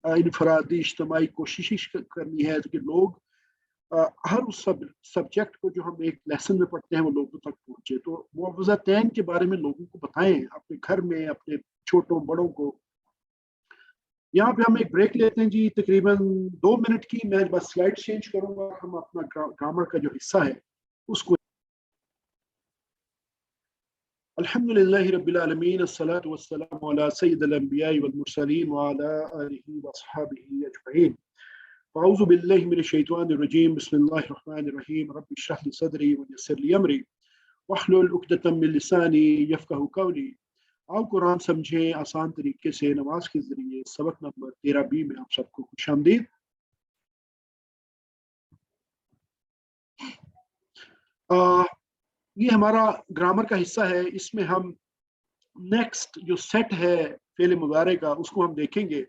इनफरादी इज्तिमाई कोशिश करनी है कि लोग हर उस सब्जेक्ट को जो हम एक लेसन में पढ़ते हैं वो लोगों तक पहुंचे। तो मुअव्वज़तैन के बारे में लोगों को बताएं, अपने घर में अपने छोटों बड़ों को। यहाँ पे हम एक ब्रेक लेते हैं जी, तकरीबन 2 मिनट की। मैं बस स्लाइड चेंज करूंगा, हम अपना ग्रामर का जो हिस्सा है उसको। अल्हम्दुलिल्लाहि रब्बिल आलमीन, अस्सलातु वस्सलामु अला सय्यिदिल अंबिया'i वल मुरसलीन व अला आलिहि व अस्हाबिहि अजमईन। अऊज़ु बिल्लाहि मिनश शैतानिर रजीम, बिस्मिल्लाहिर रहमानिर रहीम, रब्बि इश्रह ली सदरी व यस्सिर ली अमरी वहलुल उक़दतम मिन लिसानी यफ़क़हू क़ौली। आओ कुरान समझें आसान तरीके से नमाज के जरिए। सबक नंबर 13B में आप सबको खुशामदीद। ये हमारा ग्रामर का हिस्सा है। इसमें हम नेक्स्ट जो सेट है फेल मुदारे का, उसको हम देखेंगे।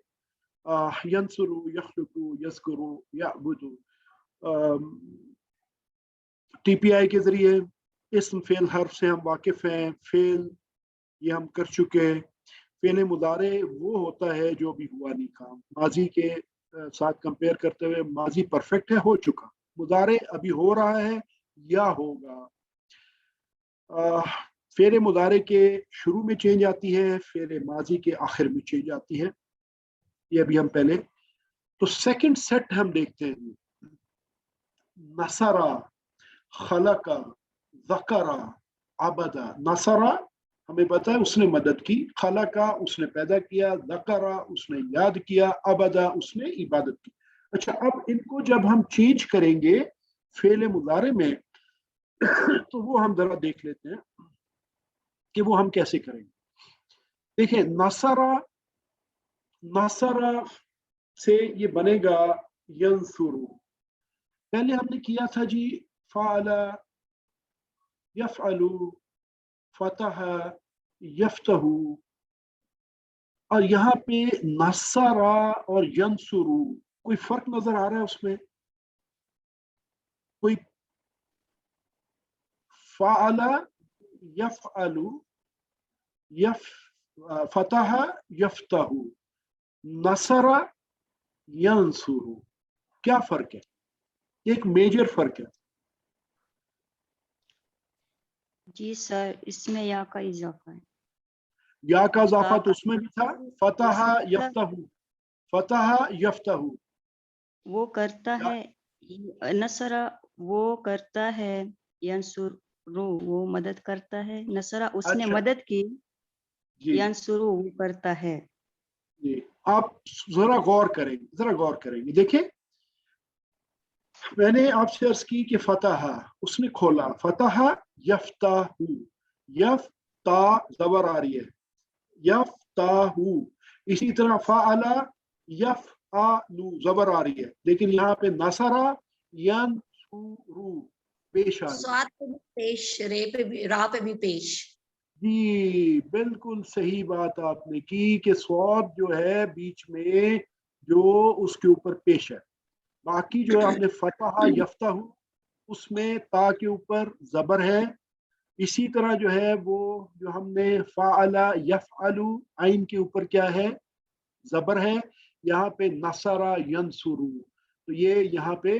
यंसुरु, यख्लुकु, यज़कुरु, यअबुदु। TPI के जरिए इस्म फेल हर्फ से हम वाकिफ हैं। फेल ये हम कर चुके। फेल मुदारे वो होता है जो अभी हुआ नहीं काम। माजी के साथ कंपेयर करते हुए माजी परफेक्ट है, हो चुका। मुदारे अभी हो रहा है या होगा। फेल मुदारे के शुरू में चेंज आती है, फेल माजी के आखिर में चेंज आती है। ये अभी हम पहले तो सेकंड सेट हम देखते हैं। नसरा, खलका, ज़करा, अबदा। नसरा हमें पता है उसने मदद की, खलका उसने पैदा किया, ज़करा उसने याद किया, अबदा उसने इबादत की। अच्छा, अब इनको जब हम चेंज करेंगे फेल मुदारे में तो वो हम जरा देख लेते हैं कि वो हम कैसे करेंगे। देखिए, नसरा, नसरा से ये बनेगा यंसुरु। पहले हमने किया था जी फ़अला, यफ़अलु, फ़तह, यफ़तहु, और यहाँ पे नसरा और यंसुरु, कोई फर्क नजर आ रहा है उसमें? कोई फ़अला यफ़अलु, फतह यफ्तहु, नसरा यंसुरु। क्या फर्क है? एक मेजर फर्क है। जी सर, इसमें या का इजाफा है। या का इजाफा तो का उसमें भी था, फतह यफ्तहु, फतह यफ्तहु। वो करता है, नसरा वो करता है, यंसुरु वो मदद करता है, नसरा उसने अच्छा मदद की, जी यंसुरु वो करता है। जी, आप जरा गौर करेंगे, जरा गौर करेंगे। देखिए मैंने आपसे अर्ज की कि फतह उसने खोला, फतह यफ्ताहु, यफ्ता जबर आ रही है, यफ्ताहु। इसी तरह फ़अला यफ़अलु जबर आ रही है, लेकिन यहाँ पे नसरा यंसुरु पेश आ रही है। स्वाद पे भी पेश, रे पे भी, रा पे भी पेश। जी बिल्कुल सही बात आपने की कि स्वाद जो है बीच में जो उसके ऊपर पेश है। बाकी जो है हमने फतह यफ्तहु उसमें ता के ऊपर जबर है। इसी तरह जो है वो जो हमने फ़अला यफ़अलु आइन के ऊपर क्या है? जबर है। यहाँ पे नसरा यंसुरु, तो ये यहाँ पे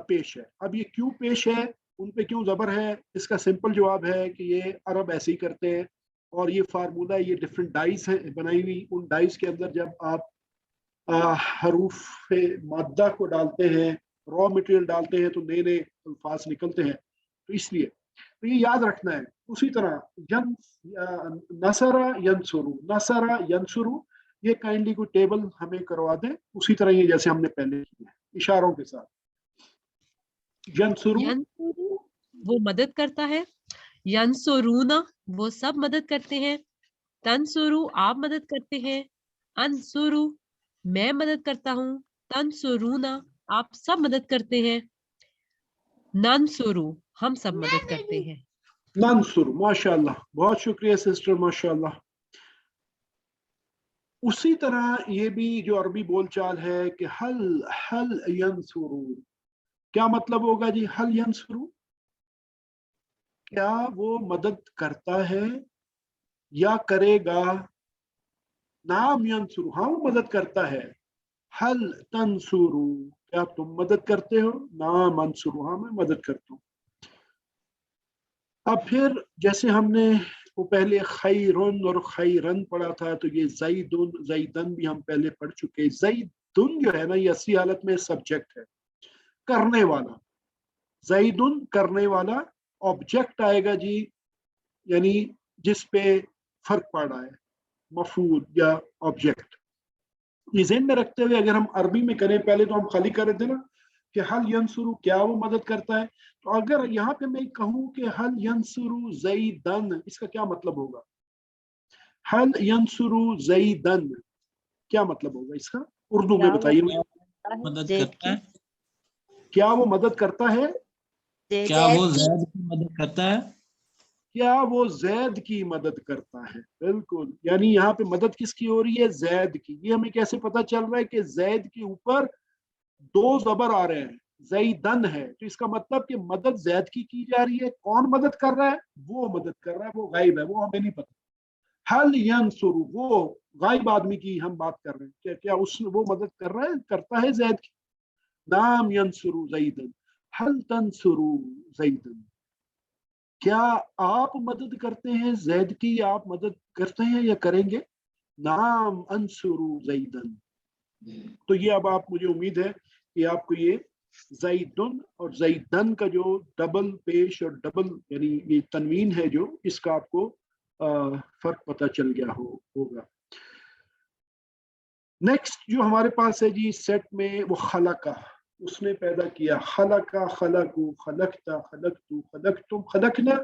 पेश है। अब ये क्यों पेश है, उन पे क्यों जबर है? इसका सिंपल जवाब है कि ये अरब ऐसे ही करते हैं, और ये फार्मूला, ये डिफरेंट डाइस है बनाई हुई। उन डाइस के अंदर जब आप हरूफ मादा को डालते हैं, रॉ मटेरियल डालते हैं, तो नए नए अल्फाज निकलते हैं। तो इसलिए तो ये याद रखना है। उसी तरह यन नसरा यंसुरु, नसरा यंसुरु, ये काइंडली कोई टेबल हमें करवा दें उसी तरह ये जैसे हमने पहले किया है, इशारों के साथ। यंसुरु यंसुरु वो मदद करता है, यंसुरूना वो सब मदद करते हैं, तंसुरु आप मदद करते हैं, अंसुरु मैं मदद करता हूँ, तंसुरूना आप सब मदद करते हैं, नंसुरु हम सब मदद करते हैं। नंसुरु, माशाल्लाह, बहुत शुक्रिया सिस्टर, माशाल्लाह। उसी तरह ये भी जो अरबी बोलचाल है कि हल हल यंसुरु, क्या मतलब होगा जी? हल यंसुरु, क्या वो मदद करता है या करेगा? नाम यंसुरु, हाँ वो मदद करता है। हल तंसुरु, क्या तुम मदद करते हो? नाम अंसुरु, हाँ मैं मदद करता हूँ। अब फिर जैसे हमने वो पहले खैरुन और खैरन पढ़ा था, तो ये जैदुन जैदन भी हम पहले पढ़ चुके। जैदुन जो है ना, ये असली हालत में सब्जेक्ट है, करने वाला। जैदुन करने वाला, ऑब्जेक्ट आएगा जी, यानी जिस पे फर्क पड़ रहा है, मफूल या ऑब्जेक्ट। ये ज़हन में रखते हुए अगर हम अरबी में करें, पहले तो हम खाली कर रहे थे ना कि हल यंसुरु, क्या वो मदद करता है। तो अगर यहाँ पे मैं कहूँ कि हल यंसुरु ज़ैदन, इसका क्या मतलब होगा? हल यंसुरु ज़ैदन, क्या मतलब होगा इसका? उर्दू में क्या वो बताइए मुझे। मदद ज़ैद करता है, क्या वो मदद करता है? क्या वो जैद की जैद की मदद करता है? क्या वो जैद की मदद करता है? बिल्कुल, यानी यहाँ पे मदद किसकी हो रही है? जैद की। ये हमें कैसे पता चल रहा है कि जैद के ऊपर दो जबर आ रहे हैं, जैदन है, तो इसका मतलब कि मदद जैद की जा रही है। कौन मदद कर रहा है? वो मदद कर रहा है, वो गायब है, वो हमें नहीं पता। हल यंसुरु, वो गायब आदमी की हम बात कर रहे हैं, क्या क्या उसने वो मदद कर रहा है, करता है जैद की? नाम यंसुरु जैदन, हल तंसुरु जैदन, क्या आप मदद करते हैं जैद की? आप मदद करते हैं या करेंगे? नाम अंसुरु जैदन। तो ये अब आप, मुझे उम्मीद है कि आपको ये जैदुन और जैदन का जो डबल पेश और डबल यानी ये तनवीन है जो, इसका आपको फर्क पता चल गया होगा। नेक्स्ट जो हमारे पास है जी सेट में, वो खलका, उसने पैदा किया। खलका, खलकू, खलकता, खलकतू, खलकतुम, खलकना।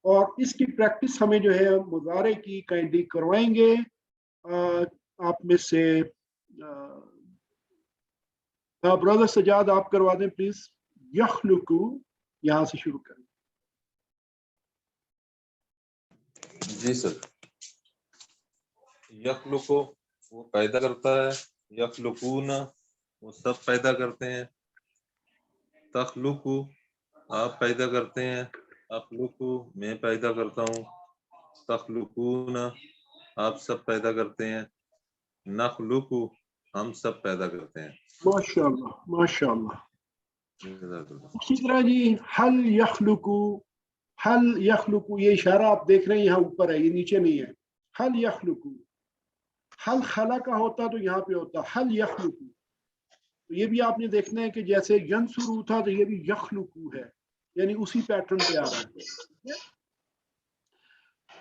और इसकी प्रैक्टिस हमें जो है मुजारे की काइंडली करवाएंगे। आप में से ब्रदर सजाद आप करवा दें प्लीज। यखलुकु, यहां से शुरू करें। जी सर। यखलुकु वो पैदा करता है, यखलुकूना वो सब पैदा करते हैं, तखलुकु आप पैदा करते हैं, अखलुकु मैं पैदा करता हूँ, तखलुकूना आप सब पैदा करते हैं, नखलुकु हम सब पैदा करते हैं। माशाअल्लाह माशाअल्लाह। जज़ाकल्लाह। इसी तरह जी हल यखलुकु ये इशारा आप देख रहे हैं यहाँ ऊपर है, ये नीचे नहीं है। हल यखलुकु, हल खला का होता तो यहाँ पे होता हल यखलुकु। तो ये भी आपने देखना है कि जैसे यंसुरु था तो ये भी यखलुकु है, यानी उसी पैटर्न पे आ रहा है।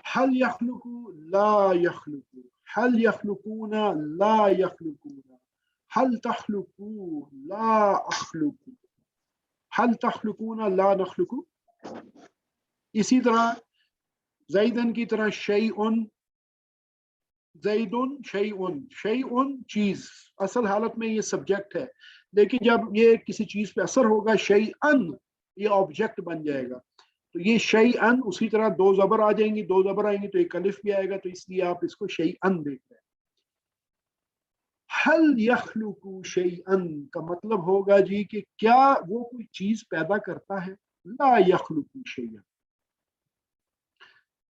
हल यखलुकु ला यखलुकु, हल यखलुकूना ला यखलुकूना, हल तखलुकू ला अखलुकू, हल तखलुकूना ला नखलुकू। इसी तरह ज़ैदन की तरह शैउन, ज़ैदुन शैउन, शैउन चीज, असल हालत में ये सब्जेक्ट है, लेकिन जब ये किसी चीज पे असर होगा शैअन ये ऑब्जेक्ट बन जाएगा। तो ये शैअन, उसी तरह दो जबर आ जाएंगी, दो जबर आएंगी तो एक अलिफ भी आएगा, तो इसलिए आप इसको शैअन देख रहे हैं। हल यखलुकु शैअन का मतलब होगा जी कि क्या वो कोई चीज पैदा करता है, ला यखलुकु शैअन।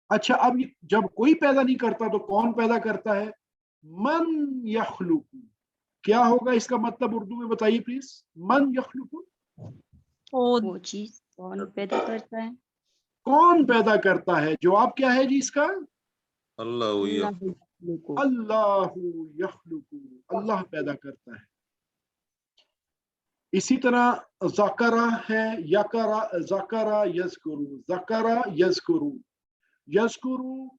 अच्छा, अब जब कोई पैदा नहीं करता तो कौन पैदा करता है, मन यखलुकु। क्या होगा इसका मतलब उर्दू में बताइए प्लीज, मन यखलुकु वो चीज कौन पैदा करता है, कौन पैदा करता है। जवाब क्या है जी इसका, अल्लाहु अल्लाहु यखलुकु, अल्लाह पैदा करता है। इसी तरह ज़करा है, यकरा, ज़करा यज़कुरु, ज़करा यज़कुरु, यज़कुरु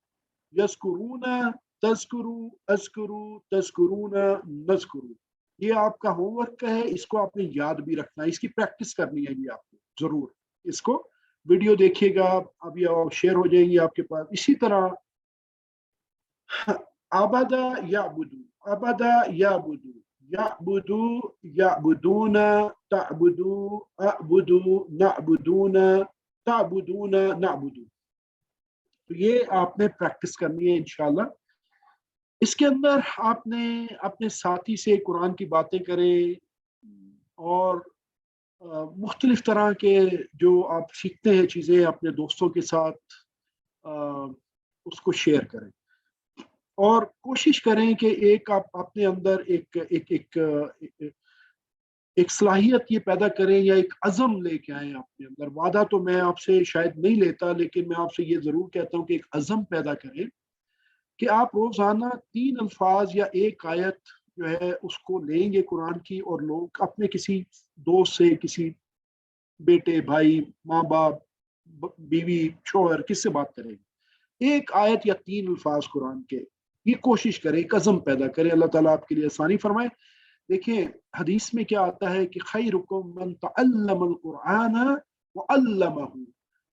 यज़कुरूना, तज़कुरु अज़कुरु, तज़कुरूना नज़कुरु। ये आपका होमवर्क है, इसको आपने याद भी रखना है, इसकी प्रैक्टिस करनी है ये आपको जरूर। इसको वीडियो देखिएगा, अभी शेयर हो जाएंगी आपके पास। इसी तरह अबदा याबुदु, अबदा याबुदु, याबुदु याबुदूना, तअबुदु अअबुदु, नअबुदूना, तअबुदूना नअबुदु। तो ये आपने प्रैक्टिस करनी है इंशाल्लाह। इसके अंदर आपने अपने साथी से कुरान की बातें करें और मुख्तलिफ तरह के जो आप सीखते हैं चीज़ें अपने दोस्तों के साथ उसको शेयर करें और कोशिश करें कि एक आप अपने अंदर एक सलाहियत ये पैदा करें या एक अज़म लेके आए अपने अंदर। वादा तो मैं आपसे शायद नहीं लेता, लेकिन मैं आपसे ये ज़रूर कहता हूँ कि एक अज़म पैदा करें कि आप रोज़ाना 3 अल्फाज या एक आयत जो है उसको लेंगे कुरान की, और लोग अपने किसी दोस्त से, किसी बेटे, भाई, माँ बाप, बीवी, शौहर, किससे बात करेंगे, एक आयत या 3 अल्फाज कुरान के, ये कोशिश करें, एक अज़म पैदा करें। अल्लाह ताला आपके लिए आसानी फरमाए। देखिए हदीस में क्या आता है कि खैरुकुम मन तअल्लमल कुरान व अल्लमहु,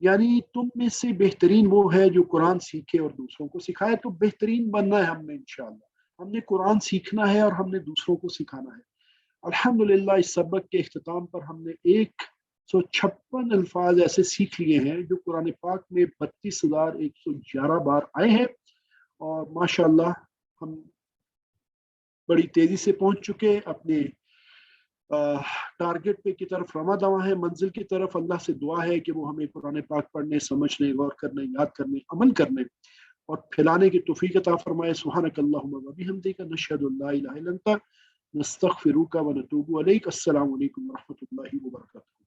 यानी तुम में से बेहतरीन वो है जो कुरान सीखे और दूसरों को सिखाए। तो बेहतरीन बनना है हमने इंशाअल्लाह, हमने कुरान सीखना है और हमने दूसरों को सिखाना है। अल्हम्दुलिल्लाह इस सबक के इख्तिताम पर हमने 156 अल्फाज ऐसे सीख लिए हैं जो कुरान पाक में 32,111 बार आए हैं, और माशाअल्लाह हम बड़ी तेजी से पहुंच चुके अपने टारगेट पे की तरफ, रवा दवा है मंजिल की तरफ। अल्लाह से दुआ है कि वो हमें कुरान पाक पढ़ने, समझने, गौर करने, याद करने, अमल करने और फैलाने की तौफीक अता फरमाए। सुब्हानकल्लाहुम्मा व बिहम्दिका नशहदु अल्ला इलाहा इल्ला अंता नस्तगफिरुका व नतूबु अलैक। अस्सलामु अलैकुम व रहमतुल्लाहि व बरकातुहू।